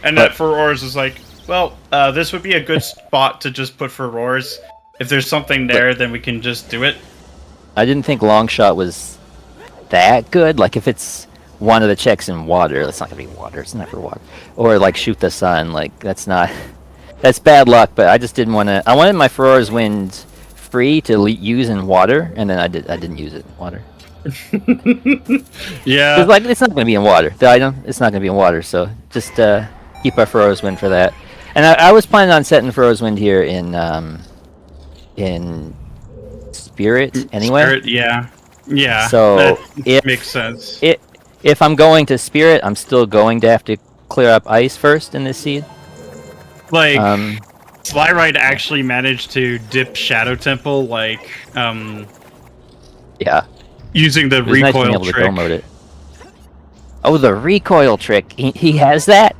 and that Furor's was like, well, this would be a good spot to just put Furor's. If there's something there, then we can just do it. I didn't think long shot was that good. Like, if it's one of the checks in water, that's not gonna be water. It's never water. Or like shoot the sun. Like, that's not. That's bad luck. But I just didn't want to. I wanted my Furor's Wind free to use in water, and then I didn't use it in water. Yeah. Cause, like, it's not gonna be in water. The item, it's not gonna be in water. So just keep our Furor's Wind for that. And I was planning on setting Furrow's Wind here in Spirit anyway. Spirit, yeah. So that makes sense. If I'm going to Spirit, I'm still going to have to clear up ice first in this seed. Like, SlyRyD actually managed to dip Shadow Temple, like, yeah, using the it was nice being recoil able to trick. go mode it. Oh, the recoil trick. He has that.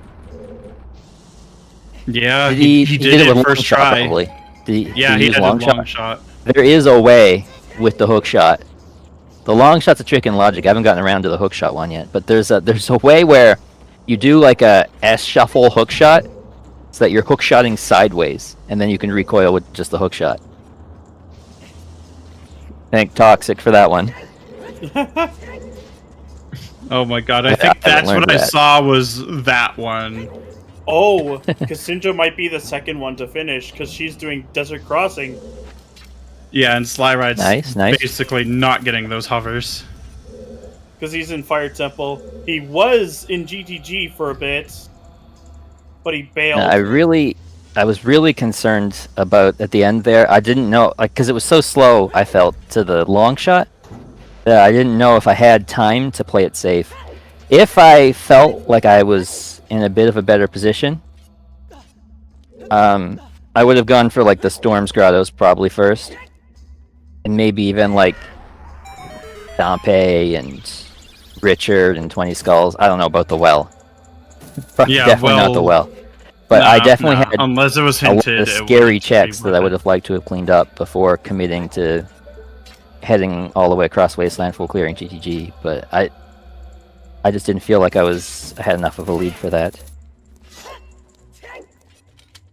Yeah, He did it it with first long shot, try. probably. Yeah, he use had a long shot. There is a way with the hook shot. The long shot's a trick in logic. I haven't gotten around to the hook shot one yet, but there's a way where you do like a S shuffle hook shot, so that you're hook shotting sideways, and then you can recoil with just the hook shot. Thank Toxic for that one. Oh my god, I Yeah, think I haven't that's what learned I that. saw was that one. Oh, ksinjah might be the second one to finish because she's doing Desert Crossing. Yeah, and SlyRyD's Nice. basically not getting those hovers. Because he's in Fire Temple. He was in GTG for a bit, but he bailed. I was really concerned about at the end there. I didn't know, like, because it was so slow. I felt to the long shot that I didn't know if I had time to play it safe. If I felt like I was in a bit of a better position, I would have gone for like the Storm's Grottos probably first, and maybe even like Dompe and Richard and 20 Skulls. I don't know about the well. Yeah, Definitely not the well. But I definitely had unless it was a lot hinted. of scary checks that I would have liked to have cleaned up before committing to heading all the way across Wasteland full clearing GTG. But I just didn't feel like I had enough of a lead for that.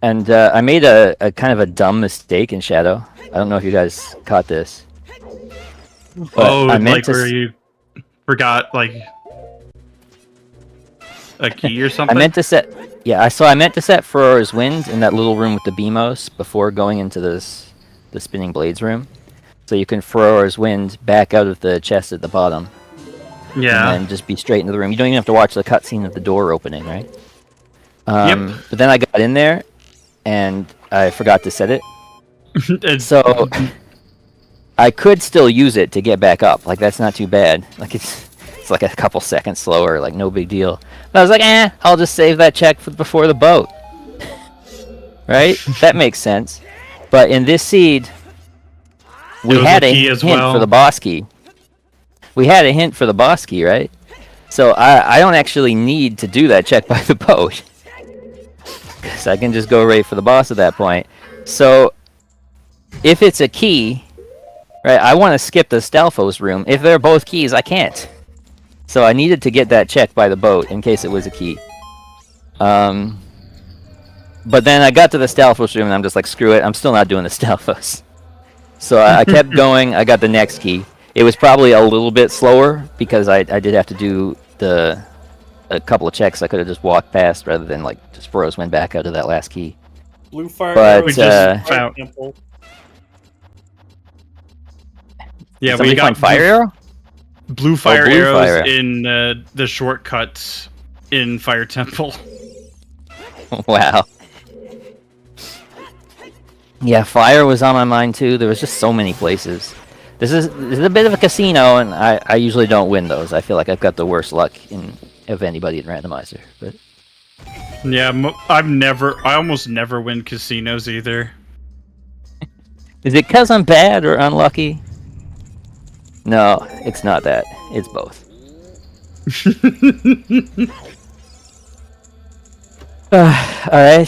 And I made a kind of a dumb mistake in Shadow. I don't know if you guys caught this. Oh, I meant like where you forgot like a key or something? I meant to set Furor's Wind in that little room with the BMOS before going into the Spinning Blades room. So you can Furor's Wind back out of the chest at the bottom. Yeah. And then just be straight into the room. You don't even have to watch the cutscene of the door opening, right? Yep. But then I got in there, and I forgot to set it. It's- So I could still use it to get back up. Like, that's not too bad. Like, it's like a couple seconds slower. Like, no big deal. But I was like, I'll just save that check for before the boat. Right? That makes sense. But in this seed, we It was had a a key hint as well. for the boss key. We had a hint for the boss key, right? So I don't actually need to do that check by the boat. Because I can just go right for the boss at that point. So if it's a key, right, I want to skip the Stalfos room. If they're both keys, I can't. So I needed to get that check by the boat in case it was a key. But then I got to the Stalfos room and I'm just like, screw it, I'm still not doing the Stalfos. So I kept going, I got the next key. It was probably a little bit slower because I did have to do a couple of checks I could have just walked past rather than like just Furrow's Wind back out of that last key. Blue Fire But, Arrows We in just Fire found- Temple. Yeah, Somebody we got find Fire Arrow? blue fire blue arrows fire. in the shortcuts in Fire Temple. Wow. Yeah, fire was on my mind too. There was just so many places. This is a bit of a casino, and I usually don't win those. I feel like I've got the worst luck of anybody in Randomizer. But Yeah, I almost never win casinos either. is it because I'm bad or unlucky? No, it's not that. It's both. All right.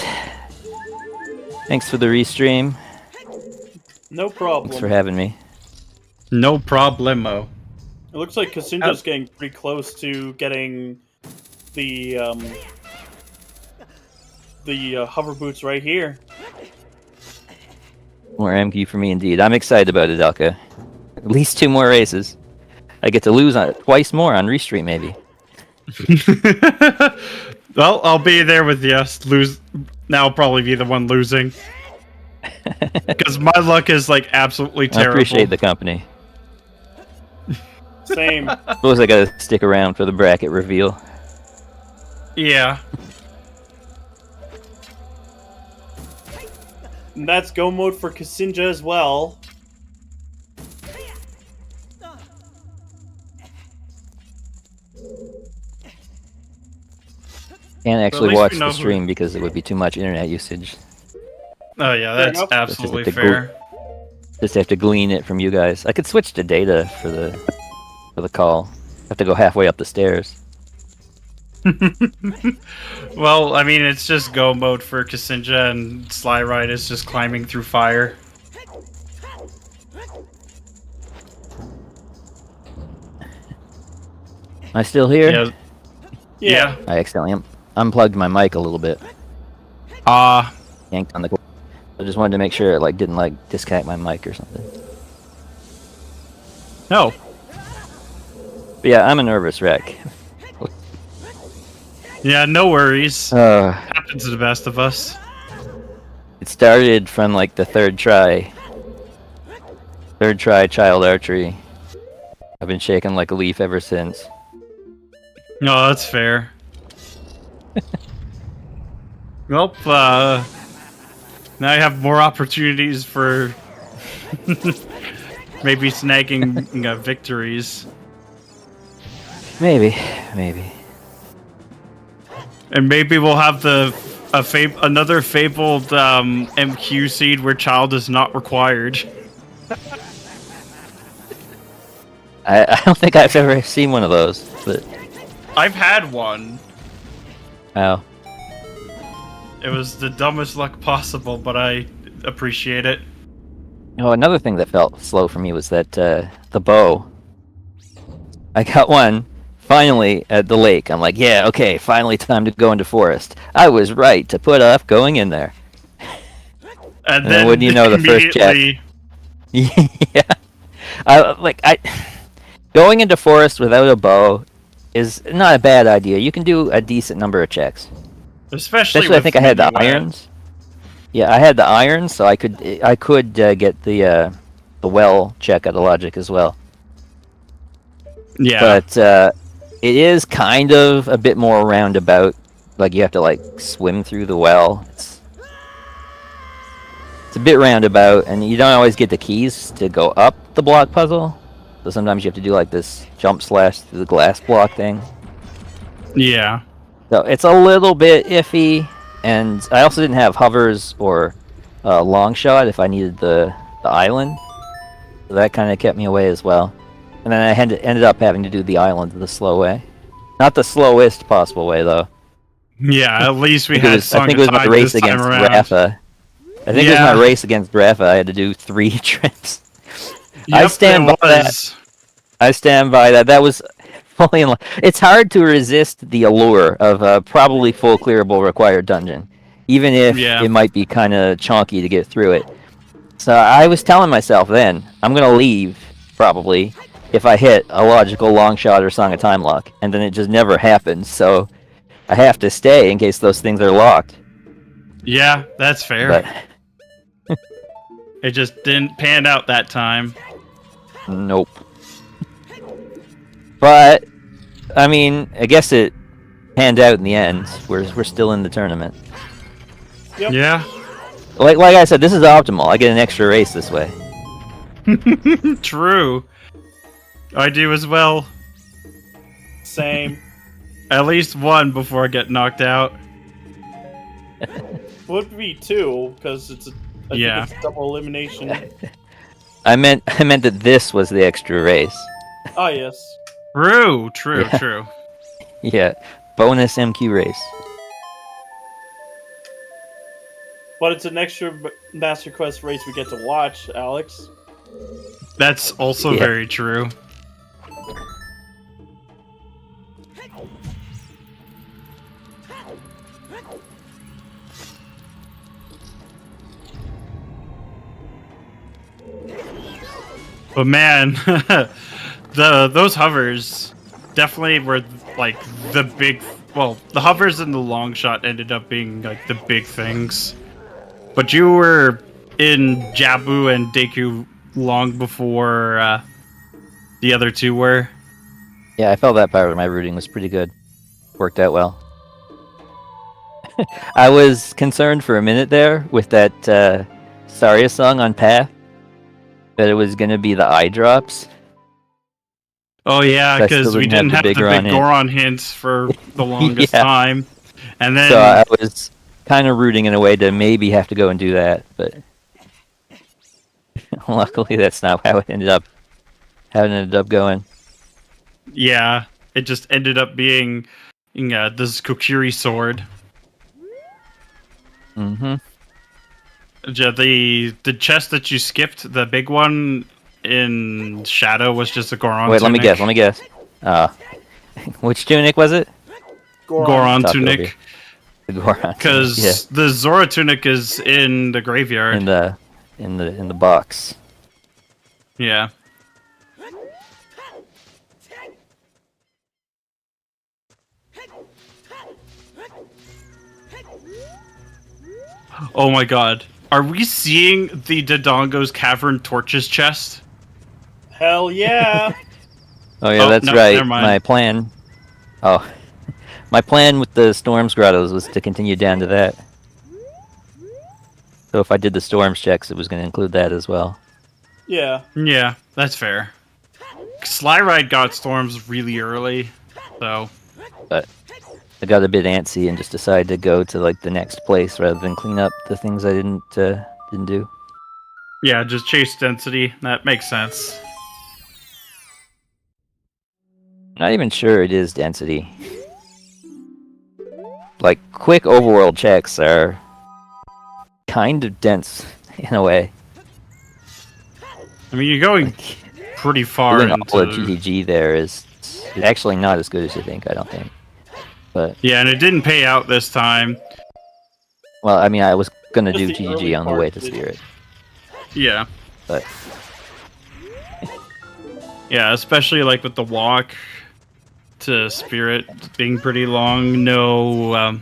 Thanks for the restream. No Thanks problem. for having me. No problemo. It looks like ksinjah's getting pretty close to getting the hover boots right here. More MQ for me indeed. I'm excited about it, Elka. At least 2 more races. I get to lose on twice more on Restream, maybe. Well, I'll be there with you. Now I'll probably be the one losing. Because my luck is like absolutely I terrible. appreciate the company. Same. Suppose I gotta stick around for the bracket reveal. Yeah. And that's go mode for ksinjah as well. Can't actually least we watch know the who- stream because it would be too much internet usage. Oh yeah, Fair that's enough. absolutely Just fair. Just have to glean it from you guys. I could switch to data for the call. Have to go halfway up the stairs. Well, I mean, it's just go mode for ksinjah, and SlyRyD is just climbing through fire. Am I still here? Yeah. Yeah. I accidentally unplugged my mic a little bit. Yanked on the cord. I just wanted to make sure it didn't disconnect my mic or something. No. But yeah, I'm a nervous wreck. Yeah, no worries. Uh, Happens to the best of us. it started from the third try. Third try child archery. I've been shaking like a leaf ever since. No, that's fair. Well, now I have more opportunities for maybe snagging victories. Maybe. And maybe we'll have another fabled MQ seed where child is not required. I don't think I've ever seen one of those, but I've had one. wow. It was the dumbest luck possible, but I appreciate it. Oh, another thing that felt slow for me was that the bow. I got one finally at the lake. I'm like, yeah, okay, finally time to go into forest. I was right to put off going in there. And then then wouldn't you know, the first check. Yeah, I going into forest without a bow is not a bad idea. You can do a decent number of checks. Especially I think I had the maybe when- irons. Yeah, I had the irons, so I could get the well check out of logic as well. Yeah. But it is kind of a bit more roundabout. You have to swim through the well. It's a bit roundabout, and you don't always get the keys to go up the block puzzle. So sometimes you have to do this jump slash through the glass block thing. Yeah. So it's a little bit iffy, and I also didn't have hovers or long shot if I needed the island. So that kind of kept me away as well. And then I ended up having to do the island the slow way. Not the slowest possible way, though. Yeah, at least we I had think it was my race against Rafa. I think it was my race against Rafa. I had to do 3 trips. I stand by that. I stand by that. That was fully in line. It's hard to resist the allure of a probably full clearable required dungeon, even if it might be kind of chonky to get through it. So I was telling myself then, I'm going to leave, probably, if I hit a logical long shot or Song of Time lock, and then it just never happens, so I have to stay in case those things are locked. Yeah, that's fair. But it just didn't pan out that time. nope. But I mean, I guess it panned out in the end. We're still in the tournament. Yep. Yeah. Like I said, this is optimal. I get an extra race this way. True. I do as well. Same. At least one before I get knocked out. Would be 2 because it's I think it's double elimination. I meant that this was the extra race. Ah, yes. True. Yeah. True. Yeah, bonus MQ race. But it's an extra Master Quest race we get to watch, Alex. That's also very true. But man, those hovers definitely were like the big. Well, the hovers and the long shot ended up being like the big things. But you were in Jabu and Deku long before the other two were. Yeah, I felt that part of my routing was pretty good. Worked out well. I was concerned for a minute there with that Saria song on Path, that it was going to be the eye drops. Oh yeah, because we didn't have the big Goron hints for the longest time. And then... So I was kind of rooting in a way to maybe have to go and do that, but luckily that's not how it ended up going. Yeah, it just ended up being this Kokiri sword. Mm-hmm. The chest that you skipped, the big one in Shadow, was just a Goron Wait, tunic. let me guess. Which tunic was it? Goron tunic. The Goron. Because the Zora tunic is in the graveyard. In the box. Yeah. Oh my god. Are we seeing the Dodongo's Cavern Torches chest? Hell yeah! Oh yeah, that's right. My plan... Oh. My plan with the Storms Grottos was to continue down to that. So if I did the Storms checks, it was going to include that as well. Yeah. Yeah, that's fair. SlyRyD got Storms really early, so... But I got a bit antsy and just decided to go to like the next place rather than clean up the things I didn't do. Yeah, just chase density. That makes sense. Not even sure it is density. Like, quick overworld checks are kind of dense in a way. I mean, you're going pretty far doing into... all the GTG there is actually not as good as you think, I don't think. But yeah, and it didn't pay out this time. Well, I mean, I was gonna do GTG on the way to Spirit. Yeah. But yeah, especially like with the walk to Spirit being pretty long, no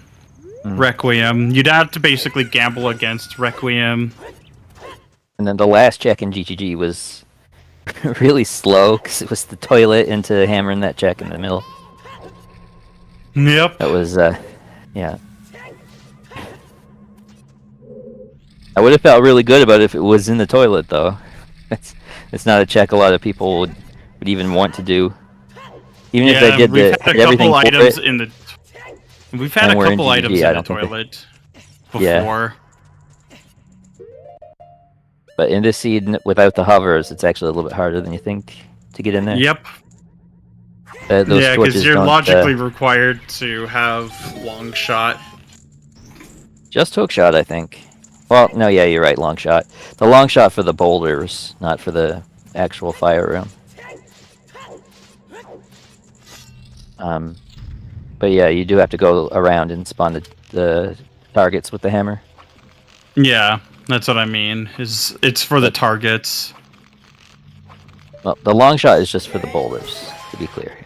Requiem. You'd have to basically gamble against Requiem. And then the last check in GTG was really slow because it was the toilet into hammering that check in the middle. Yep. That was, yeah. I would have felt really good about it if it was in the toilet, though. It's not a check a lot of people would even want to do. Even if they did everything for it. We've had a couple items in the toilet before. Yeah. But in this seed, without the hovers, it's actually a little bit harder than you think to get in there. Yep. Those yeah, because you're logically required to have long shot. Just hook shot, I think. Well, no, yeah, you're right, long shot. The long shot for the boulders, not for the actual fire room. But yeah, you do have to go around and spawn the targets with the hammer. Yeah, that's what I mean. It's for the targets. Well, the long shot is just for the boulders, to be clear.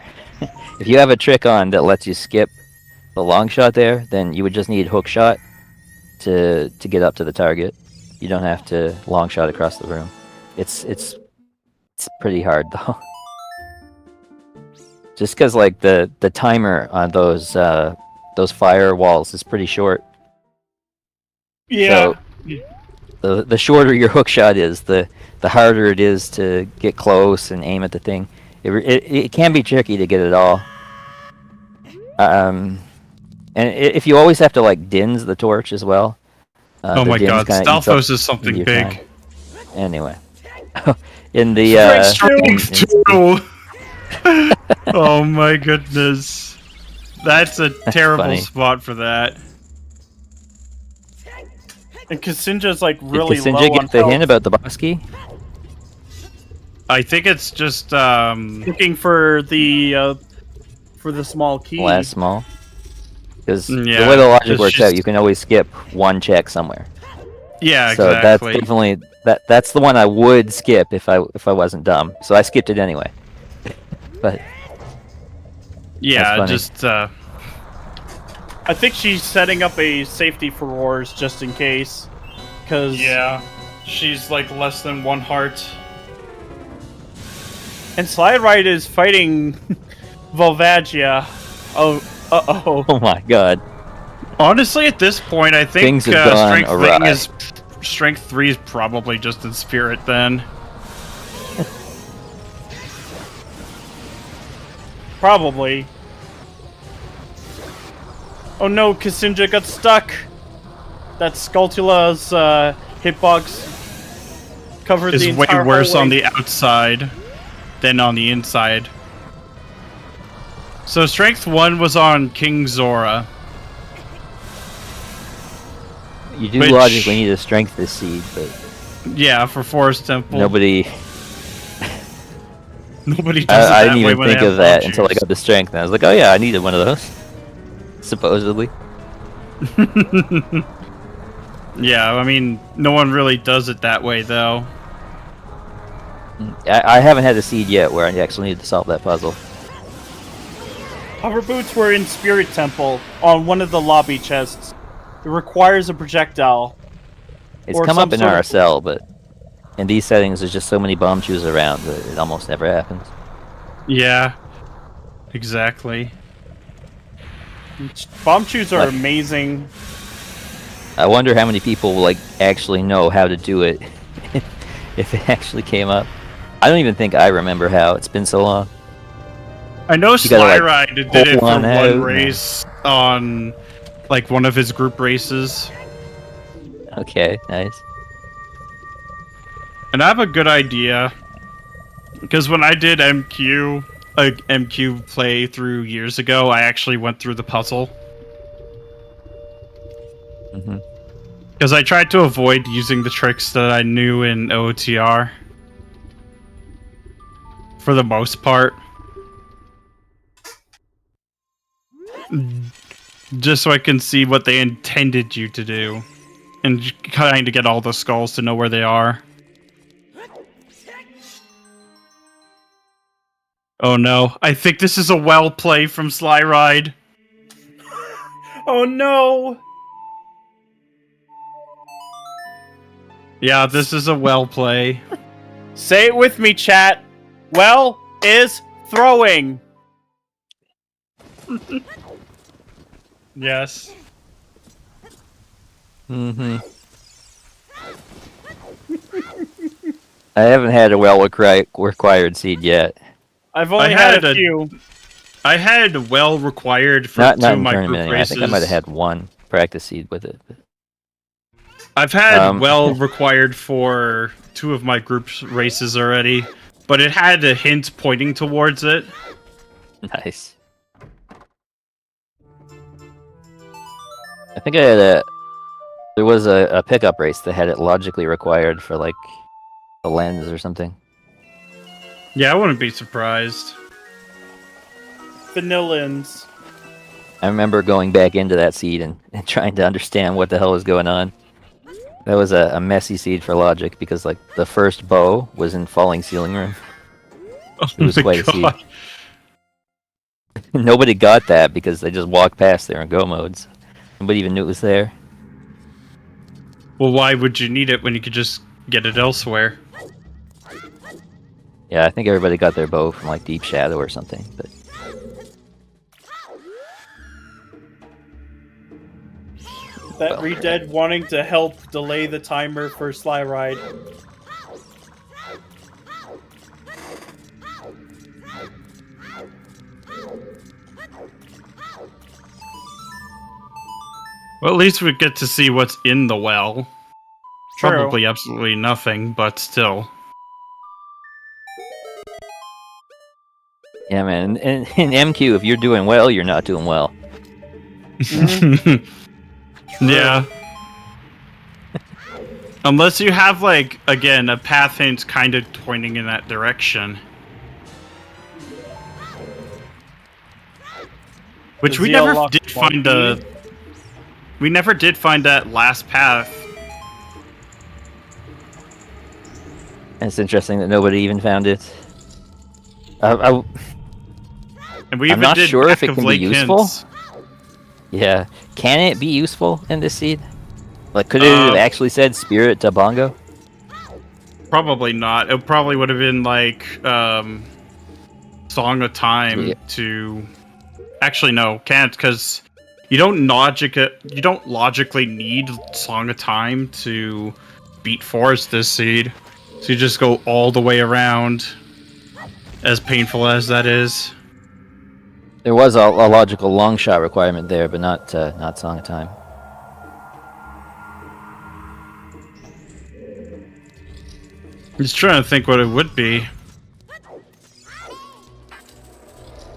If you have a trick on that lets you skip the long shot there, then you would just need hook shot to get up to the target. You don't have to long shot across the room. It's pretty hard though. Just because like the timer on those fire walls is pretty short. Yeah. So the shorter your hook shot is, the harder it is to get close and aim at the thing. It can be tricky to get it all. And if you always have to like dins the torch as well. Oh my god, Stalfos is something big. Time. Anyway, in the oh my goodness, that's a terrible spot for that. And ksinjah's like Did really low ksinjah on get the health. hint about the boss key? I think it's just Looking for the small key. Last small. Because Yeah, the way the logic 'cause works she's- out, you can always skip one check somewhere. yeah, So that's exactly. definitely that's the one I would skip if I wasn't dumb. So I skipped it anyway. But Yeah, funny. just I think she's setting up a safety for Roars just in case. Because yeah, she's like less than 1 heart. And SlyRyD is fighting Volvagia. Oh, uh-oh. oh my god, Honestly, at this point, I think Things have gone awry. Strength 3 is probably just in spirit then. Probably. Oh no, ksinjah got stuck. That Skulltula's hitbox covered Is the way entire worse on hallway. the outside than on the inside. So strength 1 was on King Zora. you do Which- logically need a strength this seed, but Yeah, for Forest Temple. nobody. Nobody does it I that didn't way even when they think have of that love until I juice. got the strength, and I was like, oh yeah, I needed one of those. Supposedly. Yeah, I mean, no one really does it that way though. I haven't had a seed yet where I actually needed to solve that puzzle. Hover boots were in Spirit Temple on one of the lobby chests. It requires a projectile. It's Or come some up in sort of- RSL, but in these settings, there's just so many bomb chews around that it almost never happens. Yeah, exactly. Bomb chews are Like- amazing. I wonder how many people like actually know how to do it if it actually came up. I don't even think I remember how. It's been so long. I know You gotta, like, SlyRyD did it pull for one one out. race on, like, one of his group races. Okay, nice. And I have a good idea. Because when I did MQ, MQ playthrough years ago, I actually went through the puzzle. hmm Because I tried to avoid using the tricks that I knew in OOTR. For the most part. Just so I can see what they intended you to do. And kind of get all the skulls to know where they are. Oh no, I think this is a well play from SlyRyD. Oh no! Yeah, this is a well play. Say it with me, chat. Well is throwing. Yes. hmm I haven't had a required seed yet. I've only I had had a a- few. I had well required for Not two of in my group tournament anyway. I races. think I might have had one practice seed with it. But... I've had Um, well required for 2 of my group races already, but it had a hint pointing towards it. Nice. I think I had there was a pickup race that had it logically required for like a lens or something. Yeah, I wouldn't be surprised. Vanillins. I remember going back into that seed and trying to understand what the hell was going on. That was a messy seed for logic because like the first bow was in falling ceiling room. Oh It was my quite a seed. god. Nobody got that because they just walked past there in go modes. Nobody even knew it was there. Well, why would you need it when you could just get it elsewhere? Yeah, I think everybody got their bow from like Deep Shadow or something. But That Redead wanting to help delay the timer for SlyRyD. Well, at least we get to see what's in the well. True. Probably absolutely nothing, but still. yeah, man, in MQ, if you're doing well, you're not doing well. Yeah. Unless you have, like, again, a path hint kind of pointing in that direction. Which we ZL never lock did find monkey. We never did find that last path. It's interesting that nobody even found it. And we I'm even not did sure if Back it of can be Lake useful. Hints. Yeah. Can it be useful in this seed? Like, could it have actually said Spirit to Bongo? Probably not. It probably would have been like Song of Time Yeah. to. Actually, no, can't, because you don't logically need Song of Time to beat Forest this seed. So you just go all the way around. As painful as that is. There was a logical long shot requirement there, but not Song of Time. I'm just trying to think what it would be.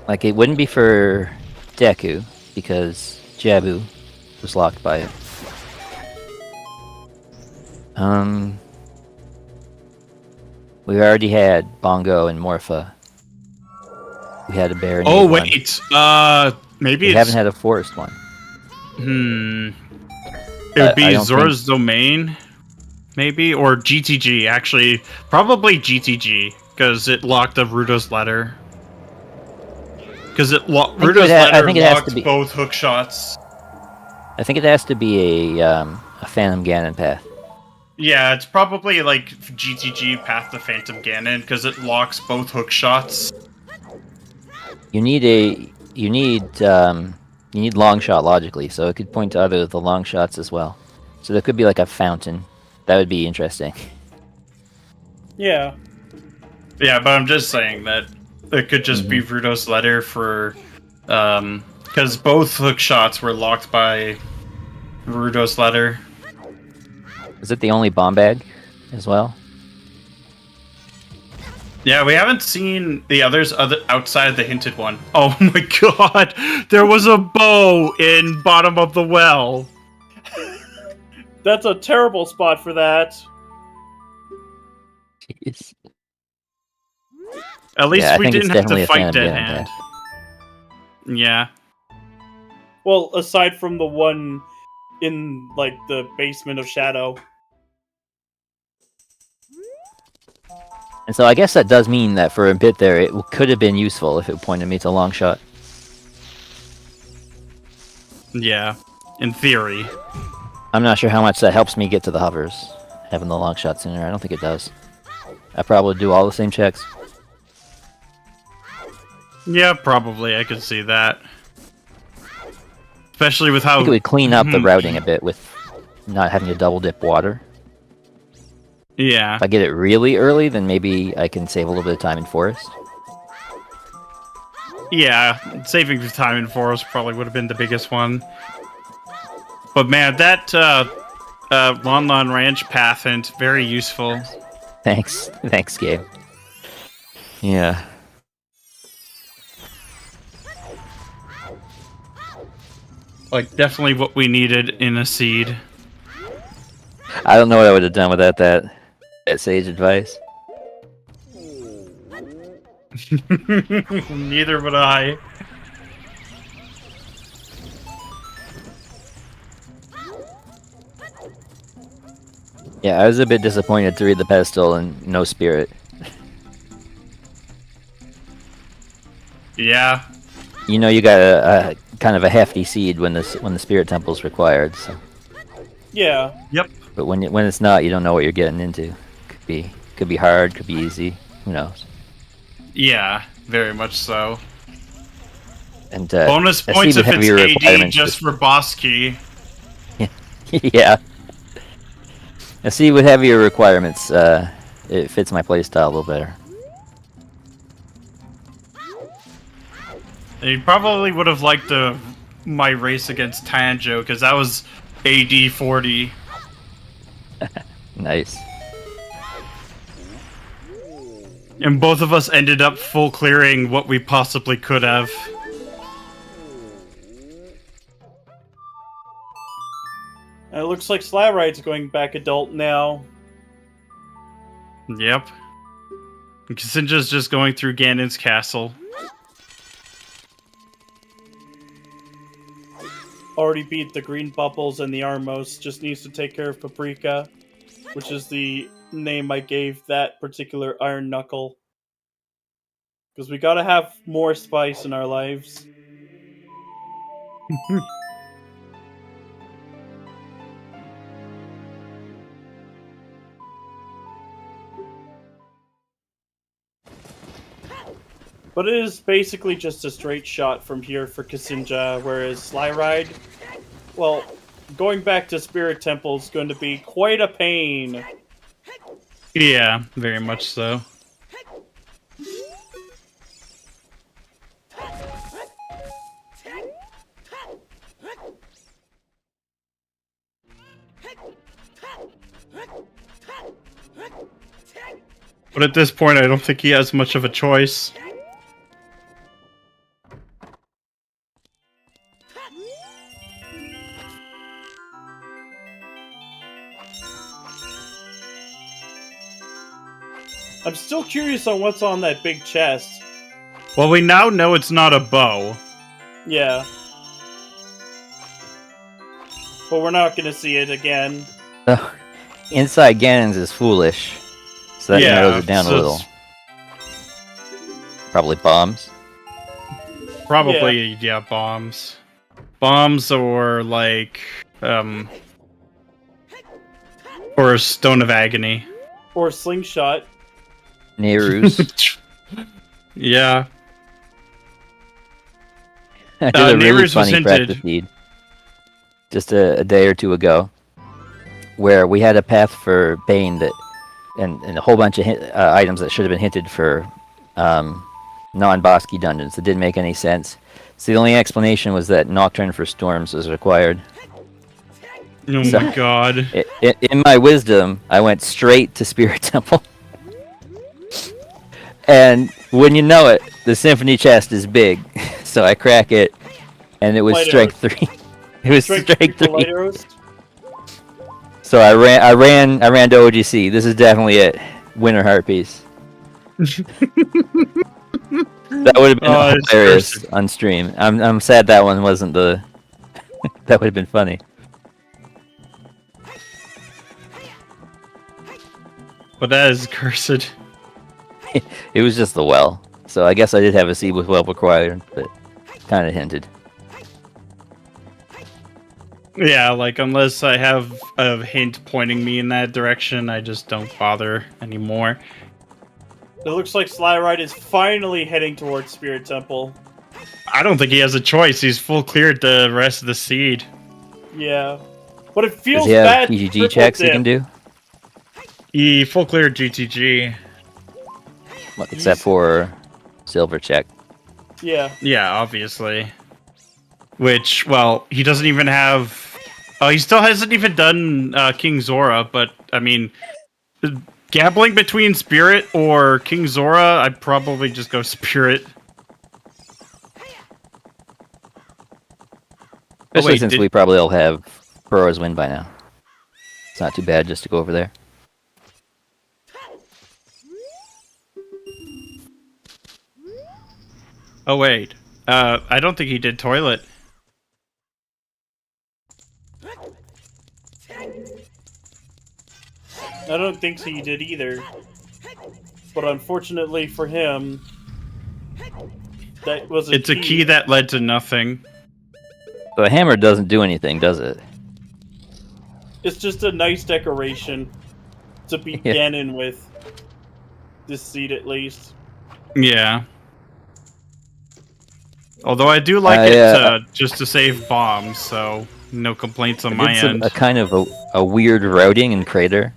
Like, it wouldn't be for Deku, because Jabu was locked by it. We already had Bongo and Morpha. We had a bear. Oh, one. wait. Maybe We it's... haven't had a forest one. It would be I don't Zora's Domain, maybe? Or GTG, actually. Probably GTG, because it locked the Rudo's Letter. Because Rudo's Letter locked both hook shots. I think it has to be a Phantom Ganon path. Yeah, it's probably like GTG Path to Phantom Ganon, because it locks both hook shots. You need long shot logically, so it could point to other of the long shots as well. So there could be like a fountain. That would be interesting. Yeah. Yeah, but I'm just saying that it could just be Rudo's Letter for... because both hook shots were locked by Rudo's Letter. Is it the only bomb bag as well? Yeah, we haven't seen the others outside the hinted one. Oh my god! There was a bow in bottom of the well! That's a terrible spot for that. Jeez. At least Yeah, we didn't have to fight Dead Ganon Hand. path. Yeah. Well, aside from the one in, like, the basement of Shadow. And so I guess that does mean that for a bit there, it could have been useful if it pointed me to long shot. Yeah. In theory. I'm not sure how much that helps me get to the hovers, having the long shot sooner. I don't think it does. I probably do all the same checks. Yeah, probably. I could see that. Especially with how... I think it would clean up the routing a bit with not having to double dip water. Yeah. If I get it really early, then maybe I can save a little bit of time in forest. Yeah, saving the time in forest probably would have been the biggest one. But man, that Lon Lon Ranch path hint, very useful. Thanks. Thanks, Gabe. Yeah. Like, definitely what we needed in a seed. I don't know what I would have done without that sage advice. Neither would I. Yeah, I was a bit disappointed to read the pedestal and no spirit. Yeah. You know, you got a kind of a hefty seed when the spirit temple is required. So. Yeah. Yep. But when it's not, you don't know what you're getting into. Could be hard, could be easy. Who knows? Yeah, very much so. And bonus points if it's AD just for boss key. Yeah. I see with heavier requirements, it fits my playstyle a little better. You probably would have liked my race against Tanjo, because that was AD 40. Nice. And both of us ended up full clearing what we possibly could have. And it looks like SlyRyD's going back adult now. Yep. Ksinjah's just going through Ganon's castle. Already beat the green bubbles and the Armos. Just needs to take care of Paprika, which is the name I gave that particular Iron Knuckle. Because we gotta have more spice in our lives. But it is basically just a straight shot from here for Ksinjah, whereas SlyRyD, well, going back to Spirit Temple is going to be quite a pain. Yeah, very much so. But at this point, I don't think he has much of a choice. I'm still curious on what's on that big chest. Well, we now know it's not a bow. Yeah. But we're not gonna see it again. So, inside Ganon's is foolish. So that narrows it down a little. Probably bombs. Probably, yeah, bombs. Bombs or, like, or a Stone of Agony. Or slingshot. Nehru's. Yeah. I did a really Nehru's was funny practice hinted. feed just a day or two ago, where we had a path for Bane that, and a whole bunch of items that should have been hinted for non-bossy dungeons that didn't make any sense. So the only explanation was that Nocturne for Storms was required. Oh So- my god. In my wisdom, I went straight to Spirit Temple. And when you know it, the Symphony chest is big. So I crack it, and it was Light strike 3. It was Strike strike for light 3. arrows. So I ran to OGC. This is definitely it. Winter Heart piece. That would have been it's hilarious cursed. on stream. I'm sad that one wasn't the. That would have been funny. But that is cursed. It was just the well. So I guess I did have a seed with well required, but kind of hinted. Yeah, like, unless I have a hint pointing me in that direction, I just don't bother anymore. It looks like SlyRyD is finally heading towards Spirit Temple. I don't think he has a choice. He's full cleared the rest of the seed. Yeah. But it Does feels he have bad. PGG triple checks he dip. can do? He full cleared GTG. Well, except for silver check. Yeah. Yeah, obviously. Which, well, he doesn't even have... Oh, he still hasn't even done King Zora, but, I mean... Gambling between Spirit or King Zora, I'd probably just go Spirit. Especially wait, since did- we probably all have Burrow's win by now. It's not too bad just to go over there. Oh, wait. I don't think he did Toilet. I don't think he did either. But unfortunately for him, that was It's a key that led to nothing. So a hammer doesn't do anything, does it? It's just a nice decoration to beat Yeah. Ganon with. This seed, at least. Yeah. Although I do like just to save bombs, so no complaints on my It's end. a kind of a weird routing in Crater,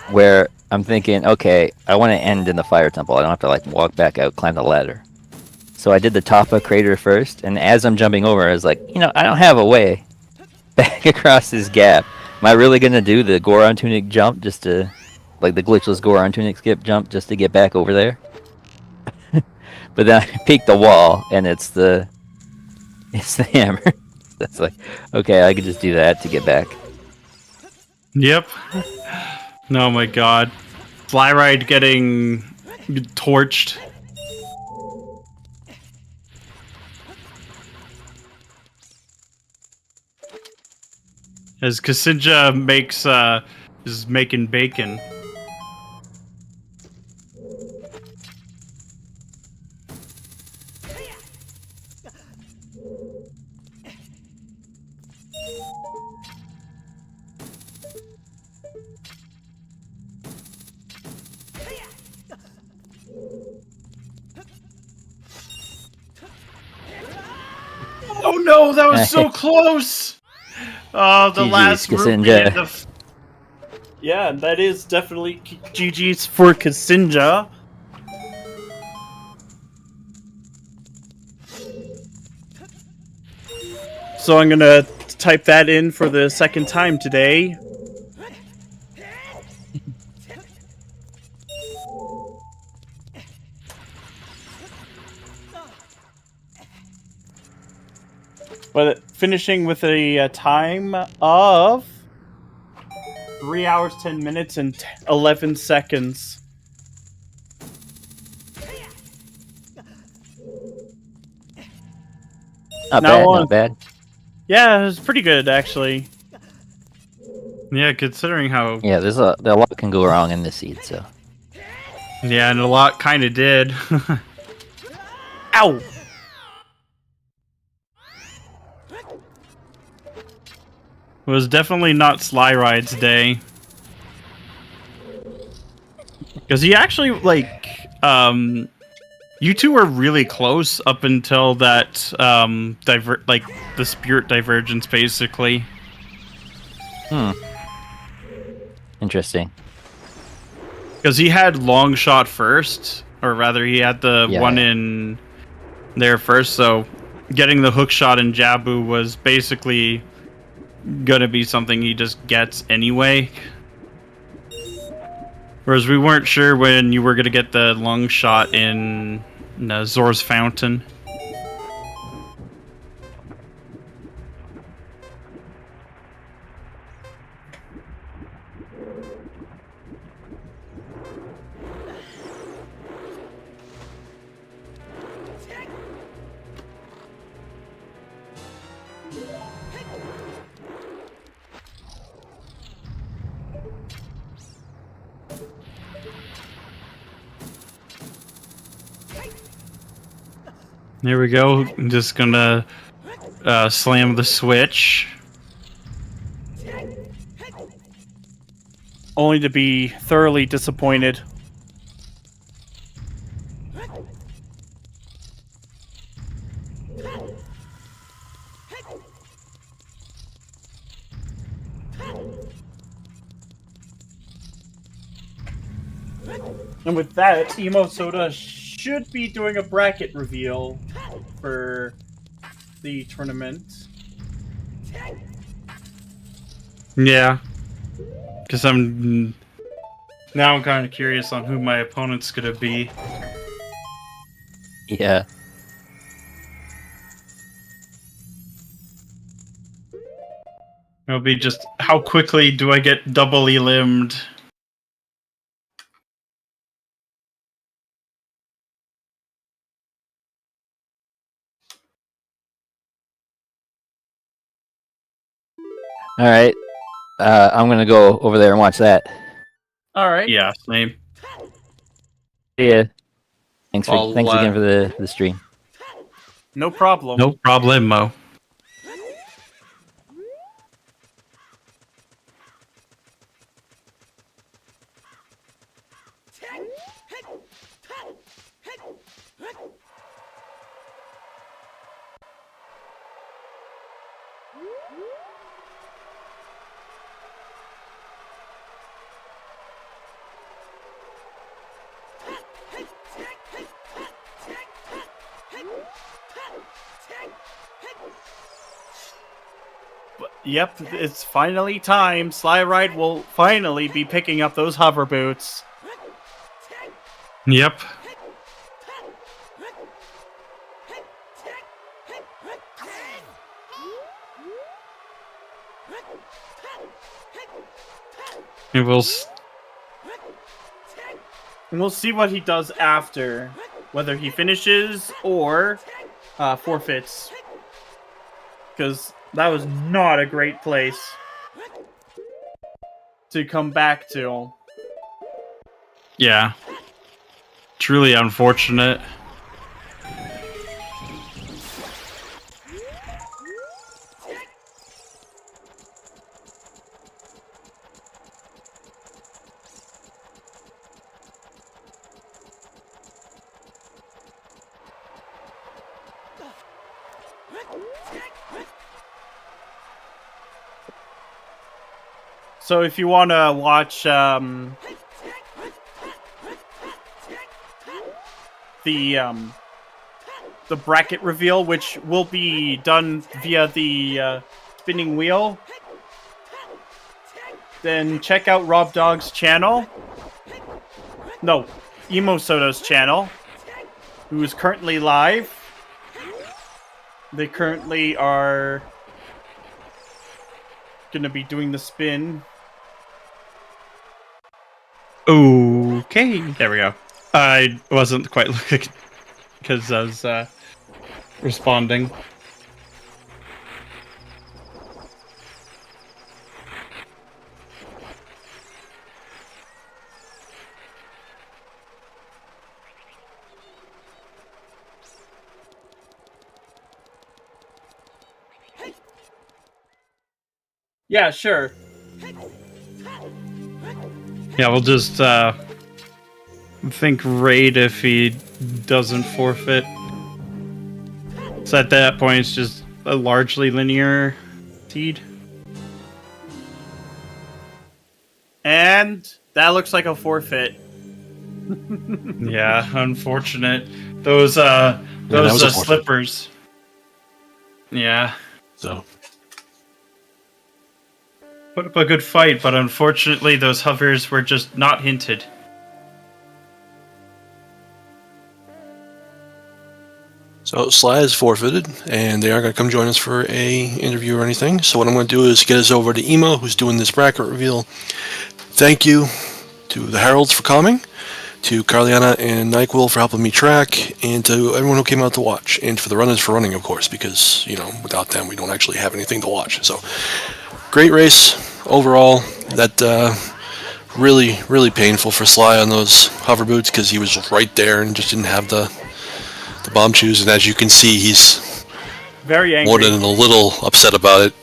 where I'm thinking, okay, I want to end in the Fire Temple. I don't have to like walk back out, climb the ladder. So I did the top of Crater first, and as I'm jumping over, I was like, I don't have a way back across this gap. Am I really gonna do the Goron Tunic jump just to, like the glitchless Goron Tunic skip jump just to get back over there? But then I peeked the wall, and it's the hammer. That's like, okay, I could just do that to get back. Yep. Oh my god. SlyRyD getting torched. As ksinjah is making bacon. Oh no, that was so close! Oh, the GG's, last rupee ksinjah. in the... Yeah, that is definitely. GG's for ksinjah. So I'm gonna type that in for the second time today. But finishing with a time of 3 hours, 10 minutes, and 11 seconds. Not Now bad, on. not bad. Yeah, it was pretty good, actually. Yeah, considering how... Yeah, there's a lot can go wrong in this seed, so. Yeah, and a lot kind of did. Ow! It was definitely not SlyRyD's day. Because he actually, like, you two were really close up until that, the spirit divergence, basically. Interesting. Because he had long shot first, or rather, he had the one in there first, so getting the hook shot in Jabu was basically gonna be something he just gets anyway. Whereas we weren't sure when you were gonna get the long shot in Zor's Fountain. There we go. I'm just gonna slam the switch. Only to be thoroughly disappointed. And with that, Emo Soda should be doing a bracket reveal for the tournament. Yeah. Because I'm kind of curious on who my opponent's gonna be. Yeah. It'll be just how quickly do I get doubly limbed? All right. I'm gonna go over there and watch that. All right. Yeah, same. Yeah. Thanks I'll, again for the stream. No problem. No problemo. Yep, it's finally time. SlyRyD will finally be picking up those hover boots. Yep. And we'll And we'll see what he does after, whether he finishes or forfeits. Because that was not a great place to come back to. yeah. Truly unfortunate. So if you want to watch the bracket reveal, which will be done via the spinning wheel, then check out r0bd0g's channel. No, Emo Soda's channel, who is currently live. They currently are gonna be doing the spin. Okay, there we go. I wasn't quite looking because I was responding. Yeah, sure. Yeah, we'll just think raid if he doesn't forfeit. So at that point, it's just a largely linear seed. And that looks like a forfeit. Yeah, unfortunate. Those that was a forfeit. slippers. Yeah. So Put up a good fight, but unfortunately those hovers were just not hinted. So Sly is forfeited, and they aren't going to come join us for a interview or anything. So what I'm going to do is get us over to Emo, who's doing this bracket reveal. Thank you to the Heralds for coming, to Carliana and NyQuil for helping me track, and to everyone who came out to watch, and for the runners for running, of course, because, you know, without them we don't actually have anything to watch. So, great race overall. That really, really painful for Sly on those hover boots, because he was right there and just didn't have the bomb shoes, and as you can see, he's Very angry. more than a little upset about it.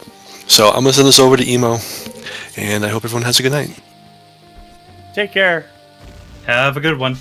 So I'm going to send this over to Emo, and I hope everyone has a good night. Take care. Have a good one.